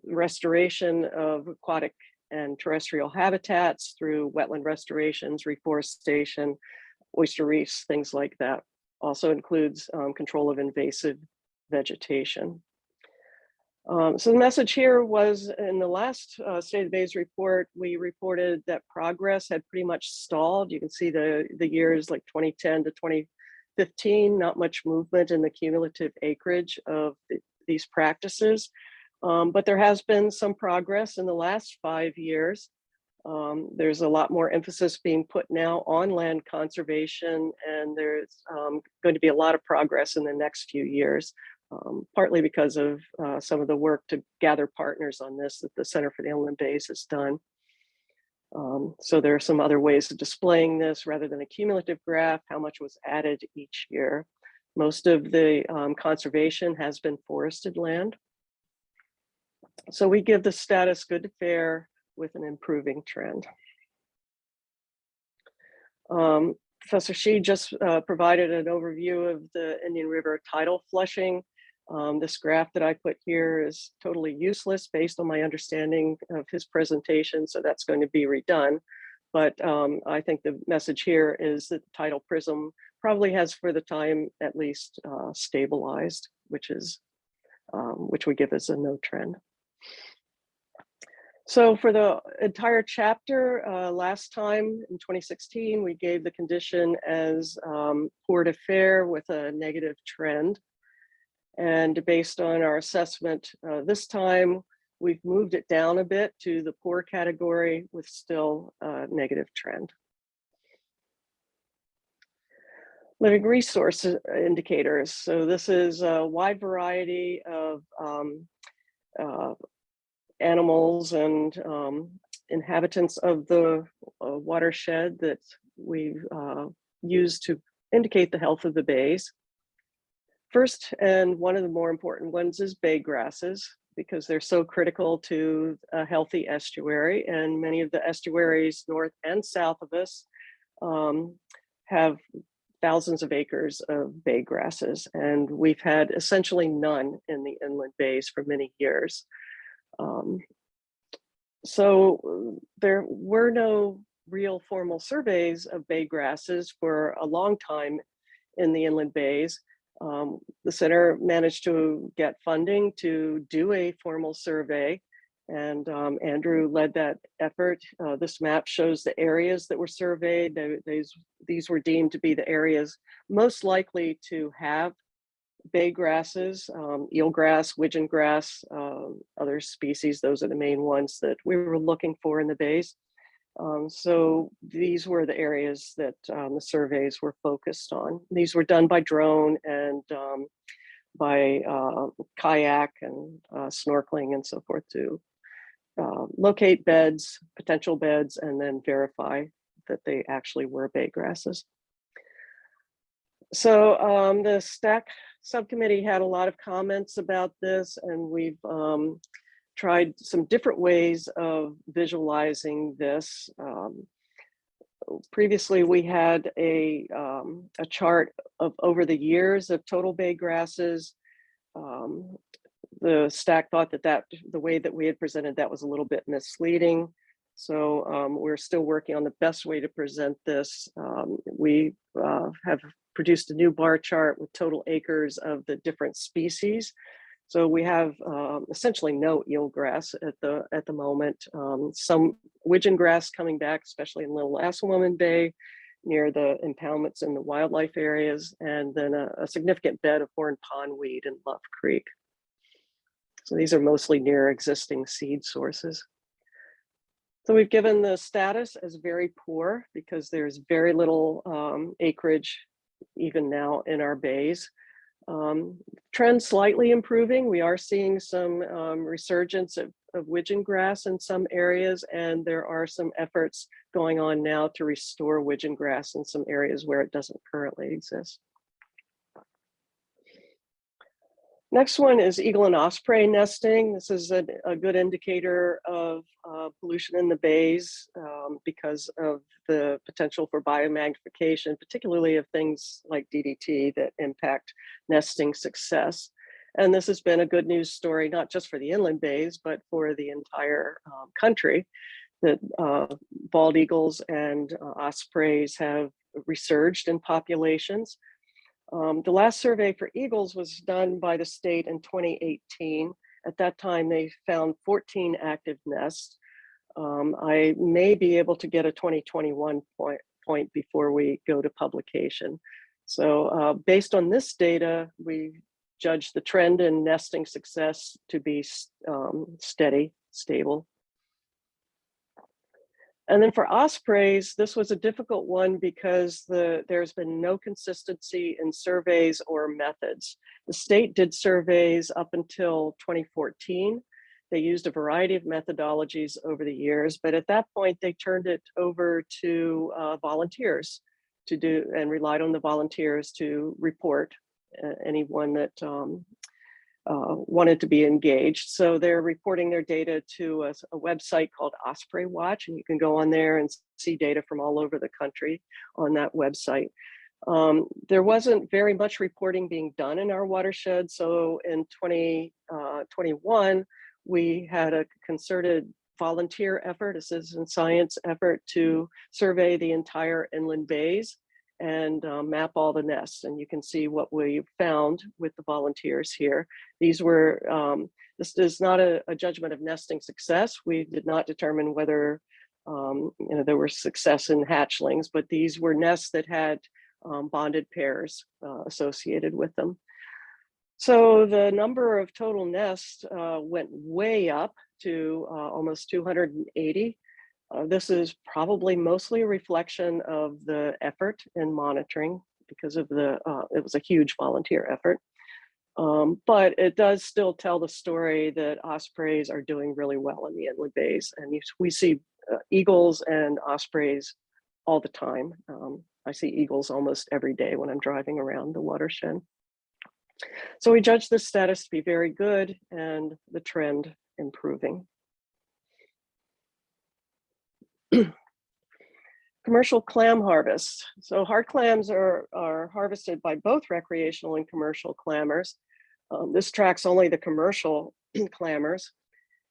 restoration of aquatic and terrestrial habitats through wetland restorations, reforestation, oyster reefs, things like that. Also includes control of invasive vegetation. So the message here was in the last State of the Bays report, we reported that progress had pretty much stalled. You can see the years like 2010 to 2015, not much movement in the cumulative acreage of these practices. But there has been some progress in the last 5 years. There's a lot more emphasis being put now on land conservation, and there's going to be a lot of progress in the next few years, partly because of some of the work to gather partners on this that the Center for the Inland Bays has done. So there are some other ways of displaying this rather than a cumulative graph, how much was added each year. Most of the conservation has been forested land. So we give the status good to fair with an improving trend. Professor Shi just provided an overview of the Indian River tidal flushing. This graph that I put here is totally useless based on my understanding of his presentation, so that's going to be redone. But I think the message here is that the tidal prism probably has, for the time at least, stabilized, which we give as a no trend. So for the entire chapter, last time in 2016, we gave the condition as poor to fair with a negative trend. And based on our assessment this time, we've moved it down a bit to the poor category with still a negative trend. Living resource indicators. So this is a wide variety of animals and inhabitants of the watershed that we use to indicate the health of the bays. First, and one of the more important ones, is bay grasses, because they're so critical to a healthy estuary, and many of the estuaries north and south of us have thousands of acres of bay grasses, and we've had essentially none in the inland bays for many years. So there were no real formal surveys of bay grasses for a long time in the inland bays. The center managed to get funding to do a formal survey, and Andrew led that effort. This map shows the areas that were surveyed. These were deemed to be the areas most likely to have bay grasses, eelgrass, widgeon grass, other species. Those are the main ones that we were looking for in the bays. So these were the areas that the surveys were focused on. These were done by drone and by kayak and snorkeling and so forth to locate beds, potential beds, and then verify that they actually were bay grasses. So the STAC subcommittee had a lot of comments about this, and we've tried some different ways of visualizing this. Previously, we had a chart of over the years of total bay grasses. The STAC thought that the way that we had presented that was a little bit misleading. So we're still working on the best way to present this. We have produced a new bar chart with total acres of the different species. So we have essentially no eelgrass at the moment. Some widgeon grass coming back, especially in Little Assawoman Bay, near the impoundments in the wildlife areas, and then a significant bed of horned pondweed in Luff Creek. So these are mostly near existing seed sources. So we've given the status as very poor because there's very little acreage even now in our bays. Trend slightly improving. We are seeing some resurgence of widgeon grass in some areas, and there are some efforts going on now to restore widgeon grass in some areas where it doesn't currently exist. Next one is eagle and osprey nesting. This is a good indicator of pollution in the bays because of the potential for biomagnification, particularly of things like DDT that impact nesting success. And this has been a good news story, not just for the inland bays, but for the entire country, that bald eagles and ospreys have resurged in populations. The last survey for eagles was done by the state in 2018. At that time, they found 14 active nests. I may be able to get a 2021 point before we go to publication. So based on this data, we judged the trend in nesting success to be steady, stable. And then for ospreys, this was a difficult one because there's been no consistency in surveys or methods. The state did surveys up until 2014. They used a variety of methodologies over the years, but at that point they turned it over to volunteers to do, and relied on the volunteers to report anyone that wanted to be engaged. So they're reporting their data to a website called Osprey Watch, and you can go on there and see data from all over the country on that website. There wasn't very much reporting being done in our watershed. So in 2021, we had a concerted volunteer effort, a citizen science effort to survey the entire inland bays and map all the nests. And you can see what we found with the volunteers here. These were, this is not a judgment of nesting success. We did not determine whether there were success in hatchlings, but these were nests that had bonded pairs associated with them. So the number of total nests went way up to almost 280. This is probably mostly a reflection of the effort in monitoring because of it was a huge volunteer effort. But it does still tell the story that ospreys are doing really well in the inland bays. And we see eagles and ospreys all the time. I see eagles almost every day when I'm driving around the watershed. So we judge this status to be very good and the trend improving. Commercial clam harvest. So hard clams are harvested by both recreational and commercial clammers. This tracks only the commercial clammers.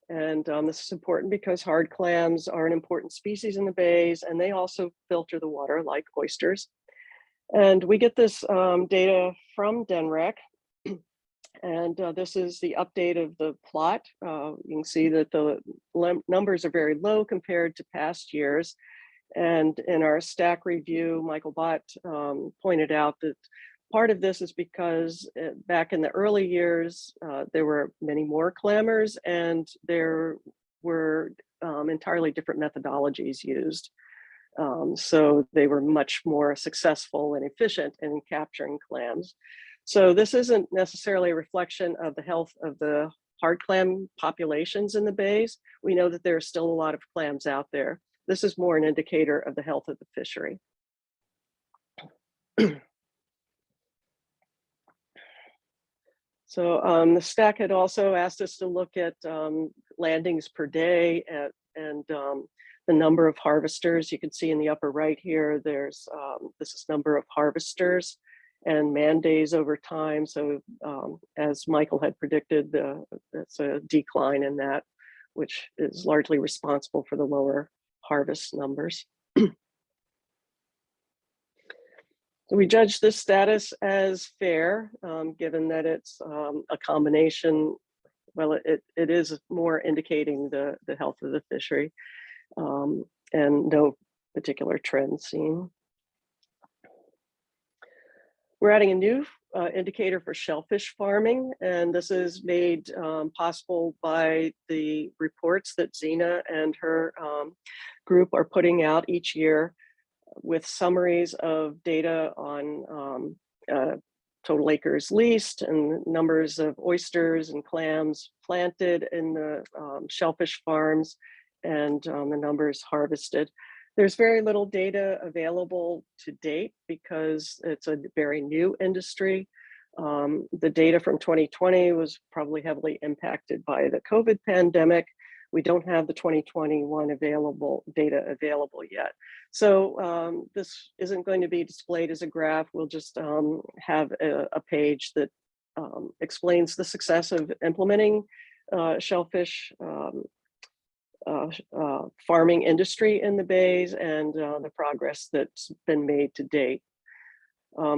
And this is important because hard clams are an important species in the bays, and they also filter the water like oysters. And we get this data from DNREC. And this is the update of the plot. You can see that the numbers are very low compared to past years. And in our STAC review, Michael Bott pointed out that part of this is because back in the early years, there were many more clammers and there were entirely different methodologies used. So they were much more successful and efficient in capturing clams. So this isn't necessarily a reflection of the health of the hard clam populations in the bays. We know that there are still a lot of clams out there. This is more an indicator of the health of the fishery. So the STAC had also asked us to look at landings per day and the number of harvesters. You can see in the upper right here, there's this is number of harvesters and man days over time. So as Michael had predicted, it's a decline in that, which is largely responsible for the lower harvest numbers. So we judge this status as fair, given that it's a combination. Well, it is more indicating the health of the fishery and no particular trend seen. We're adding a new indicator for shellfish farming, and this is made possible by the reports that Zena and her group are putting out each year with summaries of data on total acres leased and numbers of oysters and clams planted in the shellfish farms and the numbers harvested. There's very little data available to date because it's a very new industry. The data from 2020 was probably heavily impacted by the COVID pandemic. We don't have the 2021 data available yet. So this isn't going to be displayed as a graph. We'll just have a page that explains the success of implementing shellfish farming industry in the bays and the progress that's been made to date.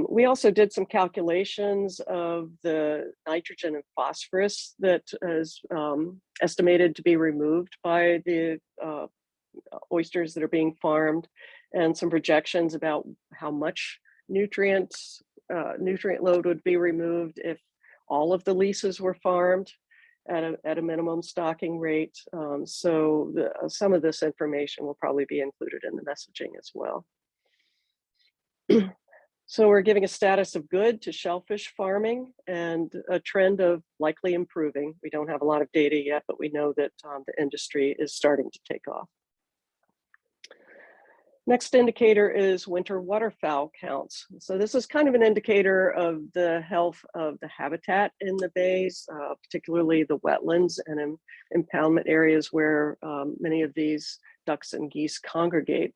We also did some calculations of the nitrogen and phosphorus that is estimated to be removed by the oysters that are being farmed, and some projections about how much nutrient load would be removed if all of the leases were farmed. at a minimum stocking rate. So some of this information will probably be included in the messaging as well. So we're giving a status of good to shellfish farming and a trend of likely improving. We don't have a lot of data yet, but we know that the industry is starting to take off. Next indicator is winter waterfowl counts. So this is kind of an indicator of the health of the habitat in the bays, particularly the wetlands and impoundment areas where many of these ducks and geese congregate.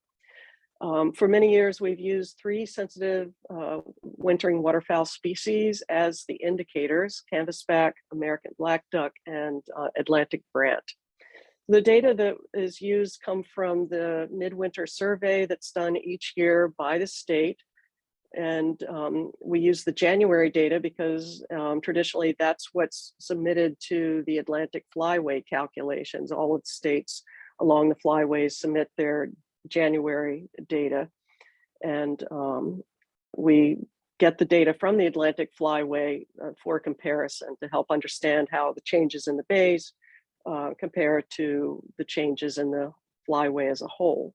For many years, we've used 3 sensitive wintering waterfowl species as the indicators: canvasback, American black duck, and Atlantic brant. The data that is used come from the midwinter survey that's done each year by the state. And we use the January data because traditionally that's what's submitted to the Atlantic flyway calculations. All of the states along the flyways submit their January data. And we get the data from the Atlantic flyway for comparison to help understand how the changes in the bays compare to the changes in the flyway as a whole.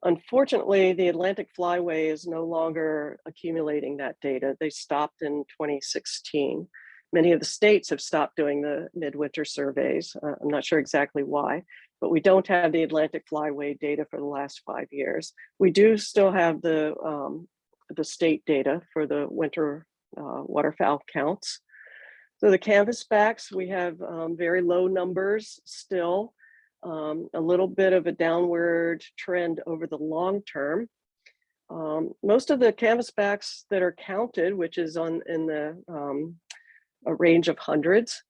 Unfortunately, the Atlantic flyway is no longer accumulating that data. They stopped in 2016. Many of the states have stopped doing the midwinter surveys. I'm not sure exactly why, but we don't have the Atlantic flyway data for the last 5 years. We do still have the state data for the winter waterfowl counts. So the canvasbacks, we have very low numbers still, a little bit of a downward trend over the long term. Most of the canvasbacks that are counted, which is in a range of hundreds,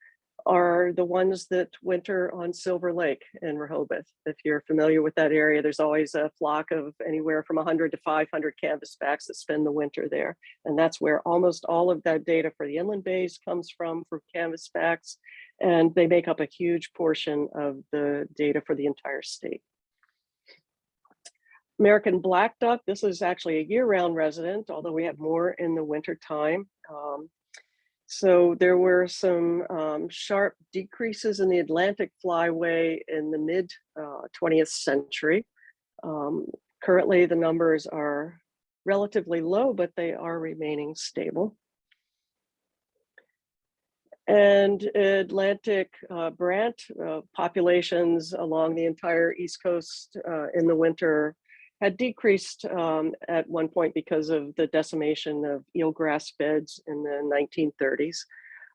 are the ones that winter on Silver Lake in Rehoboth. If you're familiar with that area, there's always a flock of anywhere from 100 to 500 canvasbacks that spend the winter there. And that's where almost all of that data for the inland bays comes from canvasbacks. And they make up a huge portion of the data for the entire state. American black duck, this is actually a year-round resident, although we have more in the winter time. So there were some sharp decreases in the Atlantic flyway in the mid 20th century. Currently, the numbers are relatively low, but they are remaining stable. And Atlantic brant populations along the entire East Coast in the winter had decreased at one point because of the decimation of eelgrass beds in the 1930s.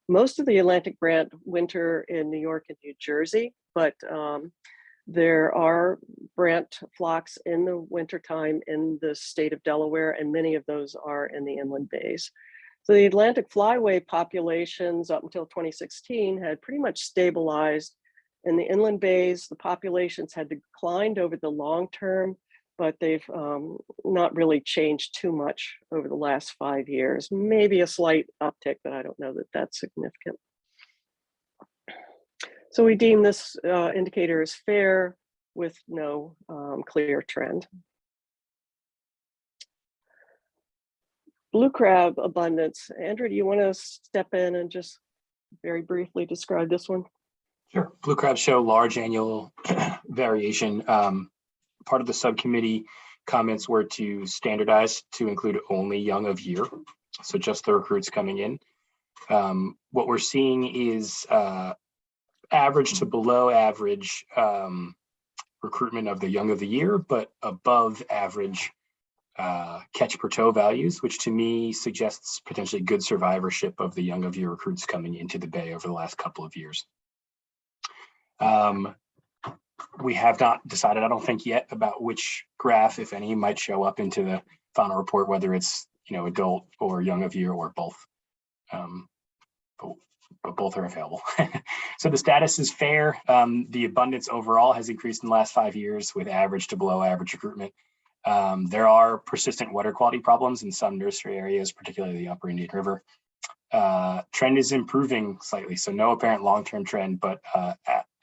Most of the Atlantic brant winter in New York and New Jersey, but there are brant flocks in the wintertime in the state of Delaware, and many of those are in the inland bays. So the Atlantic flyway populations up until 2016 had pretty much stabilized. In the inland bays, the populations had declined over the long term, but they've not really changed too much over the last 5 years. Maybe a slight uptick, but I don't know that that's significant. So we deem this indicator as fair with no clear trend. Blue crab abundance. Andrew, do you want to step in and just very briefly describe this one? Sure. Blue crabs show large annual variation. Part of the subcommittee comments were to standardize to include only young of year, so just the recruits coming in. What we're seeing is average to below average recruitment of the young of the year, but above average catch per toe values, which to me suggests potentially good survivorship of the young of year recruits coming into the bay over the last couple of years. We have not decided, I don't think yet, about which graph, if any, might show up into the final report, whether it's adult or young of year or both. But both are available. So the status is fair. The abundance overall has increased in the last 5 years with average to below average recruitment. There are persistent water quality problems in some nursery areas, particularly the upper Indian River. Trend is improving slightly, so no apparent long-term trend, but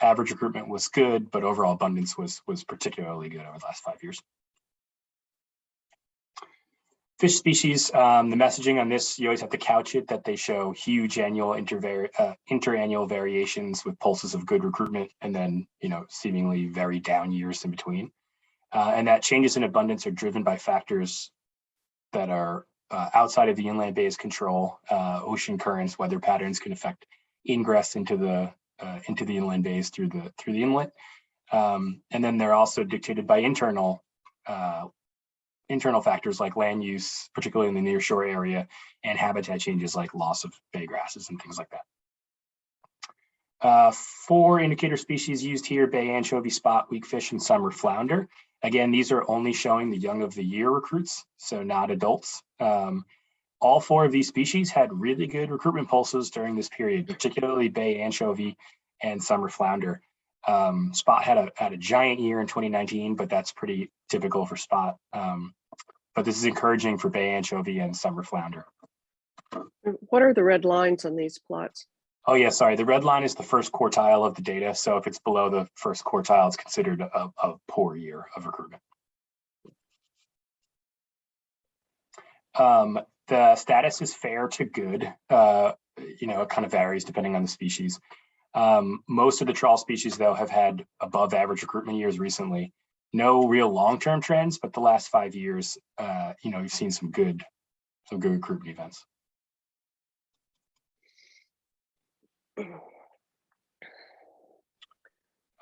average recruitment was good, but overall abundance was particularly good over the last 5 years. Fish species, the messaging on this, you always have to couch it that they show huge annual interannual variations with pulses of good recruitment and then, seemingly very down years in between. And that changes in abundance are driven by factors that are outside of the inland bay's control. Ocean currents, weather patterns can affect ingress into the inland bays through the inlet. And then they're also dictated by internal factors like land use, particularly in the nearshore area, and habitat changes like loss of bay grasses and things like that. 4 indicator species used here: bay anchovy, spot, weakfish, and summer flounder. Again, these are only showing the young of the year recruits, so not adults. All 4 of these species had really good recruitment pulses during this period, particularly bay anchovy and summer flounder. Spot had a giant year in 2019, but that's pretty typical for spot. But this is encouraging for bay anchovy and summer flounder. What are the red lines on these plots? Oh yeah, sorry. The red line is the first quartile of the data. So if it's below the first quartile, it's considered a poor year of recruitment. The status is fair to good. It kind of varies depending on the species. Most of the trawl species, though, have had above average recruitment years recently. No real long-term trends, but the last 5 years, we've seen some good recruitment events.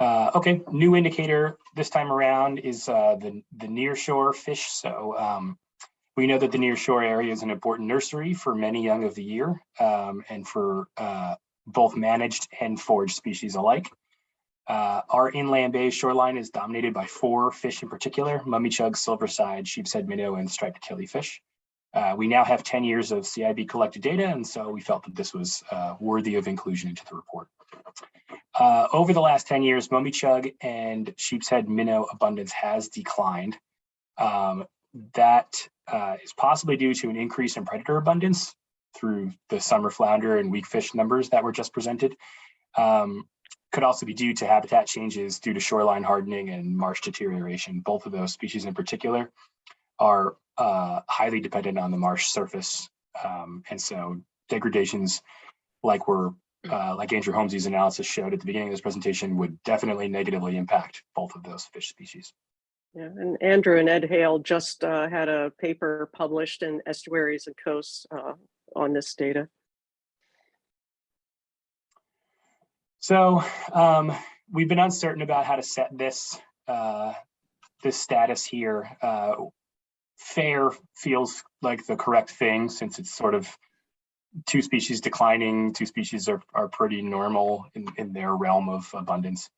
Okay, new indicator this time around is the nearshore fish. So we know that the nearshore area is an important nursery for many young of the year and for both managed and foraged species alike. Our inland bay shoreline is dominated by 4 fish in particular: mummychug, silverside, sheepshead minnow, and striped killifish. We now have 10 years of CIB collected data, and so we felt that this was worthy of inclusion into the report. Over the last 10 years, mummychug and sheepshead minnow abundance has declined. That is possibly due to an increase in predator abundance through the summer flounder and weakfish numbers that were just presented. Could also be due to habitat changes due to shoreline hardening and marsh deterioration. Both of those species in particular are highly dependent on the marsh surface. And so degradations like Andrew Holmes's analysis showed at the beginning of this presentation would definitely negatively impact both of those fish species. Yeah, and Andrew and Ed Hale just had a paper published in Estuaries and Coasts on this data. So we've been uncertain about how to set this status here. Fair feels like the correct thing since it's sort of 2 species declining, 2 species are pretty normal in their realm of abundance.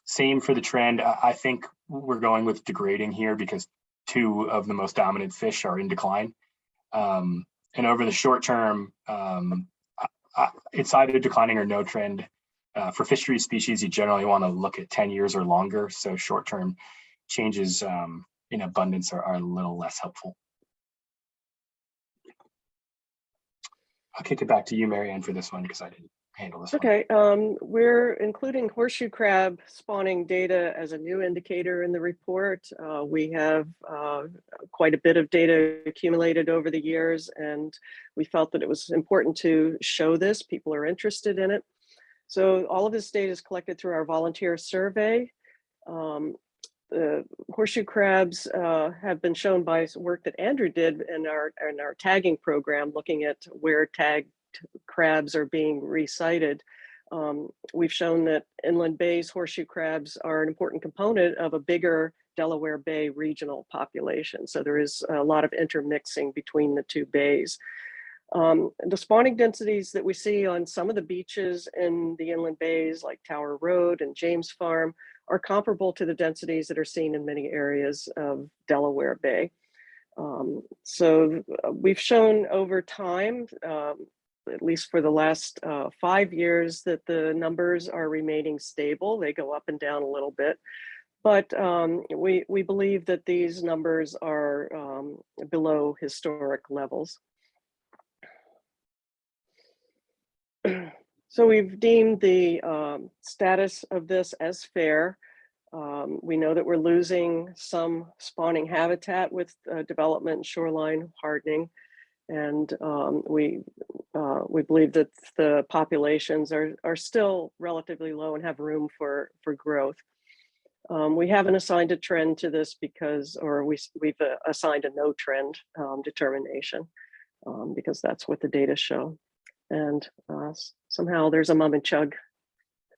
Same for the trend. I think we're going with degrading here because 2 of the most dominant fish are in decline. And over the short term, it's either declining or no trend. For fishery species, you generally want to look at 10 years or longer. So short-term changes in abundance are a little less helpful. I'll kick it back to you, Marianne, for this one because I didn't handle this one. Okay, we're including horseshoe crab spawning data as a new indicator in the report. We have quite a bit of data accumulated over the years, and we felt that it was important to show this. People are interested in it. So all of this data is collected through our volunteer survey. The horseshoe crabs have been shown by work that Andrew did in our tagging program, looking at where tagged crabs are being resighted. We've shown that inland bays horseshoe crabs are an important component of a bigger Delaware Bay regional population. So there is a lot of intermixing between the 2 bays. The spawning densities that we see on some of the beaches in the inland bays like Tower Road and James Farm are comparable to the densities that are seen in many areas of Delaware Bay. So we've shown over time, at least for the last 5 years, that the numbers are remaining stable. They go up and down a little bit, but we believe that these numbers are below historic levels. So we've deemed the status of this as fair. We know that we're losing some spawning habitat with development and shoreline hardening. And we believe that the populations are still relatively low and have room for growth. We haven't assigned a trend to this because, or we've assigned a no trend determination because that's what the data show. And somehow there's a mum and chug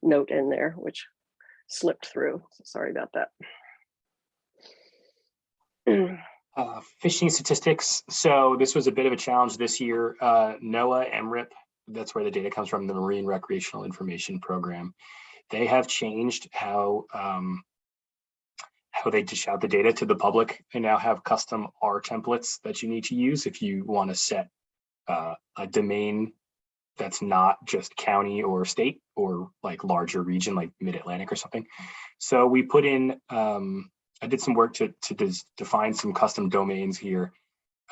note in there, which slipped through. So sorry about that. Fishing statistics. So this was a bit of a challenge this year. NOAA, MRIP, that's where the data comes from, the Marine Recreational Information Program. They have changed how they dish out the data to the public. They now have custom R templates that you need to use if you want to set a domain that's not just county or state or like larger region like Mid-Atlantic or something. So we put in, I did some work to define some custom domains here.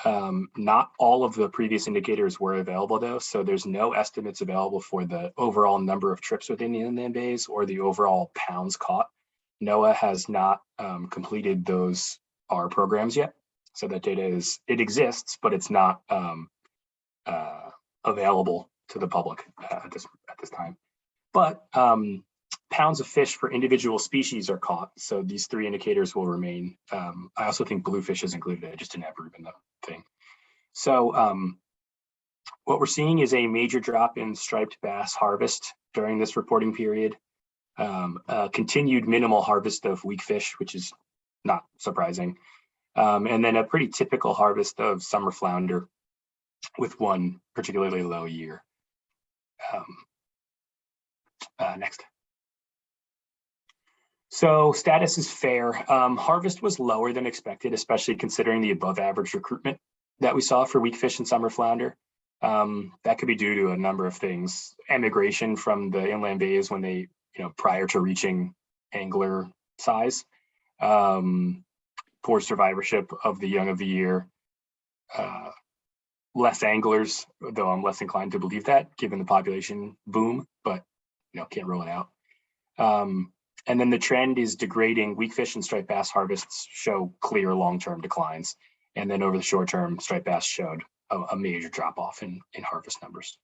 Not all of the previous indicators were available though, so there's no estimates available for the overall number of trips within the inland bays or the overall pounds caught. NOAA has not completed those R programs yet, so that data exists, but it's not available to the public at this time. But pounds of fish for individual species are caught, so these three indicators will remain. I also think bluefish is included. I just didn't have room in the thing. So what we're seeing is a major drop in striped bass harvest during this reporting period. Continued minimal harvest of weak fish, which is not surprising. And then a pretty typical harvest of summer flounder with one particularly low year. Next. So status is fair. Harvest was lower than expected, especially considering the above average recruitment that we saw for weak fish and summer flounder. That could be due to a number of things. Emigration from the inland bays when they, prior to reaching angler size. Poor survivorship of the young of the year. Less anglers, though I'm less inclined to believe that given the population boom, but can't rule it out. And then the trend is degrading. Weak fish and striped bass harvests show clear long-term declines. And then over the short term, striped bass showed a major drop off in harvest numbers.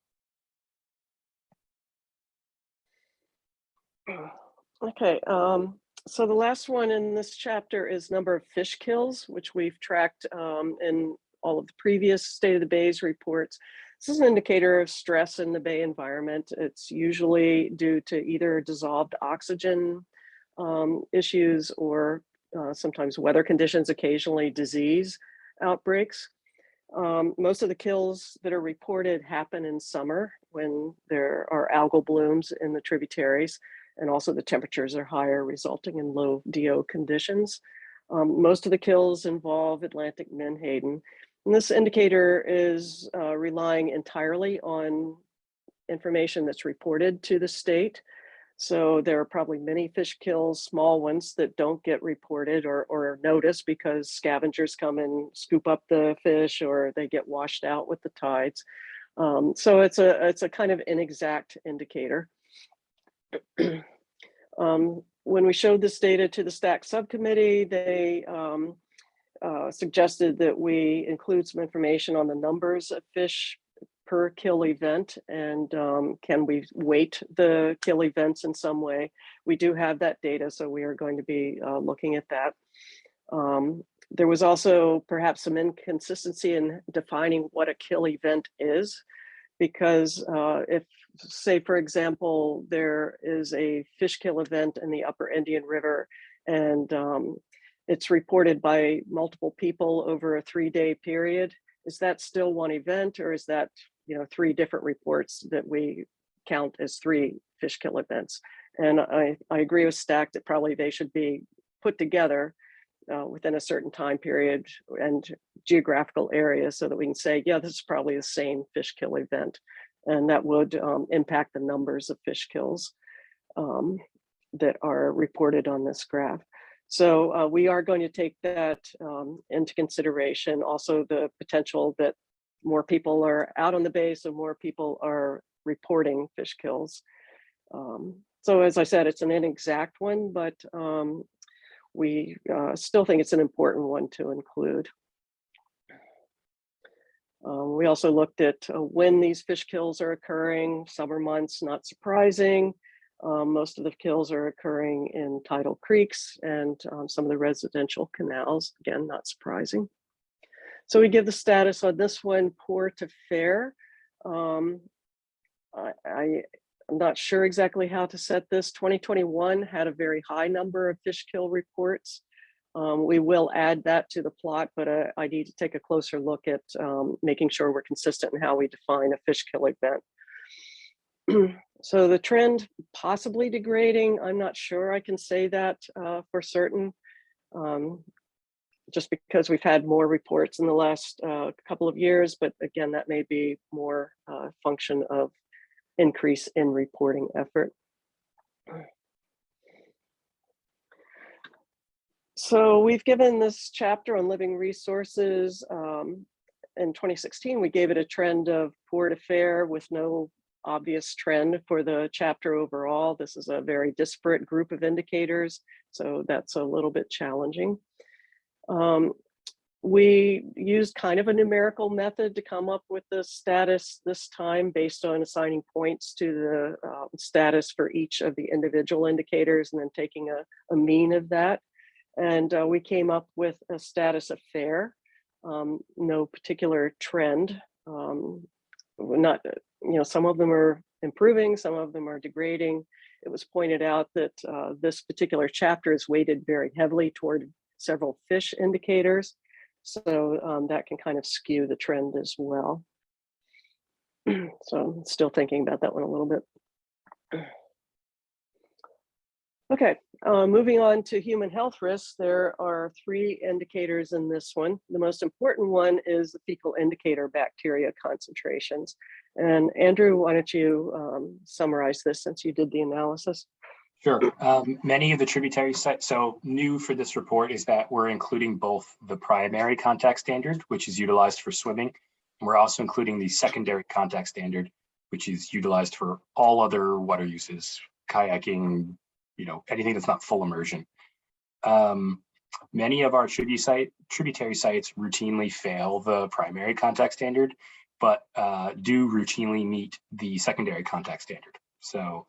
Okay, so the last one in this chapter is number of fish kills, which we've tracked in all of the previous State of the Bays reports. This is an indicator of stress in the bay environment. It's usually due to either dissolved oxygen issues or sometimes weather conditions, occasionally disease outbreaks. Most of the kills that are reported happen in summer when there are algal blooms in the tributaries, and also the temperatures are higher, resulting in low DO conditions. Most of the kills involve Atlantic menhaden. And this indicator is relying entirely on information that's reported to the state. So there are probably many fish kills, small ones that don't get reported or noticed because scavengers come and scoop up the fish or they get washed out with the tides. So it's a kind of inexact indicator. When we showed this data to the STAC subcommittee, they suggested that we include some information on the numbers of fish per kill event and can we weight the kill events in some way. We do have that data, so we are going to be looking at that. There was also perhaps some inconsistency in defining what a kill event is, because if, say, for example, there is a fish kill event in the Upper Indian River and it's reported by multiple people over a 3-day period, is that still one event, or is that 3 different reports that we count as 3 fish kill events? And I agree with STAC that probably they should be put together within a certain time period and geographical area so that we can say, yeah, this is probably the same fish kill event. And that would impact the numbers of fish kills that are reported on this graph. So we are going to take that into consideration. Also the potential that more people are out on the bay, so more people are reporting fish kills. So as I said, it's an inexact one, but we still think it's an important one to include. We also looked at when these fish kills are occurring. Summer months, not surprising. Most of the kills are occurring in tidal creeks and some of the residential canals. Again, not surprising. So we give the status on this one, poor to fair. I'm not sure exactly how to set this. 2021 had a very high number of fish kill reports. We will add that to the plot, but I need to take a closer look at making sure we're consistent in how we define a fish kill event. So the trend possibly degrading, I'm not sure I can say that for certain, just because we've had more reports in the last couple of years, but again, that may be more function of increase in reporting effort. So we've given this chapter on living resources. In 2016, we gave it a trend of poor to fair with no obvious trend for the chapter overall. This is a very disparate group of indicators, so that's a little bit challenging. We used kind of a numerical method to come up with the status this time based on assigning points to the status for each of the individual indicators and then taking a mean of that. And we came up with a status of fair, no particular trend. Not, some of them are improving, some of them are degrading. It was pointed out that this particular chapter is weighted very heavily toward several fish indicators. So that can kind of skew the trend as well. So I'm still thinking about that one a little bit. Okay, moving on to human health risks, there are 3 indicators in this one. The most important one is the fecal indicator bacteria concentrations. And Andrew, why don't you summarize this since you did the analysis? Sure. Many of the tributary sites, so new for this report is that we're including both the primary contact standard, which is utilized for swimming, and we're also including the secondary contact standard, which is utilized for all other water uses, kayaking, anything that's not full immersion. Many of our tributary sites routinely fail the primary contact standard, but do routinely meet the secondary contact standard. So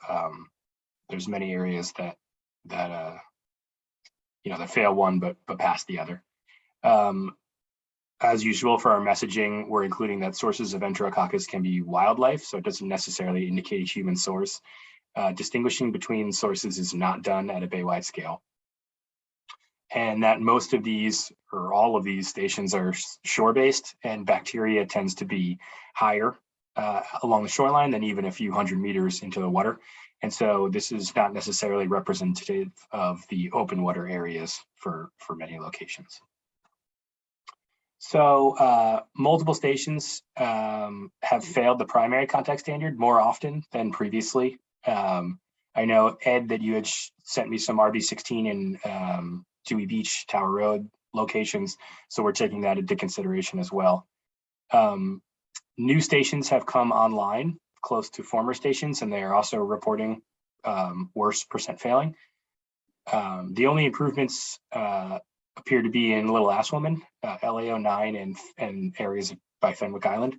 there's many areas that fail one but pass the other. As usual for our messaging, we're including that sources of Enterococcus can be wildlife, so it doesn't necessarily indicate a human source. Distinguishing between sources is not done at a bay-wide scale. And that most of these, or all of these stations are shore-based, and bacteria tends to be higher along the shoreline than even a few hundred meters into the water. And so this is not necessarily representative of the open water areas for many locations. So multiple stations have failed the primary contact standard more often than previously. I know, Ed, that you had sent me some RB16 in Dewey Beach, Tower Road locations, so we're taking that into consideration as well. New stations have come online close to former stations, and they are also reporting worse percent failing. The only improvements appear to be in Little Asswoman, LA09 and areas by Fenwick Island.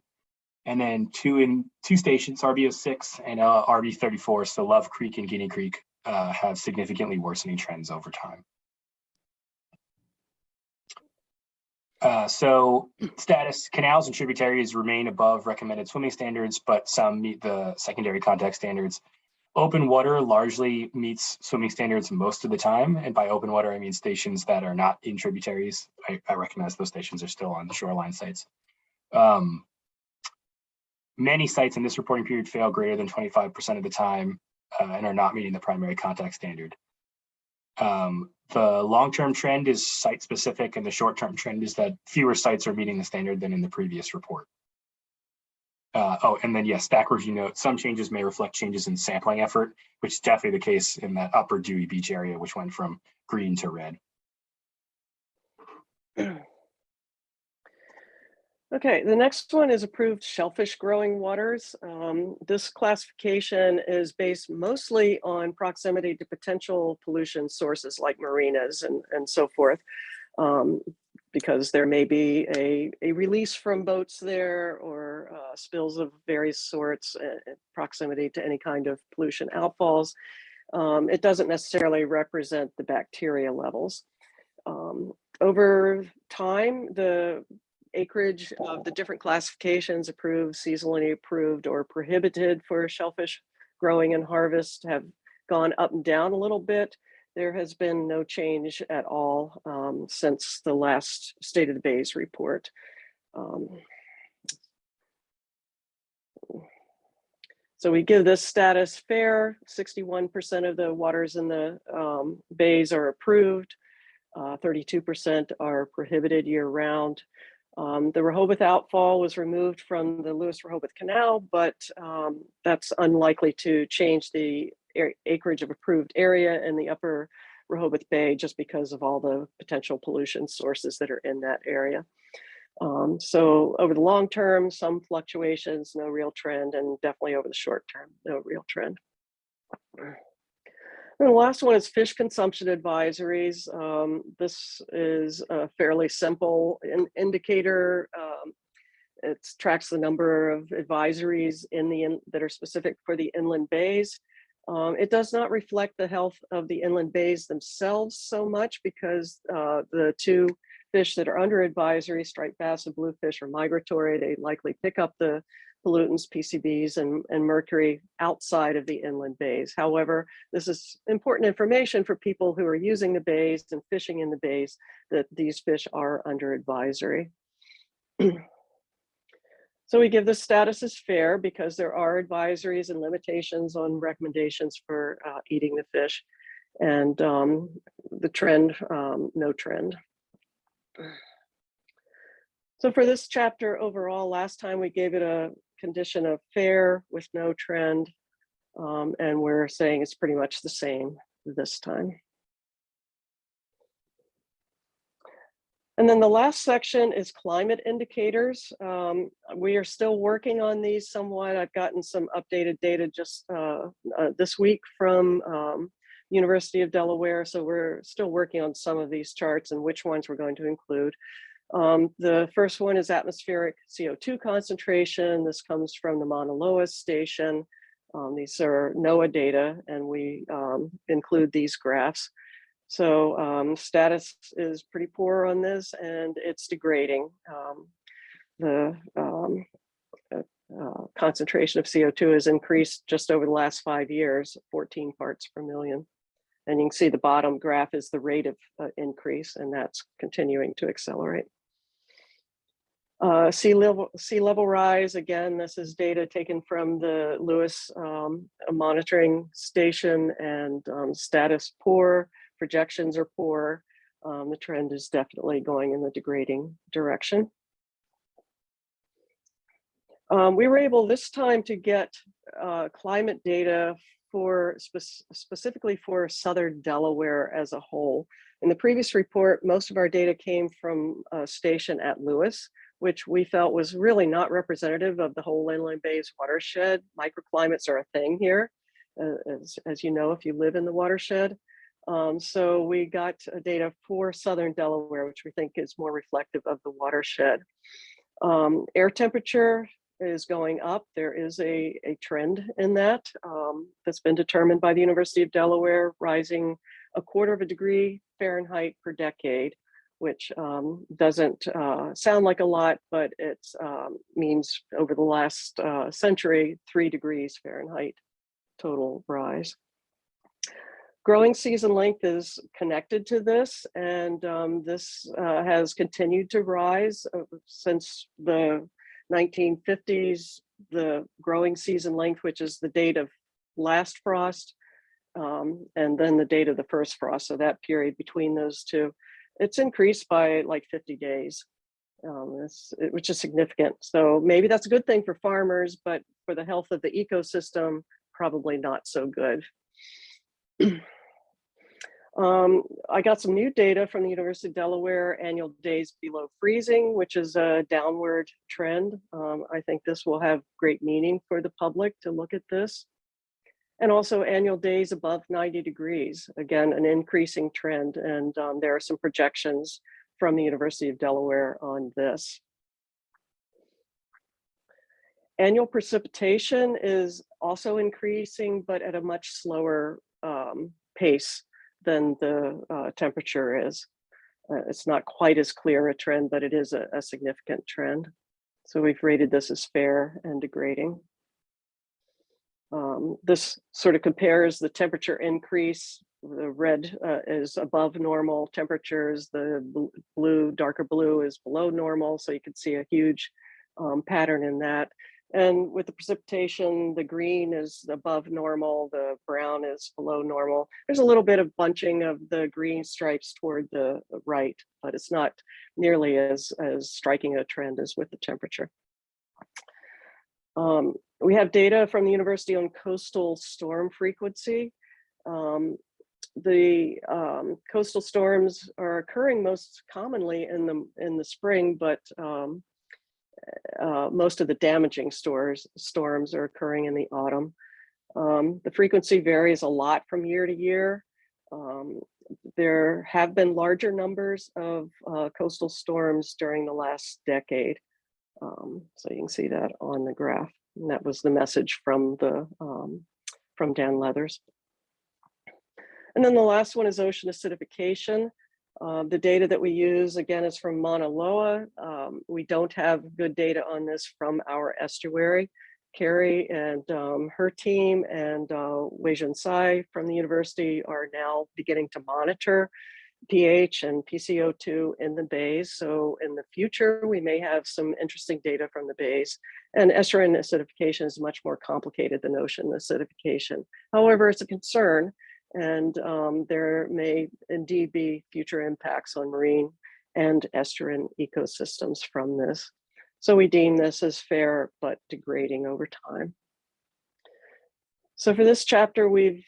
And then two stations, RB06 and RB34, so Love Creek and Guinea Creek, have significantly worsening trends over time. So status, canals and tributaries remain above recommended swimming standards, but some meet the secondary contact standards. Open water largely meets swimming standards most of the time. And by open water, I mean stations that are not in tributaries. I recognize those stations are still on shoreline sites. Many sites in this reporting period fail greater than 25% of the time and are not meeting the primary contact standard. The long-term trend is site-specific, and the short-term trend is that fewer sites are meeting the standard than in the previous report. And then yes, STAC review note, some changes may reflect changes in sampling effort, which is definitely the case in that upper Dewey Beach area, which went from green to red. Okay, the next one is approved shellfish growing waters. This classification is based mostly on proximity to potential pollution sources like marinas and so forth, because there may be a release from boats there or spills of various sorts at proximity to any kind of pollution outfalls. It doesn't necessarily represent the bacteria levels. Over time, the acreage of the different classifications approved, seasonally approved, or prohibited for shellfish growing and harvest have gone up and down a little bit. There has been no change at all since the last State of the Bays report. So we give this status fair. 61% of the waters in the bays are approved. 32% are prohibited year round. The Rehoboth outfall was removed from the Lewis-Rehoboth Canal, but that's unlikely to change the acreage of approved area in the upper Rehoboth Bay just because of all the potential pollution sources that are in that area. So over the long term, some fluctuations, no real trend, and definitely over the short term, no real trend. And the last one is fish consumption advisories. This is a fairly simple indicator. It tracks the number of advisories that are specific for the inland bays. It does not reflect the health of the inland bays themselves so much because the two fish that are under advisory, striped bass and bluefish, are migratory. They likely pick up the pollutants, PCBs, and mercury outside of the inland bays. However, this is important information for people who are using the bays and fishing in the bays that these fish are under advisory. So we give the status as fair because there are advisories and limitations on recommendations for eating the fish, and the trend, no trend. So for this chapter overall, last time we gave it a condition of fair with no trend, and we're saying it's pretty much the same this time. And then the last section is climate indicators. We are still working on these somewhat. I've gotten some updated data just this week from University of Delaware, so we're still working on some of these charts and which ones we're going to include. The first one is atmospheric CO2 concentration. This comes from the Mauna Loa station. These are NOAA data, and we include these graphs. So status is pretty poor on this, and it's degrading. The concentration of CO2 has increased just over the last 5 years, 14 parts per million. And you can see the bottom graph is the rate of increase, and that's continuing to accelerate. Sea level rise, again, this is data taken from the Lewis monitoring station, and status poor, projections are poor. The trend is definitely going in the degrading direction. We were able this time to get climate data for specifically for Southern Delaware as a whole. In the previous report, most of our data came from a station at Lewis, which we felt was really not representative of the whole Inland Bays watershed. Microclimates are a thing here, as you know, if you live in the watershed. So we got data for Southern Delaware, which we think is more reflective of the watershed. Air temperature is going up. There is a trend in that that's been determined by the University of Delaware, rising 1/4 degree Fahrenheit per decade, which doesn't sound like a lot, but it means over the last century, 3 degrees Fahrenheit total rise. Growing season length is connected to this, and this has continued to rise since the 1950s. The growing season length, which is the date of last frost, and then the date of the first frost, so that period between those two, it's increased by like 50 days, which is significant. So maybe that's a good thing for farmers, but for the health of the ecosystem, probably not so good. I got some new data from the University of Delaware, annual days below freezing, which is a downward trend. I think this will have great meaning for the public to look at this. And also annual days above 90 degrees, again, an increasing trend. And there are some projections from the University of Delaware on this. Annual precipitation is also increasing, but at a much slower pace than the temperature is. It's not quite as clear a trend, but it is a significant trend. So we've rated this as fair and degrading. This sort of compares the temperature increase. The red is above normal temperatures. The blue, darker blue is below normal. So you can see a huge pattern in that. And with the precipitation, the green is above normal, the brown is below normal. There's a little bit of bunching of the green stripes toward the right, but it's not nearly as striking a trend as with the temperature. We have data from the university on coastal storm frequency. The coastal storms are occurring most commonly in the spring, but most of the damaging storms are occurring in the autumn. The frequency varies a lot from year to year. There have been larger numbers of coastal storms during the last decade. So you can see that on the graph. And that was the message from Dan Leathers. And then the last one is ocean acidification. The data that we use, again, is from Mauna Loa. We don't have good data on this from our estuary. Carrie and her team and Wei-Jun Tsai from the university are now beginning to monitor pH and PCO2 in the bays. So in the future, we may have some interesting data from the bays. And estuarine acidification is much more complicated than ocean acidification. However, it's a concern. And there may indeed be future impacts on marine and estuarine ecosystems from this. So we deem this as fair, but degrading over time. So for this chapter, we've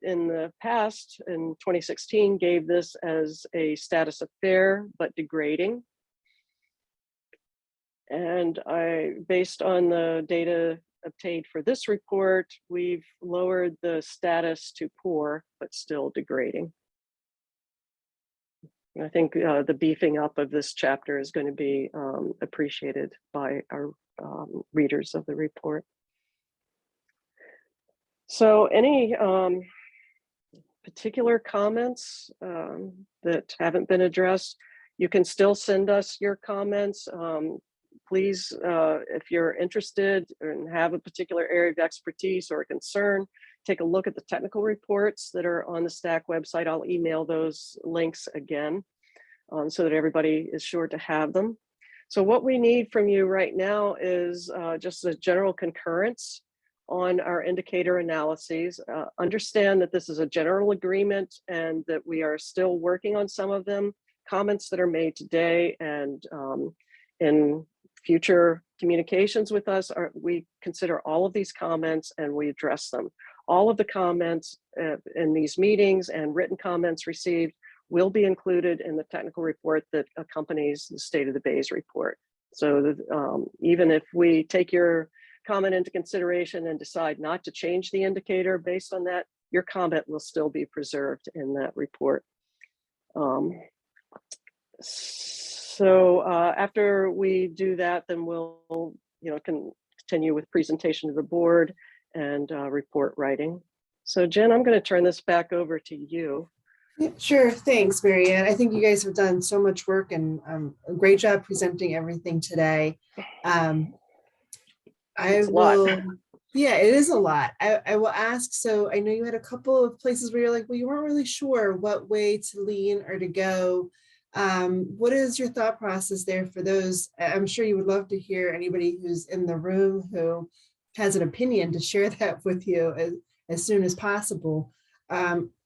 in the past, in 2016, gave this as a status of fair, but degrading. And based on the data obtained for this report, we've lowered the status to poor, but still degrading. And I think the beefing up of this chapter is going to be appreciated by our readers of the report. So any particular comments that haven't been addressed, you can still send us your comments. Please, if you're interested and have a particular area of expertise or a concern, take a look at the technical reports that are on the STAC website. I'll email those links again so that everybody is sure to have them. So what we need from you right now is just a general concurrence on our indicator analyses. Understand that this is a general agreement and that we are still working on some of them. Comments that are made today and in future communications with us, we consider all of these comments and we address them. All of the comments in these meetings and written comments received will be included in the technical report that accompanies the State of the Bays report. So that, even if we take your comment into consideration and decide not to change the indicator based on that, your comment will still be preserved in that report. So after we do that, then we'll continue with presentation to the board and report writing. So Jen, I'm going to turn this back over to you. Yeah, sure. Thanks, Marianne. I think you guys have done so much work and a great job presenting everything today. Yeah, it is a lot. I will ask, so I know you had a couple of places where you're like, well, you weren't really sure what way to lean or to go. What is your thought process there for those? I'm sure you would love to hear anybody who's in the room who has an opinion to share that with you as soon as possible.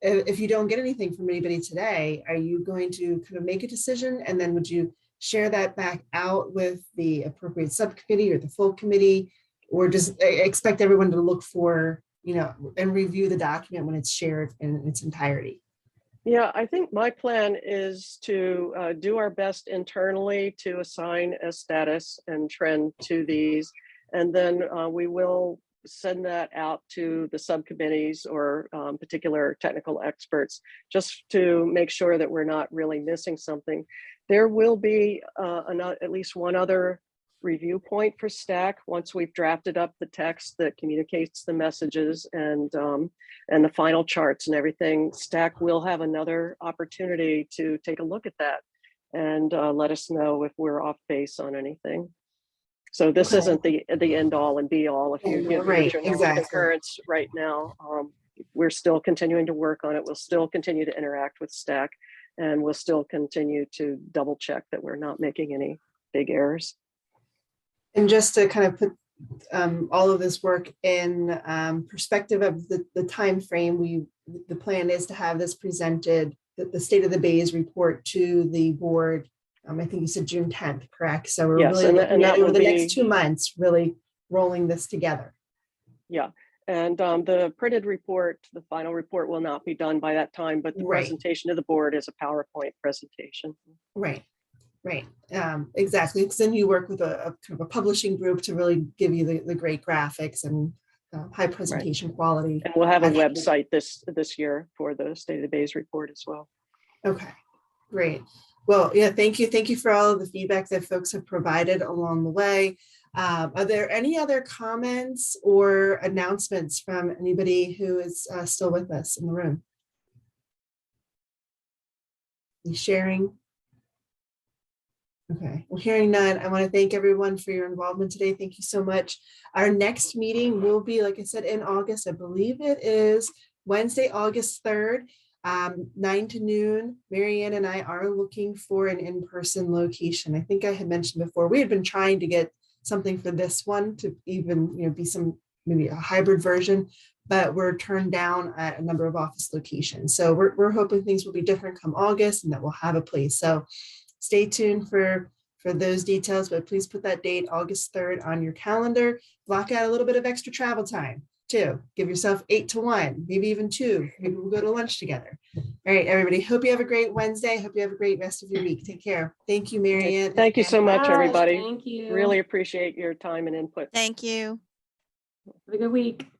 If you don't get anything from anybody today, are you going to kind of make a decision and then would you share that back out with the appropriate subcommittee or the full committee, or just expect everyone to look for, and review the document when it's shared in its entirety? Yeah, I think my plan is to do our best internally to assign a status and trend to these. And then we will send that out to the subcommittees or particular technical experts, just to make sure that we're not really missing something. There will be at least one other review point for STAC once we've drafted up the text that communicates the messages and the final charts and everything. STAC will have another opportunity to take a look at that and let us know if we're off base on anything. So this isn't the end all and be all. If you give Right, your exactly. concurrence right now, we're still continuing to work on it. We'll still continue to interact with STAC, and we'll still continue to double check that we're not making any big errors. And just to kind of put all of this work in perspective of the time frame, the plan is to have this presented, the State of the Bays report to the board. I think you said June 10th, correct? So we're Yes, really looking at over the be, next 2 months, really rolling this together. Yeah, and the printed report, the final report will not be done by that time, but the presentation to the board is a PowerPoint presentation. Right. Exactly, because then you work with a kind of a publishing group to really give you the great graphics and high presentation quality. And we'll have a website this year for the State of the Bays report as well. Okay, great. Well, yeah, thank you for all of the feedback that folks have provided along the way. Are there any other comments or announcements from anybody who is still with us in the room? You sharing? Okay, well, hearing none, I want to thank everyone for your involvement today. Thank you so much. Our next meeting will be, like I said, in August. I believe it is Wednesday, August 3rd. 9 to noon. Marianne and I are looking for an in-person location. I think I had mentioned before, we had been trying to get something for this one to even be maybe a hybrid version, but we're turned down at a number of office locations. So we're hoping things will be different come August and that we'll have a place. So stay tuned for those details, but please put that date, August 3rd, on your calendar. Block out a little bit of extra travel time too. Give yourself 8 to 1, maybe even 2. Maybe we'll go to lunch together. All right, everybody. Hope you have a great Wednesday. Hope you have a great rest of your week. Take care. Thank you, Marianne. Thank you so much, everybody. Thank you. Really appreciate your time and input. Thank you. Have a good week.